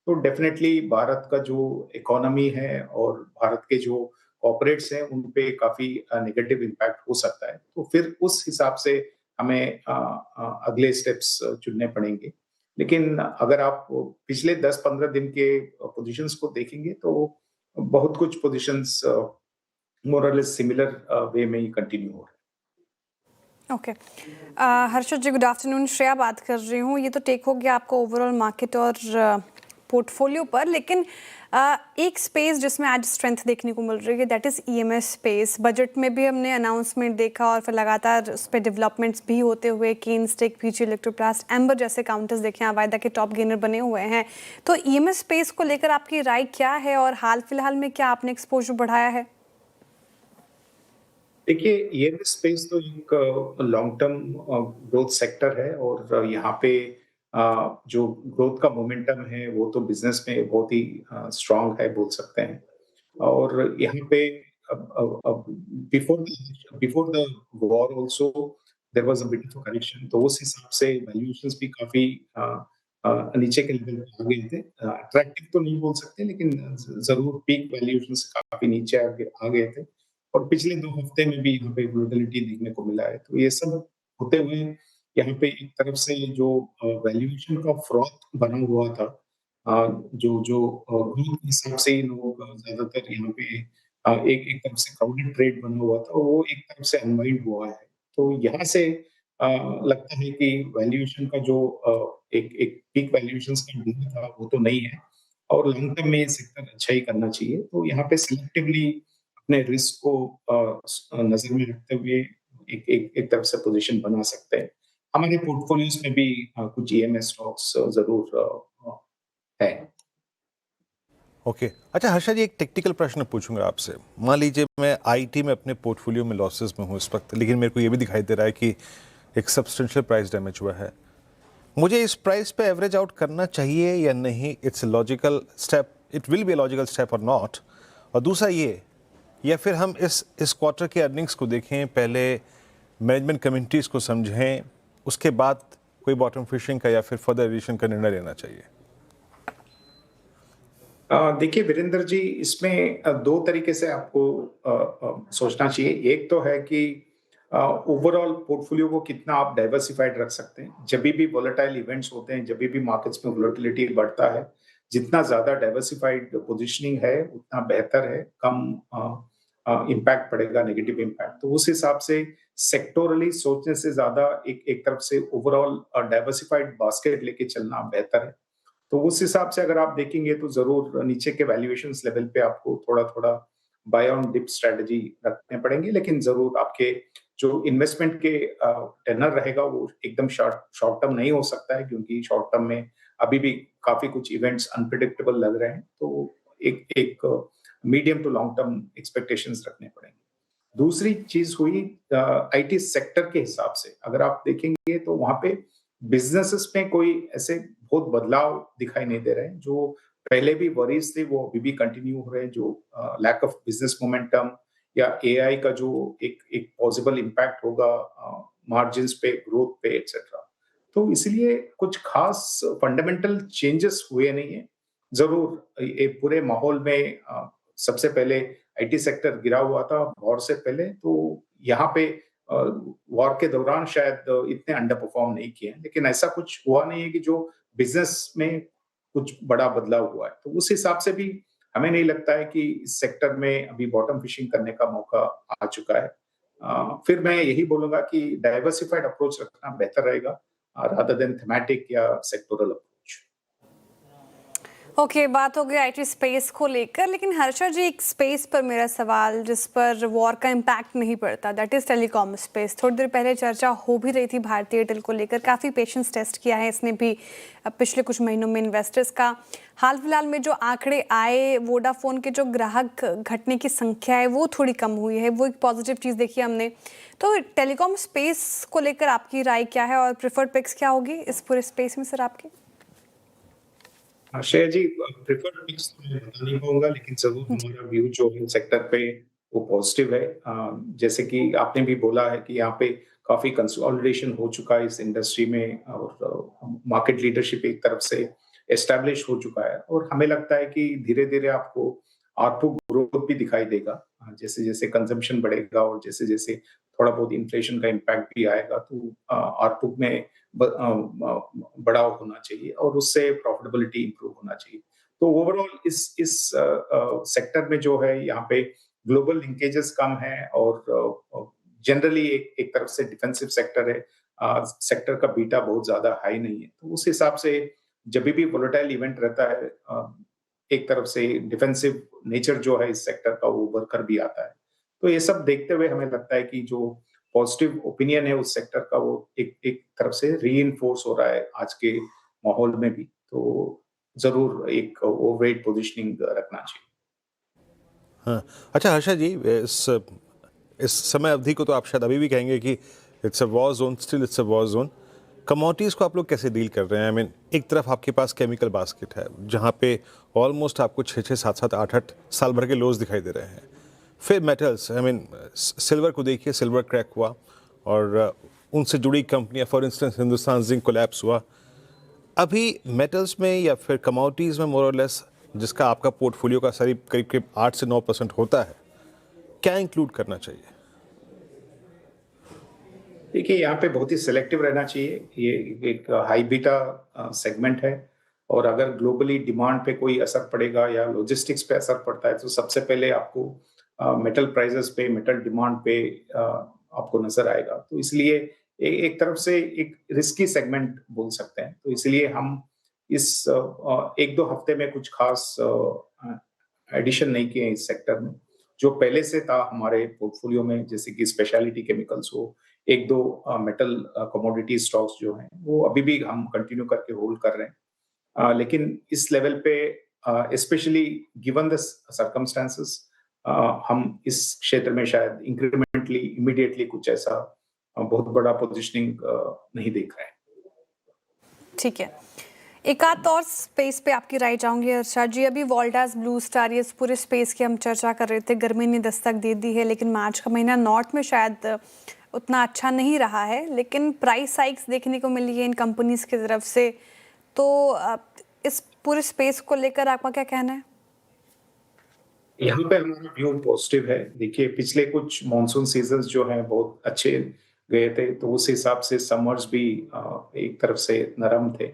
तो डेफिनेटली भारत का जो इकोनॉमी है और भारत के जो कॉर्पोरेट्स हैं उन पे काफी नेगेटिव इम्पैक्ट हो सकता है। तो फिर उस हिसाब से हमें अगले स्टेप्स चुनने पड़ेंगे। लेकिन अगर आप पिछले 10-15 दिन के पोजीशंस को देखेंगे तो बहुत कुछ पोजीशंस मोर और लेस सिमिलर वे में ही कंटिन्यू हो रहे हैं। ओके, हर्षद जी गुड आफ्टरनून। श्रेया बात कर रही हूँ। ये तो टेक हो गया आपको ओवरऑल मार्केट और पोर्टफोलियो पर, लेकिन एक स्पेस जिसमें आज स्ट्रेंथ देखने को मिल रही है that is EMS space. Budget में भी हमने अनाउंसमेंट देखा और फिर लगातार उस पर डेवलपमेंट्स भी होते हुए केन्स टेक, PG इलेक्ट्रोप्लास्ट, एम्बर जैसे काउंटर्स देखे वायदा के टॉप गेनर बने हुए हैं। तो EMS स्पेस को लेकर आपकी राय क्या है और हाल फिलहाल में क्या आपने एक्सपोजर बढ़ाया है? देखिए, EMS स्पेस तो एक लॉन्ग टर्म ग्रोथ सेक्टर है और यहाँ पे जो ग्रोथ का मोमेंटम है वो तो बिजनेस में बहुत ही स्ट्रांग है बोल सकते हैं। और यहाँ पे before the war also there was a bit of correction, तो उस हिसाब से वैल्यूएशंस भी काफी नीचे के लेवल पे आ गए थे। अट्रैक्टिव तो नहीं बोल सकते, लेकिन जरूर पीक वैल्यूएशन से काफी नीचे आ गए थे। और पिछले 2 हफ्ते में भी यहाँ पे वोलेटिलिटी देखने को मिला है। तो ये सब होते हुए यहाँ पे एक तरफ से जो वैल्यूएशन का फ्रॉथ बना हुआ था, जो ग्रोथ के हिसाब से इन लोगों का ज्यादातर यहाँ पे एक तरफ से क्राउडेड ट्रेड बना हुआ था, वो एक तरफ से अनवाइंड हुआ है। तो यहाँ से लगता है कि वैल्यूएशन का जो एक पीक वैल्यूएशंस का ढूंढ था वो तो नहीं है, और लॉन्ग टर्म में ये सेक्टर अच्छा ही करना चाहिए। तो यहाँ पे सिलेक्टिवली अपने रिस्क को नजर में रखते हुए एक तरफ से पोजीशन बना सकते हैं। हमारे पोर्टफोलियोज में भी कुछ ईएमएस स्टॉक्स जरूर है। ओके अच्छा हर्षा जी, एक टेक्निकल प्रश्न पूछूंगा आपसे। मान लीजिए मैं आईटी में अपने पोर्टफोलियो में लॉसेस में हूँ इस वक्त, लेकिन मेरे को ये भी दिखाई दे रहा है कि एक सब्सटेंशियल प्राइस डैमेज हुआ है। मुझे इस प्राइस पे एवरेज आउट करना चाहिए या नहीं? It's logical step, it will be a logical step और नॉट? और दूसरा ये, या फिर हम इस क्वार्टर के अर्निंग्स को देखें, पहले मैनेजमेंट कम्युनिटीज़ को समझें, उसके बाद कोई बॉटम फिशिंग का या फिर फर्दर एडिशन का निर्णय लेना चाहिए? देखिए वीरेंद्र जी, इसमें 2 तरीके से आपको सोचना चाहिए। एक तो है कि ओवरऑल पोर्टफोलियो को कितना आप डाइवर्सिफाइड रख सकते हैं। जब भी वोलेटाइल इवेंट्स होते हैं, जब भी मार्केट्स में वोलेटिलिटी बढ़ता है, जितना ज्यादा डाइवर्सिफाइड पोजीशनिंग है उतना बेहतर है, कम इम्पैक्ट पड़ेगा, नेगेटिव इम्पैक्ट। तो उस हिसाब से सेक्टोरली सोचने से ज्यादा एक तरफ से ओवरऑल डाइवर्सिफाइड बास्केट लेके चलना बेहतर है। तो उस हिसाब से अगर आप देखेंगे तो जरूर नीचे के वैल्यूएशंस लेवल पे आपको थोड़ा थोड़ा बाय ऑन डिप स्ट्रेटजी रखने पड़ेंगे, लेकिन जरूर आपके जो इन्वेस्टमेंट के टेनर रहेगा वो एकदम शॉर्ट टर्म नहीं हो सकता है, क्योंकि शॉर्ट टर्म में अभी भी काफी कुछ इवेंट्स अनप्रिडिक्टेबल लग रहे हैं। तो एक medium to long term expectations रखने पड़ेंगे। दूसरी चीज हुई आईटी सेक्टर के हिसाब से, अगर आप देखेंगे तो वहां पे बिजनेसेस में कोई ऐसे बहुत बदलाव दिखाई नहीं दे रहे हैं। जो पहले भी वरीज थे वो अभी भी कंटिन्यू हो रहे हैं, जो लैक ऑफ बिजनेस मोमेंटम या एआई का जो एक पॉसिबल इम्पैक्ट होगा मार्जिन्स पे, ग्रोथ पे एटसेट्रा। तो इसलिए कुछ खास फंडामेंटल चेंजेस हुए नहीं है। जरूर ये पूरे माहौल में सबसे पहले आईटी सेक्टर गिरा हुआ था वॉर से पहले, तो यहाँ पे वॉर के दौरान शायद इतने अंडर परफॉर्म नहीं किए हैं, लेकिन ऐसा कुछ हुआ नहीं है कि जो बिजनेस में कुछ बड़ा बदलाव हुआ है। तो उस हिसाब से भी हमें नहीं लगता है कि इस सेक्टर में अभी बॉटम फिशिंग करने का मौका आ चुका है। फिर मैं यही बोलूंगा कि डाइवर्सिफाइड अप्रोच रखना बेहतर रहेगा रादर देन थीमेटिक या सेक्टोरल अप्रोच। ओके, बात हो गई आईटी स्पेस को लेकर, लेकिन हर्षा जी एक स्पेस पर मेरा सवाल जिस पर वॉर का इम्पैक्ट नहीं पड़ता, दैट इज टेलीकॉम स्पेस। थोड़ी देर पहले चर्चा हो भी रही थी भारतीय एयरटेल को लेकर, काफ़ी पेशेंस टेस्ट किया है इसने भी पिछले कुछ महीनों में इन्वेस्टर्स का। हाल फिलहाल में जो आंकड़े आए, वोडाफोन के जो ग्राहक घटने की संख्या है वो थोड़ी कम हुई है, वो एक पॉजिटिव चीज़ देखी हमने। तो टेलीकॉम स्पेस को लेकर आपकी राय क्या है और प्रेफर्ड पिक्स क्या होगी इस पूरे स्पेस में सर आपकी? श्रेया जी, प्रेफर्ड पिक्स तो मैं बता नहीं पाऊंगा, लेकिन जरूर हमारा व्यू जो है सेक्टर पे वो पॉजिटिव है। जैसे कि आपने भी बोला है कि यहाँ पे काफी कंसोलिडेशन हो चुका है इस इंडस्ट्री में, और मार्केट लीडरशिप एक तरफ से एस्टैब्लिश हो चुका है, और हमें लगता है कि धीरे धीरे आपको आरपू ग्रोथ भी दिखाई देगा। जैसे जैसे कंजम्पशन बढ़ेगा और जैसे जैसे थोड़ा बहुत इन्फ्लेशन का इम्पैक्ट भी आएगा, तो आरपू में बढ़ाव होना चाहिए और उससे प्रॉफिटेबिलिटी इंप्रूव होना चाहिए। तो ओवरऑल इस सेक्टर में जो है यहाँ पे ग्लोबल लिंकेजेस कम है, और जनरली एक तरफ से डिफेंसिव सेक्टर है। सेक्टर का बीटा बहुत ज्यादा हाई नहीं है, तो उस हिसाब से जब भी वोलेटाइल इवेंट रहता है, एक तरफ से डिफेंसिव नेचर जो है इस सेक्टर का वो उभर कर भी आता है। तो ये सब देखते हुए हमें लगता है कि जो पॉजिटिव ओपिनियन है उस सेक्टर का वो एक तरफ से रीइंफोर्स हो रहा है आज के माहौल में भी। तो जरूर एक ओवरवेट पोजीशनिंग रखना चाहिए। हाँ, अच्छा हर्षा जी, इस समय अवधि को तो आप शायद अभी भी कहेंगे कि it's a war zone, still it's a war zone. Commodities को आप लोग कैसे डील कर रहे हैं? आई मीन, एक तरफ आपके पास केमिकल बास्केट है जहाँ पे ऑलमोस्ट आपको 6-6, 7-7, 8-8 साल भर के लोज दिखाई दे रहे हैं। फिर मेटल्स, आई मीन सिल्वर को देखिए, सिल्वर क्रैक हुआ और उनसे जुड़ी कंपनियां, for instance Hindustan zinc collapse हुआ। अभी मेटल्स में या फिर कमोडिटीज़ में मोर और लेस जिसका आपका पोर्टफोलियो का करीब करीब 8 से 9% होता है, क्या इंक्लूड करना चाहिए? देखिए, यहाँ पे बहुत ही सिलेक्टिव रहना चाहिए। ये एक हाई बीटा सेगमेंट है और अगर ग्लोबली डिमांड पे कोई असर पड़ेगा या लॉजिस्टिक्स पे असर पड़ता है तो सबसे पहले आपको मेटल प्राइसेस पे, मेटल डिमांड पे आपको नजर आएगा। तो इसलिए एक तरफ से एक रिस्की सेगमेंट बोल सकते हैं। तो इसलिए हम इस 1-2 हफ्ते में कुछ खास एडिशन नहीं किए इस सेक्टर में। जो पहले से था हमारे पोर्टफोलियो में, जैसे कि स्पेशलिटी केमिकल्स हो, 1-2 मेटल कमोडिटी स्टॉक्स जो हैं वो अभी भी हम कंटिन्यू करके होल्ड कर रहे हैं। लेकिन इस लेवल पे स्पेशली गिवन द सर्कमस्टेंसेस हम इस क्षेत्र में शायद इंक्रीमेंटली इमीडिएटली कुछ ऐसा बहुत बड़ा पोजीशनिंग नहीं देख रहे हैं। ठीक है, एक आध और स्पेस पे आपकी राय चाहूंगी अर्षद जी। अभी वोल्टास, ब्लू स्टार, ये पूरे स्पेस की हम चर्चा कर रहे थे। गर्मी ने दस्तक दे दी है, लेकिन मार्च का महीना नॉर्थ में शायद उतना अच्छा नहीं रहा है, लेकिन प्राइस हाइक्स देखने को मिली है इन कंपनीज की तरफ से। तो इस पूरे स्पेस को लेकर आपका क्या कहना है? यहाँ पे हमारा व्यू पॉजिटिव है। देखिए, पिछले कुछ मॉनसून सीजन्स जो हैं बहुत अच्छे गए थे, तो उस हिसाब से समर्स भी एक तरफ से नरम थे।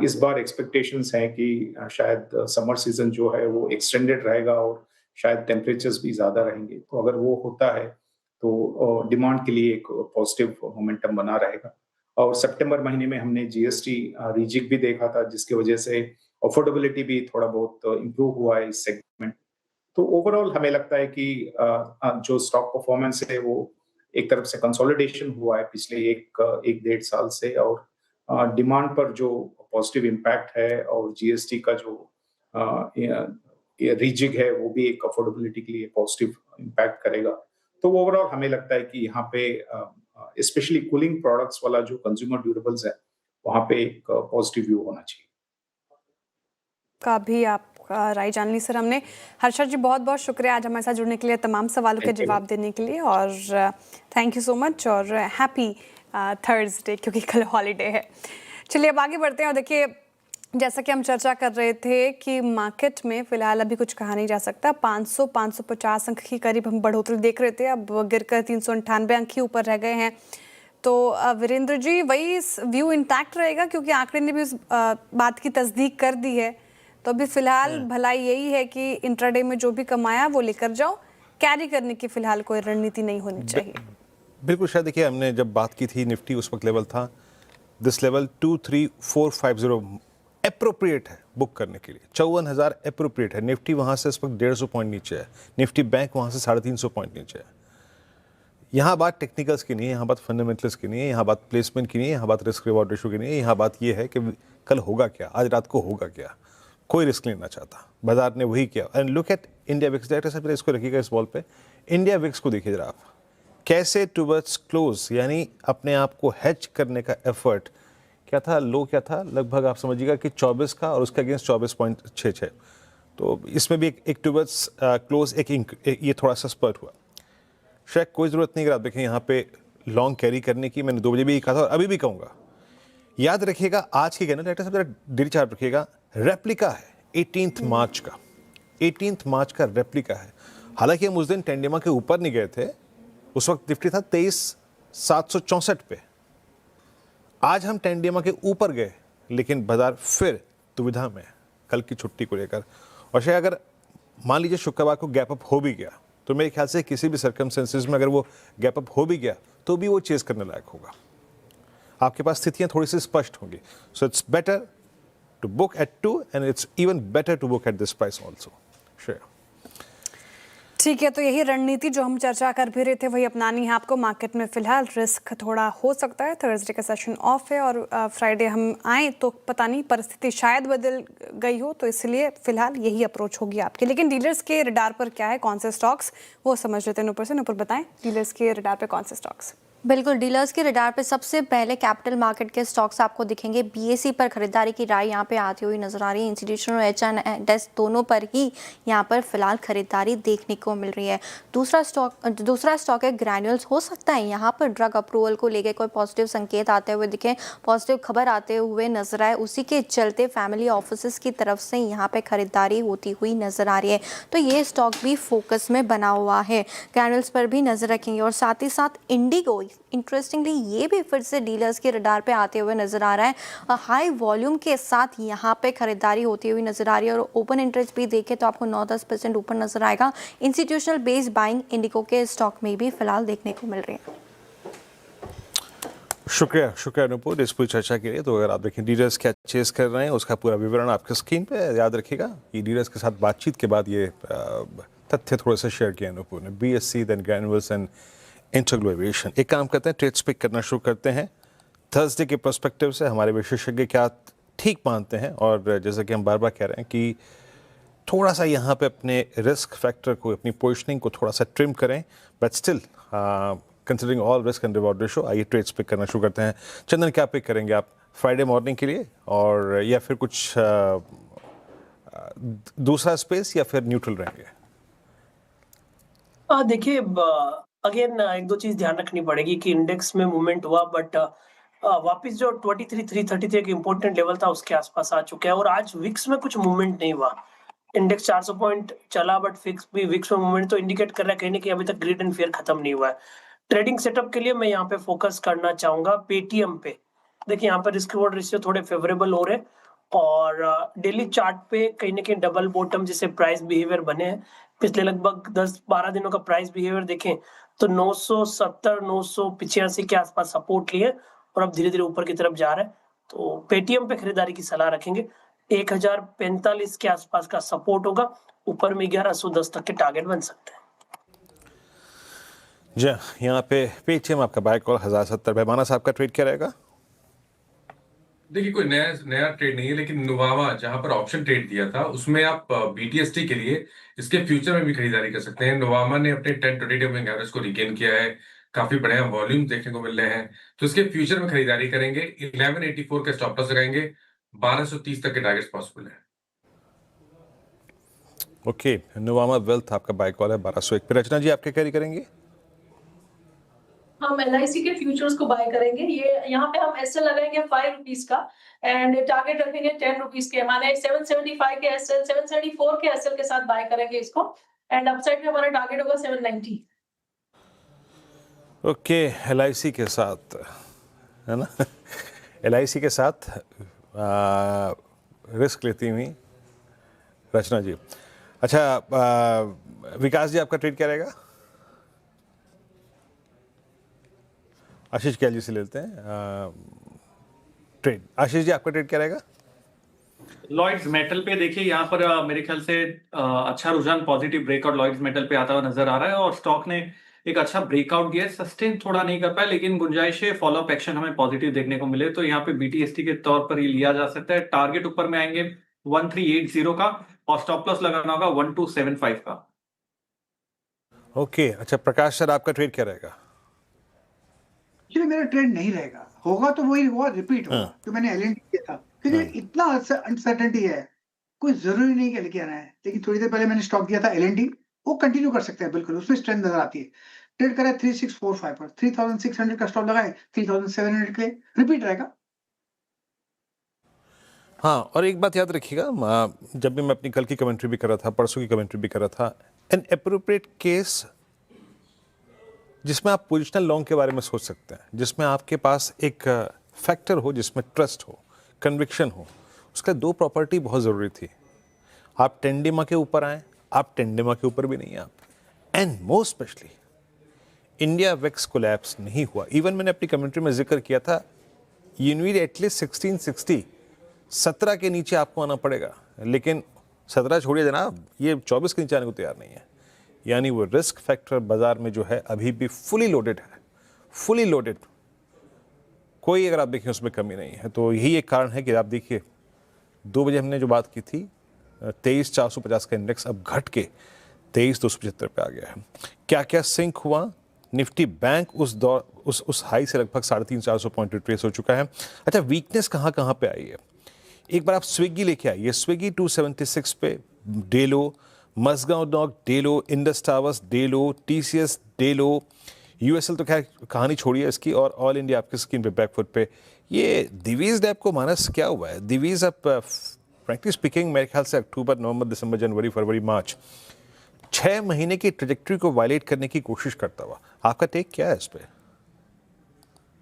इस बार एक्सपेक्टेशंस हैं कि शायद समर सीजन जो है वो एक्सटेंडेड रहेगा और शायद टेम्परेचर्स भी ज़्यादा रहेंगे। तो अगर वो होता है तो डिमांड के लिए एक पॉजिटिव मोमेंटम बना रहेगा। और सितंबर महीने में हमने जीएसटी रीजिक भी देखा था, जिसकी वजह से अफोर्डेबिलिटी भी थोड़ा बहुत इम्प्रूव हुआ है इस सेगमेंट। तो ओवरऑल हमें लगता है कि जो स्टॉक परफॉर्मेंस है वो एक तरफ से कंसोलिडेशन हुआ है पिछले 1-1.5 साल से, और डिमांड पर जो पॉजिटिव इम्पैक्ट है और जीएसटी का जो रीजिग है वो भी एक अफोर्डेबिलिटी के लिए पॉजिटिव इम्पैक्ट करेगा। तो ओवरऑल हमें लगता है कि यहाँ पे स्पेशली कूलिंग प्रोडक्ट्स वाला जो कंज्यूमर ड्यूरेबल्स है वहाँ पे एक पॉजिटिव व्यू होना चाहिए। का भी आपका राय जान ली सर हमने। हर्षद जी, बहुत बहुत शुक्रिया आज हमारे साथ जुड़ने के लिए, तमाम सवालों के जवाब देने के लिए, और थैंक यू सो मच और हैप्पी थर्सडे, क्योंकि कल हॉलीडे है। चलिए अब आगे बढ़ते हैं। और देखिए, जैसा कि हम चर्चा कर रहे थे कि मार्केट में फिलहाल अभी कुछ कहा नहीं जा सकता। 500-550 अंक की करीब हम बढ़ोतरी देख रहे थे, अब गिरकर 398 अंक ही ऊपर रह गए हैं। तो वीरेंद्र जी, वही व्यू इंटैक्ट रहेगा, क्योंकि आंकड़े ने भी उस बात की तस्दीक कर दी है। तो अभी फिलहाल भलाई यही है कि इंट्राडे में जो भी कमाया वो लेकर जाओ, कैरी करने की फिलहाल कोई रणनीति नहीं होनी चाहिए। बिल्कुल। शायद देखिए, हमने जब बात की थी निफ्टी, उस वक्त लेवल था दिस लेवल 23450 एप्रोप्रिएट है बुक करने के लिए। 54,000 एप्रोप्रिएट है। निफ्टी वहाँ से इस वक्त 150 पॉइंट नीचे है, निफ्टी बैंक वहाँ से 350 पॉइंट नीचे है। यहाँ बात टेक्निकल्स की नहीं है, यहाँ बात फंडामेंटल्स की नहीं है, यहाँ बात प्लेसमेंट की नहीं है, यहाँ बात रिस्क रिवॉर्ड रेशो की नहीं है। यहाँ बात ये है कि कल होगा क्या, आज रात को होगा क्या। कोई रिस्क लेना चाहता, बाजार ने वही किया। And look at India VIX. Director साहब इसको रखिएगा इस बॉल पे। इंडिया विक्स को देखिए जरा आप, कैसे टुवर्ड्स क्लोज, यानी अपने आप को हेज करने का एफर्ट क्या था, लो क्या था, लगभग आप समझिएगा कि 24 का, और उसके अगेंस्ट 24.66। तो इसमें भी एक टुवर्ड्स क्लोज एक ये थोड़ा सा स्पर्ट हुआ। शायद कोई ज़रूरत नहीं, अगर आप देखें यहाँ पे लॉन्ग कैरी करने की। मैंने 2 बजे भी कहा था और अभी भी कहूँगा, याद रखिएगा आज की कहना, डायरेक्टर साहब डेली चार्ट रखिएगा, रेप्लिका है 18 मार्च का, 18 मार्च का रेप्लिका है। हालांकि हम उस दिन टेंडेमा के ऊपर नहीं गए थे, उस वक्त निफ्टी था 23,764 पे। आज हम टेंडेमा के ऊपर गए, लेकिन बाजार फिर दुविधा में कल की छुट्टी को लेकर। और शायद अगर मान लीजिए शुक्रवार को गैप अप हो भी गया, तो मेरे ख्याल से किसी भी सर्कमस्टेंसेस में अगर वो गैप अप हो भी गया तो भी वो चेस करने लायक होगा। आपके पास स्थितियां थोड़ी सी स्पष्ट होंगी। So it's better to book at 2 and it's even better to book at this price also. Sure. ठीक है, तो यही रणनीति जो हम चर्चा कर भी रहे थे वही अपनानी है आपको। मार्केट में फिलहाल रिस्क थोड़ा हो सकता है, थर्सडे का सेशन ऑफ है और फ्राइडे हम आए तो पता नहीं, परिस्थिति शायद बदल गई हो, तो इसलिए फिलहाल यही अप्रोच होगी आपकी। लेकिन डीलर्स के रडार पर क्या है, कौन से स्टॉक्स, वो समझ लेते हैं। ऊपर से ऊपर बताएं, डीलर्स के रडार पर कौन से स्टॉक्स। बिल्कुल, डीलर्स के रडार पे सबसे पहले कैपिटल मार्केट के स्टॉक्स आपको दिखेंगे। बीएसई पर खरीदारी की राय यहाँ पे आती हुई नजर आ रही है। इंस्टीट्यूशनल और एच&एस दोनों पर ही यहाँ पर फिलहाल खरीदारी देखने को मिल रही है। दूसरा स्टॉक है ग्रैन्यूल्स। हो सकता है यहाँ पर ड्रग अप्रूवल को लेकर कोई पॉजिटिव संकेत आते हुए दिखे, पॉजिटिव खबर आते हुए नजर आए, उसी के चलते फैमिली ऑफिस की तरफ से यहाँ पे खरीदारी होती हुई नजर आ रही है। तो ये स्टॉक भी फोकस में बना हुआ है, ग्रैन्यूल्स पर भी नजर रखेंगे। और साथ ही साथ इंडिगो, इंटरेस्टिंगली ये भी फिर से डीलर्स के रडार पे आते हुए नजर आ रहा है। हाई वॉल्यूम के साथ यहाँ पे खरीदारी होती हुई नजर आ रही है और ओपन इंटरेस्ट भी देखें तो आपको 9-10% ऊपर नजर आएगा। इंस्टीट्यूशनल बेस बाइंग इंडिगो के स्टॉक में भी फिलहाल देखने को मिल रही है। शुक्रिया अनुपुर इस पूरी चर्चा के लिए। तो अगर आप देखें डीलर्स क्या चेस कर रहे हैं उसका पूरा विवरण आपके स्क्रीन पे याद रखिएगा। ये डीलर्स के साथ बातचीत के बाद ये तथ्य थोड़ा सा शेयर किया अनुपुर ने। BSE then granules and InterGlobe aviation. एक काम करते हैं, ट्रेड्स पिक करना शुरू करते हैं। थर्सडे के पर्सपेक्टिव से हमारे विशेषज्ञ क्या ठीक मानते हैं, और जैसा कि हम बार बार कह रहे हैं कि थोड़ा सा यहाँ पे अपने रिस्क फैक्टर को, अपनी पोजिशनिंग को थोड़ा सा ट्रिम करें, but still considering all risk and reward ratio. आइए ट्रेड्स पिक करना शुरू करते हैं। चंदन, क्या पिक करेंगे आप फ्राइडे मॉर्निंग के लिए, और या फिर कुछ दूसरा स्पेस, या फिर न्यूट्रल रहेंगे? देखिए, अगेन एक दो चीज ध्यान रखनी पड़ेगी कि इंडेक्स में मूवमेंट हुआ, बट वापस जो 23,333 एक इम्पोर्टेंट लेवल था उसके आसपास आ चुका है। और आज विक्स में कुछ मूवमेंट नहीं हुआ। इंडेक्स 400 पॉइंट चला, बट विक्स में मूवमेंट तो इंडिकेट कर रहा है कहीं ना कहीं अभी तक ग्रीड एंड फियर खत्म नहीं हुआ है। ट्रेडिंग सेटअप के लिए मैं यहाँ पे फोकस करना चाहूंगा पेटीएम पे। देखिए, यहाँ पर रिस्क रिवॉर्ड रेशियो थोड़े फेवरेबल हो रहे हैं, और डेली चार्ट पे कहीं ना कहीं डबल बॉटम जैसे प्राइस बिहेवियर बने हैं। पिछले लगभग 10-12 दिनों का प्राइस बिहेवियर देखें तो 970-985 के आसपास सपोर्ट लिए, और अब धीरे धीरे ऊपर की तरफ जा रहा है। तो पेटीएम पे खरीदारी की सलाह रखेंगे। 1045 के आसपास का सपोर्ट होगा, ऊपर में 1110 तक के टारगेट बन सकते हैं। जी, यहाँ पे पेटीएम आपका बाय कॉल 1070 पे। माना साहब का ट्रेड क्या रहेगा? देखिए, कोई नया ट्रेड नहीं है, लेकिन नुवामा जहां पर ऑप्शन ट्रेड दिया था उसमें आप बीटीएसटी के लिए इसके फ्यूचर में भी खरीदारी कर सकते हैं। नुवामा ने अपने 10 ट्वेंटी मूविंग एवरेज को रिगेन किया है, काफी बढ़िया वॉल्यूम देखने को मिल रहे हैं, तो इसके फ्यूचर में खरीदारी करेंगे। 1184 का स्टॉप लॉस लगाएंगे, 1230 तक के टारगेट्स पॉसिबल है। ओके, नुवामा वेल्थ आपका बाय कॉल है 1201 पे। रचना जी, आप क्या कैरी करेंगे? हम LIC के फ्यूचर्स को बाय करेंगे। ये यहाँ पे हम एसएल लगाएंगे 5 रुपीज का, एंड टारगेट रखेंगे 10 रुपीज के। माने 775 के एसएल, 774 के एसएल के साथ बाय करेंगे इसको, एंड अपसाइड में हमारा टारगेट होगा 790। ओके, LIC के साथ है ना LIC के साथ रिस्क लेती हुई रचना जी। अच्छा, विकास जी, आपका ट्रेड क्या रहेगा? आशीष कैल जी से लेते हैं ट्रेड। आशीष जी, आपका ट्रेड क्या रहेगा? लॉयड्स मेटल पे देखिए, यहाँ पर मेरे ख्याल से अच्छा रुझान, पॉजिटिव ब्रेकआउट लॉयड्स मेटल पे आता हुआ नजर आ रहा है, और स्टॉक ने एक अच्छा ब्रेकआउट दिया है। सस्टेन थोड़ा नहीं कर पाया, लेकिन गुंजाइश है फॉलोअप एक्शन हमें पॉजिटिव देखने को मिले, तो यहाँ पे बीटीएसटी के तौर पर ये लिया जा सकता है। टारगेट ऊपर में आएंगे 1380 का, और स्टॉप लॉस लगाना होगा 1275 का। ओके, अच्छा प्रकाश सर, आपका ट्रेड क्या रहेगा? एक्चुअली मेरा ट्रेड नहीं रहेगा, होगा तो वही हुआ, रिपीट होगा जो मैंने एलएनटी किया था, क्योंकि इतना अनसर्टेनिटी है, कोई जरूरी नहीं कि लेके आना है। लेकिन थोड़ी देर पहले मैंने स्टॉक दिया था एलएनटी, वो कंटिन्यू कर सकते हैं, बिल्कुल उसमें स्ट्रेंथ नजर आती है। ट्रेड करा 3645 पर, 3600 का स्टॉप लगाए, 3700 के रिपीट रहेगा। हाँ, और एक बात याद रखिएगा, जब भी मैं अपनी कल की कमेंट्री भी कर रहा था, परसों की कमेंट्री भी कर रहा था, एन एप्रोप्रिएट केस जिसमें आप पोजिशनल लॉन्ग के बारे में सोच सकते हैं, जिसमें आपके पास एक फैक्टर हो, जिसमें ट्रस्ट हो, कन्विक्शन हो, उसका दो प्रॉपर्टी बहुत ज़रूरी थी। आप टेंडिमा के ऊपर आए, आप टेंडिमा के ऊपर भी नहीं आप, and most specially India VIX collapse नहीं हुआ। इवन मैंने अपनी कमेंट्री में जिक्र किया था, यू नीड एटलीस्ट 1660, 17 के नीचे आपको आना पड़ेगा, लेकिन 17 छोड़िए जनाब, ये 24 के नीचे आने को तैयार नहीं है। यानी वो रिस्क फैक्टर बाजार में जो है अभी भी फुली लोडेड है, फुली लोडेड, कोई अगर आप देखें उसमें कमी नहीं है। तो यही एक कारण है कि आप देखिए 2 बजे हमने जो बात की थी, 23,450 का इंडेक्स अब घट के 23,275 पे आ गया है। क्या क्या सिंक हुआ, निफ्टी बैंक उस हाई से लगभग 350-400 पॉइंट रिट्रेस हो चुका है। अच्छा, वीकनेस कहाँ पे आई है? एक बार आप स्विगी लेके आइए, स्विगी 276 पे day low, Mazagon Dock day low, Indus Towers day low, TCS day low, USL तो खैर कहानी छोड़िए इसकी, और ऑल इंडिया आपके स्क्रीन पे बैकफुट पे। ये दिवीज लैब को मानस क्या हुआ है? दिवीज अब फ्रैंकली स्पीकिंग मेरे ख्याल से अक्टूबर, नवंबर, दिसंबर, जनवरी, फरवरी, मार्च 6 महीने की ट्रेजेक्टरी को वायलेट करने की कोशिश करता हुआ, आपका टेक क्या है इस पे?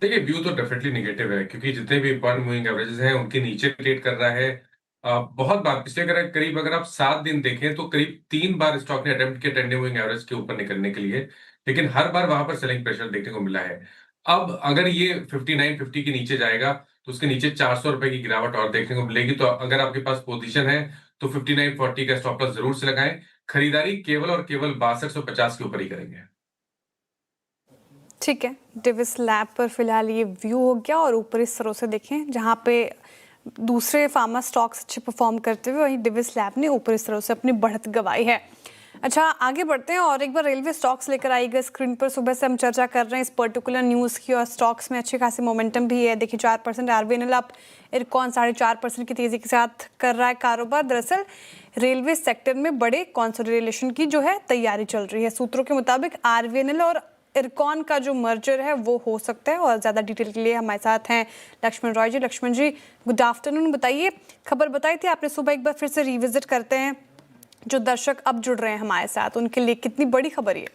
देखिए, व्यू तो डेफिनेटली नेगेटिव है, क्योंकि जितने भी वन मूविंग एवरेजेस हैं उनके नीचे ट्रेड कर रहा है। बहुत बार पिछले करीब अगर आप 7 दिन देखें तो करीब 3 बार स्टॉक ने अटेम्प्ट किया टेन डे मूविंग एवरेज के ऊपर निकलने के लिए, लेकिन हर बार वहां पर सेलिंग प्रेशर देखने को मिला है। अब अगर ये 5950 के नीचे जाएगा तो उसके नीचे 400 रुपए की गिरावट और देखने को मिलेगी। तो अगर आपके पास पोजीशन है तो 5940 का स्टॉप लॉस जरूर से लगाएं। खरीदारी केवल और केवल 6250 के ऊपर ही करेंगे। ठीक है, डिविस लैब पर फिलहाल ये व्यू हो गया, और ऊपर इस तरह से देखें जहां पे दूसरे फार्मा स्टॉक्स अच्छे परफॉर्म करते हुए, वहीं डिविस लैब ने ऊपर इस तरह से अपनी बढ़त गंवाई है। अच्छा, आगे बढ़ते हैं और एक बार रेलवे स्टॉक्स लेकर आएगा स्क्रीन पर। सुबह से हम चर्चा कर रहे हैं इस पर्टिकुलर न्यूज़ की, और स्टॉक्स में अच्छी खासी मोमेंटम भी है। देखिए 4% आरबीएनएल अप, इरकॉन 4.5% की तेजी के साथ कर रहा है कारोबार। दरअसल रेलवे सेक्टर में बड़े कंसोलिडेशन की जो है तैयारी चल रही है। सूत्रों के मुताबिक आरबीएनएल और इरकॉन का जो मर्जर है वो हो सकता है, और ज़्यादा डिटेल के लिए हमारे साथ हैं लक्ष्मण रॉय जी। लक्ष्मण जी, गुड आफ्टरनून। बताइए, खबर बताई थी आपने सुबह, एक बार फिर से रिविजिट करते हैं, जो दर्शक अब जुड़ रहे हैं हमारे साथ उनके लिए कितनी बड़ी खबर है?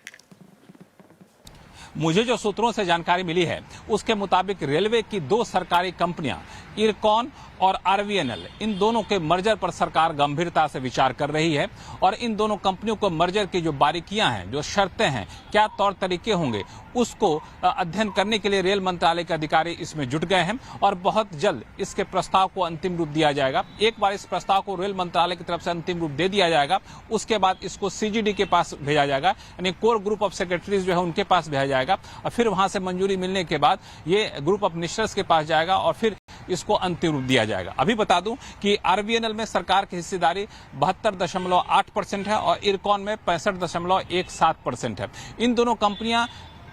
मुझे जो सूत्रों से जानकारी मिली है उसके मुताबिक रेलवे की 2 सरकारी कंपनियां इरकॉन और आरवीएनएल, इन दोनों के मर्जर पर सरकार गंभीरता से विचार कर रही है, और इन दोनों कंपनियों को मर्जर की जो बारीकियां हैं, जो शर्तें हैं, क्या तौर तरीके होंगे, उसको अध्ययन करने के लिए रेल मंत्रालय के अधिकारी इसमें जुट गए हैं, और बहुत जल्द इसके प्रस्ताव को अंतिम रूप दिया जाएगा। एक बार इस प्रस्ताव को रेल मंत्रालय की तरफ से अंतिम रूप दे दिया जाएगा, उसके बाद इसको सीजीडी के पास भेजा जाएगा, यानी कोर ग्रुप ऑफ सेक्रेटरीज जो है उनके पास भेजा जाएगा, और फिर वहां से मंजूरी मिलने के बाद ये ग्रुप ऑफ मिनिस्टर्स के पास जाएगा, और फिर इसको अंतिम रूप दिया जाएगा। अभी बता दूं कि आरबीएनएल में सरकार की हिस्सेदारी 72.8% है, और इरकॉन में 65.17% है। इन दोनों कंपनियां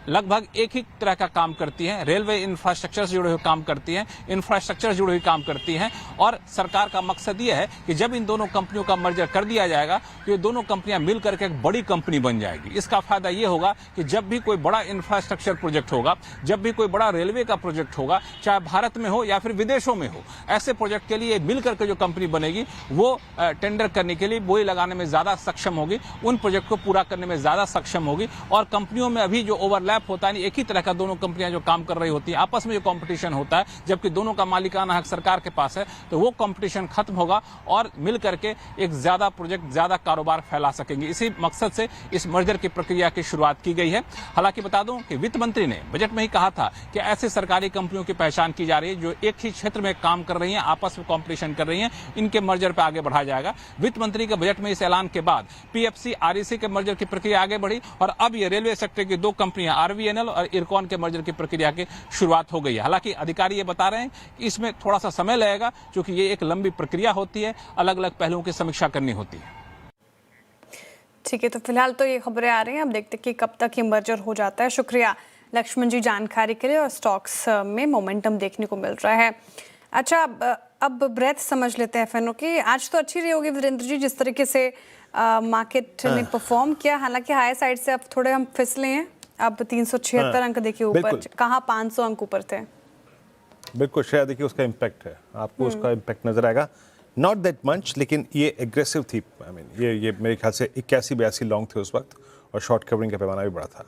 लगभग एक ही तरह का काम करती हैं, रेलवे इंफ्रास्ट्रक्चर से जुड़े हुए काम करती हैं, इंफ्रास्ट्रक्चर से जुड़े हुए काम करती हैं, और सरकार का मकसद ये है कि जब इन दोनों कंपनियों का मर्जर कर दिया जाएगा तो ये दोनों कंपनियां मिलकर के एक बड़ी कंपनी बन जाएगी। इसका फायदा ये होगा कि जब भी कोई बड़ा इंफ्रास्ट्रक्चर प्रोजेक्ट होगा, जब भी कोई बड़ा रेलवे का प्रोजेक्ट होगा, चाहे भारत में हो या फिर विदेशों में हो, ऐसे प्रोजेक्ट के लिए मिलकर के जो कंपनी बनेगी वो टेंडर करने के लिए, बोई लगाने में ज्यादा सक्षम होगी, उन प्रोजेक्ट को पूरा करने में ज्यादा सक्षम होगी। और कंपनियों में अभी जो ओवरलैप होता है, एक ही तरह का दोनों कंपनियां जो काम कर रही होती हैं, आपस में जो कंपटीशन होता है, जबकि दोनों का मालिकाना हक सरकार के पास है, तो वो कंपटीशन खत्म होगा और मिल करके एक ज्यादा प्रोजेक्ट, ज्यादा कारोबार फैला सकेंगे। इसी मकसद से इस मर्जर की प्रक्रिया की शुरुआत की गई है। हालांकि बता दूं कि वित्त मंत्री ने बजट में ही कहा था कि ऐसे सरकारी कंपनियों की पहचान की जा रही है जो एक ही क्षेत्र में काम कर रही हैं, आपस में कंपटीशन कर रही हैं, इनके मर्जर पर आगे बढ़ाया जाएगा। वित्त मंत्री के बजट में इस ऐलान के बाद पीएफसी आरईसी के मर्जर की प्रक्रिया आगे बढ़ी, और अब ये रेलवे सेक्टर की 2 कंपनियां आरवीएनएल और इरकॉन के मर्जर की प्रक्रिया की शुरुआत हो गई है। हालांकि अधिकारी ये बता रहे हैं कि इसमें थोड़ा सा समय लगेगा, क्योंकि ये एक लंबी प्रक्रिया होती है, अलग अलग पहलुओं की समीक्षा करनी होती है। ठीक है, तो फिलहाल तो ये खबरें आ रही हैं, अब देखते हैं कि कब तक ये मर्जर हो जाता है। शुक्रिया लक्ष्मण जी जानकारी के लिए, और स्टॉक्स में मोमेंटम देखने को मिल रहा है। अच्छा, अब ब्रेथ समझ लेते हैं एफएनओ की। आज तो अच्छी रही होगी वीरेंद्र जी, जिस तरीके से मार्केट ने परफॉर्म किया। हालांकि हाई साइड से अब थोड़े हम फिसले हैं, अब 376 अंक देखिए ऊपर, कहाँ 500 अंक ऊपर थे। बिल्कुल श्रेया, देखिए उसका इम्पैक्ट है, आपको उसका इम्पैक्ट नजर आएगा। नॉट दैट मच, लेकिन ये एग्रेसिव थी। आई मीन ये मेरे ख्याल से 81-82 लॉन्ग थे उस वक्त, और शॉर्ट कवरिंग का पैमाना भी बड़ा था,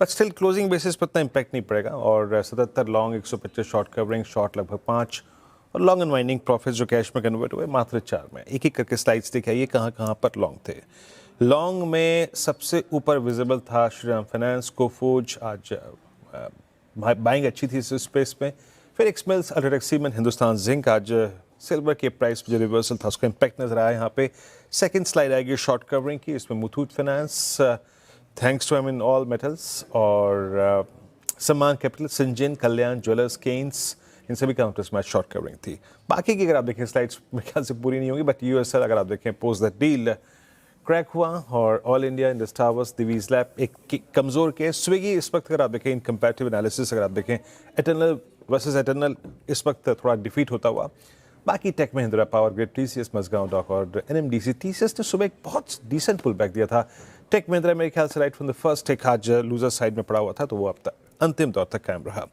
बट स्टिल क्लोजिंग बेसिस पर इतना इम्पैक्ट नहीं पड़ेगा। और 77 लॉन्ग, 125 शॉर्ट कवरिंग, शॉर्ट लगभग 5, और लॉन्ग अनवाइंडिंग प्रॉफिट जो कैश में कन्वर्ट हुए मात्र 4 में। एक एक करके स्लाइड्स दिखाइए कहाँ कहाँ पर लॉन्ग थे। लॉन्ग में सबसे ऊपर विजिबल था श्रीराम फाइनेंस, कोफोज, आज बाइंग अच्छी थी इस स्पेस में। फिर एक्समिल्स, अल्ट्राटेक सीमेंट, हिंदुस्तान जिंक, आज सिल्वर के प्राइस में जो रिवर्सल था उसका इम्पैक्ट नजर आया यहाँ पे। सेकंड स्लाइड आएगी शॉर्ट कवरिंग की, इसमें Muthoot Finance, thanks to all metals, और सम्मान कैपिटल, सिंजिन, कल्याण ज्वेलर्स, केन्स, इन सभी काउंटर्स में शॉर्ट कवरिंग थी। बाकी की अगर आप देखें स्लाइड्स मेरे ख्याल से पूरी नहीं होंगी, बट यूएसएल अगर आप देखें पोस्ट दैट डील, क्रैक हुआ और all India industry towers Divi's lab एक कमज़ोर के स्विगी इस वक्त अगर आप देखें इन कंपैरेटिव एनालिसिस अगर आप देखें एटर्नल वर्सेस एटर्नल इस वक्त थोड़ा डिफीट होता हुआ। बाकी टेक महिंद्रा, पावर ग्रिड, टीसीएस, मजगांव डॉक और एनएमडीसी। टीसीएस ने सुबह एक बहुत डिसेंट पुल बैक दिया था। टेक महिंद्रा मेरे ख्याल से राइट फ्रॉम द फर्स्ट एक आज लूजर साइड में पड़ा हुआ था, तो वो अब तक अंतिम दौर तक कायम रहा।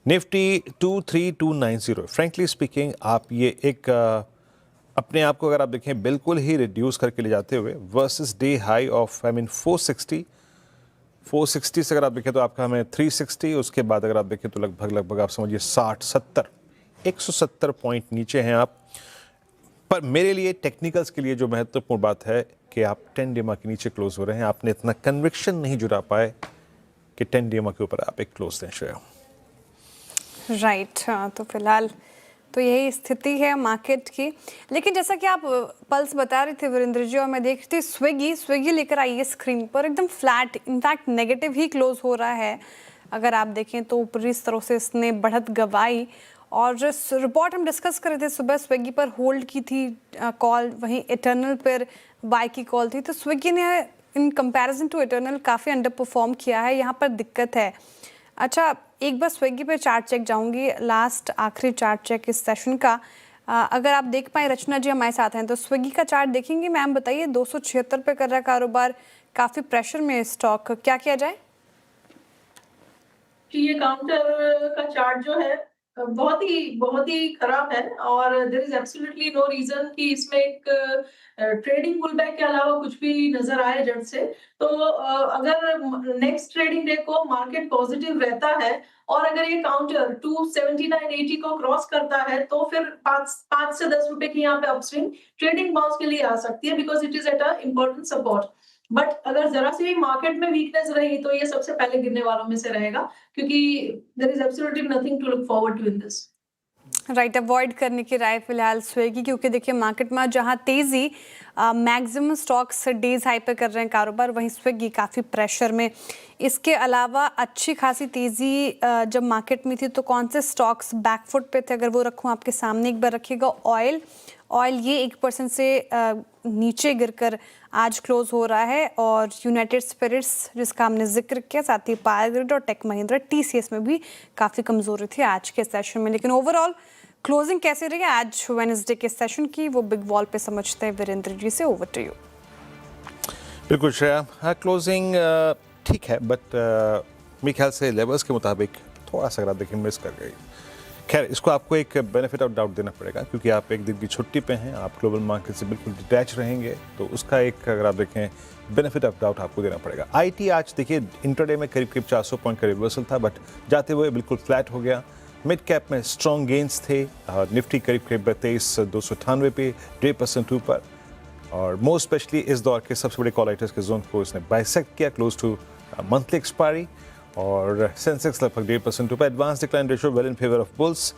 निफ्टी 23290, फ्रेंकली स्पीकिंग आप ये एक अपने आप को अगर आप देखें बिल्कुल ही रिड्यूस करके ले जाते हुए वर्सेस डे हाई ऑफ 460 से अगर आप देखें तो आपका हमें 360, उसके बाद अगर आप देखें तो लगभग आप समझिए 170 पॉइंट नीचे हैं आप। पर मेरे लिए टेक्निकल्स के लिए जो महत्वपूर्ण बात है कि आप 10 DMA के नीचे क्लोज हो रहे हैं। आपने इतना कन्विक्शन नहीं जुड़ा पाए कि 10 DMA के ऊपर आप एक क्लोज दें श्रेया। राइट, तो फिलहाल तो यही स्थिति है मार्केट की। लेकिन जैसा कि आप पल्स बता रहे थे वीरेंद्र जी, और मैं देख रही थी स्विगी लेकर आई है स्क्रीन पर एकदम फ्लैट, इनफैक्ट नेगेटिव ही क्लोज हो रहा है। अगर आप देखें तो ऊपरी स्तरों से इसने बढ़त गवाई। और जो रिपोर्ट हम डिस्कस कर रहे थे सुबह, स्विगी पर होल्ड की थी कॉल, वहीं इटर्नल पर बाय की कॉल थी। तो स्विगी ने इन कंपैरिजन टू इटर्नल काफ़ी अंडर परफॉर्म किया है, यहाँ पर दिक्कत है। अच्छा, एक बार स्विगी पे चार्ट चेक जाऊंगी, लास्ट आखिरी चार्ट चेक इस सेशन का। अगर आप देख पाए, रचना जी हमारे साथ हैं, तो स्विगी का चार्ट देखेंगे। मैम बताइए, 276 पे कर रहा है कारोबार, काफ़ी प्रेशर में स्टॉक, क्या किया जाए? ये काउंटर का चार्ट जो है बहुत ही खराब है और there is absolutely no reason कि इसमें एक ट्रेडिंग पुलबैक के अलावा कुछ भी नजर आए जड़ से। तो अगर नेक्स्ट ट्रेडिंग डे को मार्केट पॉजिटिव रहता है और अगर ये काउंटर 279.80 को क्रॉस करता है तो फिर 5 से 10 रुपए की यहाँ पे अपस्विंग ट्रेडिंग बाउंस के लिए आ सकती है, because it is at a important support. But अगर जरा सी भी मार्केट में वीकनेस रही तो ये सबसे पहले गिरने वालों में से रहेगा, क्योंकि there is absolutely nothing to look forward to in this. Right, avoid करने की राय फिलहाल स्विगी, क्योंकि देखिए मार्केट में जहां तेजी मैक्सिमम स्टॉक्स डेज हाई पे कर रहे हैं कारोबार, वहीं स्विगी काफ़ी प्रेशर में। इसके अलावा अच्छी खासी तेज़ी जब मार्केट में थी तो कौन से स्टॉक्स बैकफुट पे थे, अगर वो रखूं आपके सामने एक बार रखिएगा। ऑयल ये 1% से नीचे गिरकर आज क्लोज हो रहा है, और यूनाइटेड स्पिरिट्स जिसका हमने जिक्र किया, साथ ही पावर ग्रिड और टेक महिंद्रा, टीसीएस में भी काफ़ी कमजोरी थी आज के सेशन में। लेकिन ओवरऑल क्लोजिंग कैसे रही आज वेडनेसडे के सेशन की, वो बिग वॉल पे समझते हैं वीरेंद्र जी से। Over to you. बिल्कुल श्रेया, हाँ क्लोजिंग ठीक है, बट मेरे ख्याल से लेवल्स के मुताबिक थोड़ा सा अगर देखें मिस कर गई। खैर, इसको आपको एक बेनिफिट ऑफ डाउट देना पड़ेगा, क्योंकि आप एक दिन की छुट्टी पे हैं, आप ग्लोबल मार्केट से बिल्कुल डिटैच रहेंगे, तो उसका एक अगर आप देखें बेनिफिट ऑफ डाउट आपको देना पड़ेगा। आईटी आज देखिए इंट्राडे में करीब 400 पॉइंट का रिवर्सल था, बट जाते हुए बिल्कुल फ्लैट हो गया। मिड कैप में स्ट्रॉन्ग गेंस थे, निफ्टी करीब 23,298 पे 1.5% ऊपर, और मोस्ट स्पेशली इस दौर के सबसे बड़े कॉलेटर्स के जोन को इसने बाइसेक्ट किया क्लोज टू मंथली एक्सपायरी, और सेंसेक्स लगभग 1.5% ऊपर। Advance decline ratio well in favour of bulls.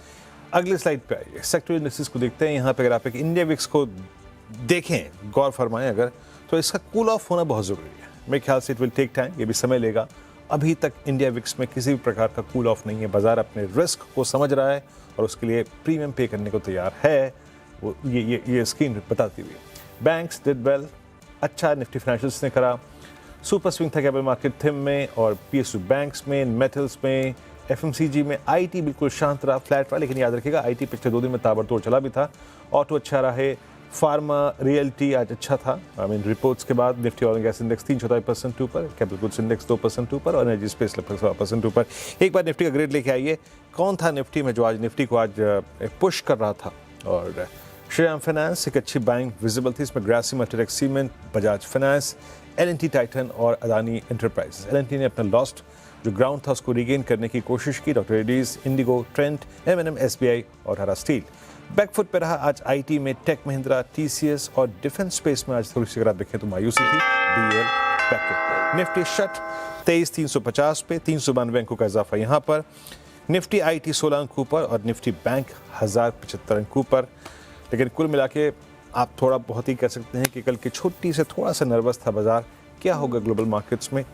अगली स्लाइड पे आइए, सेक्टर इंडेक्सेस को देखते हैं। यहाँ पे अगर आप एक इंडिया विक्स को देखें, गौर फरमाएं अगर, तो इसका कूल ऑफ होना बहुत ज़रूरी है। मेरे ख्याल से इट विल टेक टाइम, ये भी समय लेगा। अभी तक इंडिया विक्स में किसी भी प्रकार का कूल ऑफ नहीं है। बाजार अपने रिस्क को समझ रहा है और उसके लिए प्रीमियम पे करने को तैयार है, वो ये स्क्रीन बताती हुई। बैंक्स डिड वेल, अच्छा निफ्टी फाइनेंशियल्स ने करा। सुपर स्विंग था कैपिटल मार्केट थिम में और पीएसयू बैंक्स में, मेटल्स में, एफएमसीजी में। आईटी बिल्कुल शांत रहा, फ्लैट रहा, लेकिन याद रखिएगा आईटी पिछले 2 दिन में ताबड़तोड़ चला भी था। ऑटो अच्छा रहा है, फार्मा, रियल्टी आज अच्छा था। रिपोर्ट्स के बाद Nifty oil and gas index 3.4% ऊपर, कैपिटल गुड्स इंडेक्स 2% ऊपर, और एनर्जी स्पेस लगभग 1% ऊपर। एक बार निफ्टी का ग्रेड लेके आइए, कौन था निफ्टी में जो आज निफ्टी को आज पुश कर रहा था? और श्रीराम फाइनेंस एक अच्छी बाइंग विजिबल थी, इसमें Grasim, UltraTech cement, Bajaj finance, L&T Titan और अदानी एंटरप्राइजेस। एल&टी ने अपना लॉस्ट जो ग्राउंड था उसको रिगेन करने की कोशिश की। Doctor Reddy's, IndiGo, Trent, M&M, SBI और हरा स्टील। बैकफुट पे रहा आज आईटी में टेक महिंद्रा, टीसीएस और डिफेंस स्पेस में आज थोड़ी सी अगर आप देखें तो मायूसी थी। DL back foot. निफ्टी शट 23,350 पे, 392 अंकों का इजाफा यहाँ पर। निफ्टी आईटी 16 अंक ऊपर और निफ्टी बैंक 1075 अंक ऊपर। लेकिन कुल मिला के आप थोड़ा बहुत ही कह सकते हैं कि कल की छुट्टी से थोड़ा सा नर्वस था बाजार, क्या होगा ग्लोबल मार्केट्स में।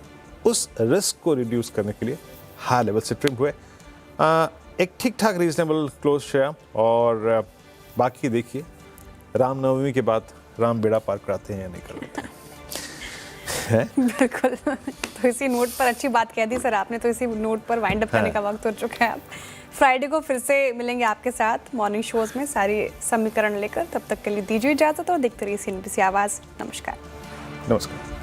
उस रिस्क को रिड्यूस करने के लिए हाई लेवल से ट्रिम हुए। एक ठीक ठाक रीजनेबल क्लोज शेयर। और बाकी देखिए रामनवमी के बाद राम बेड़ा पार कराते हैं या नहीं कराते हैं। है। बिल्कुल। तो इसी नोट पर अच्छी बात कह दी सर आपने, तो इसी नोट पर वाइंड अप करने का वक्त हो चुका है। आप फ्राइडे को फिर से मिलेंगे आपके साथ मॉर्निंग शोज में सारी समीकरण लेकर। तब तक के लिए दीजिए इजाजत और देखते रहिए CNBC आवाज। नमस्कार। नमस्कार।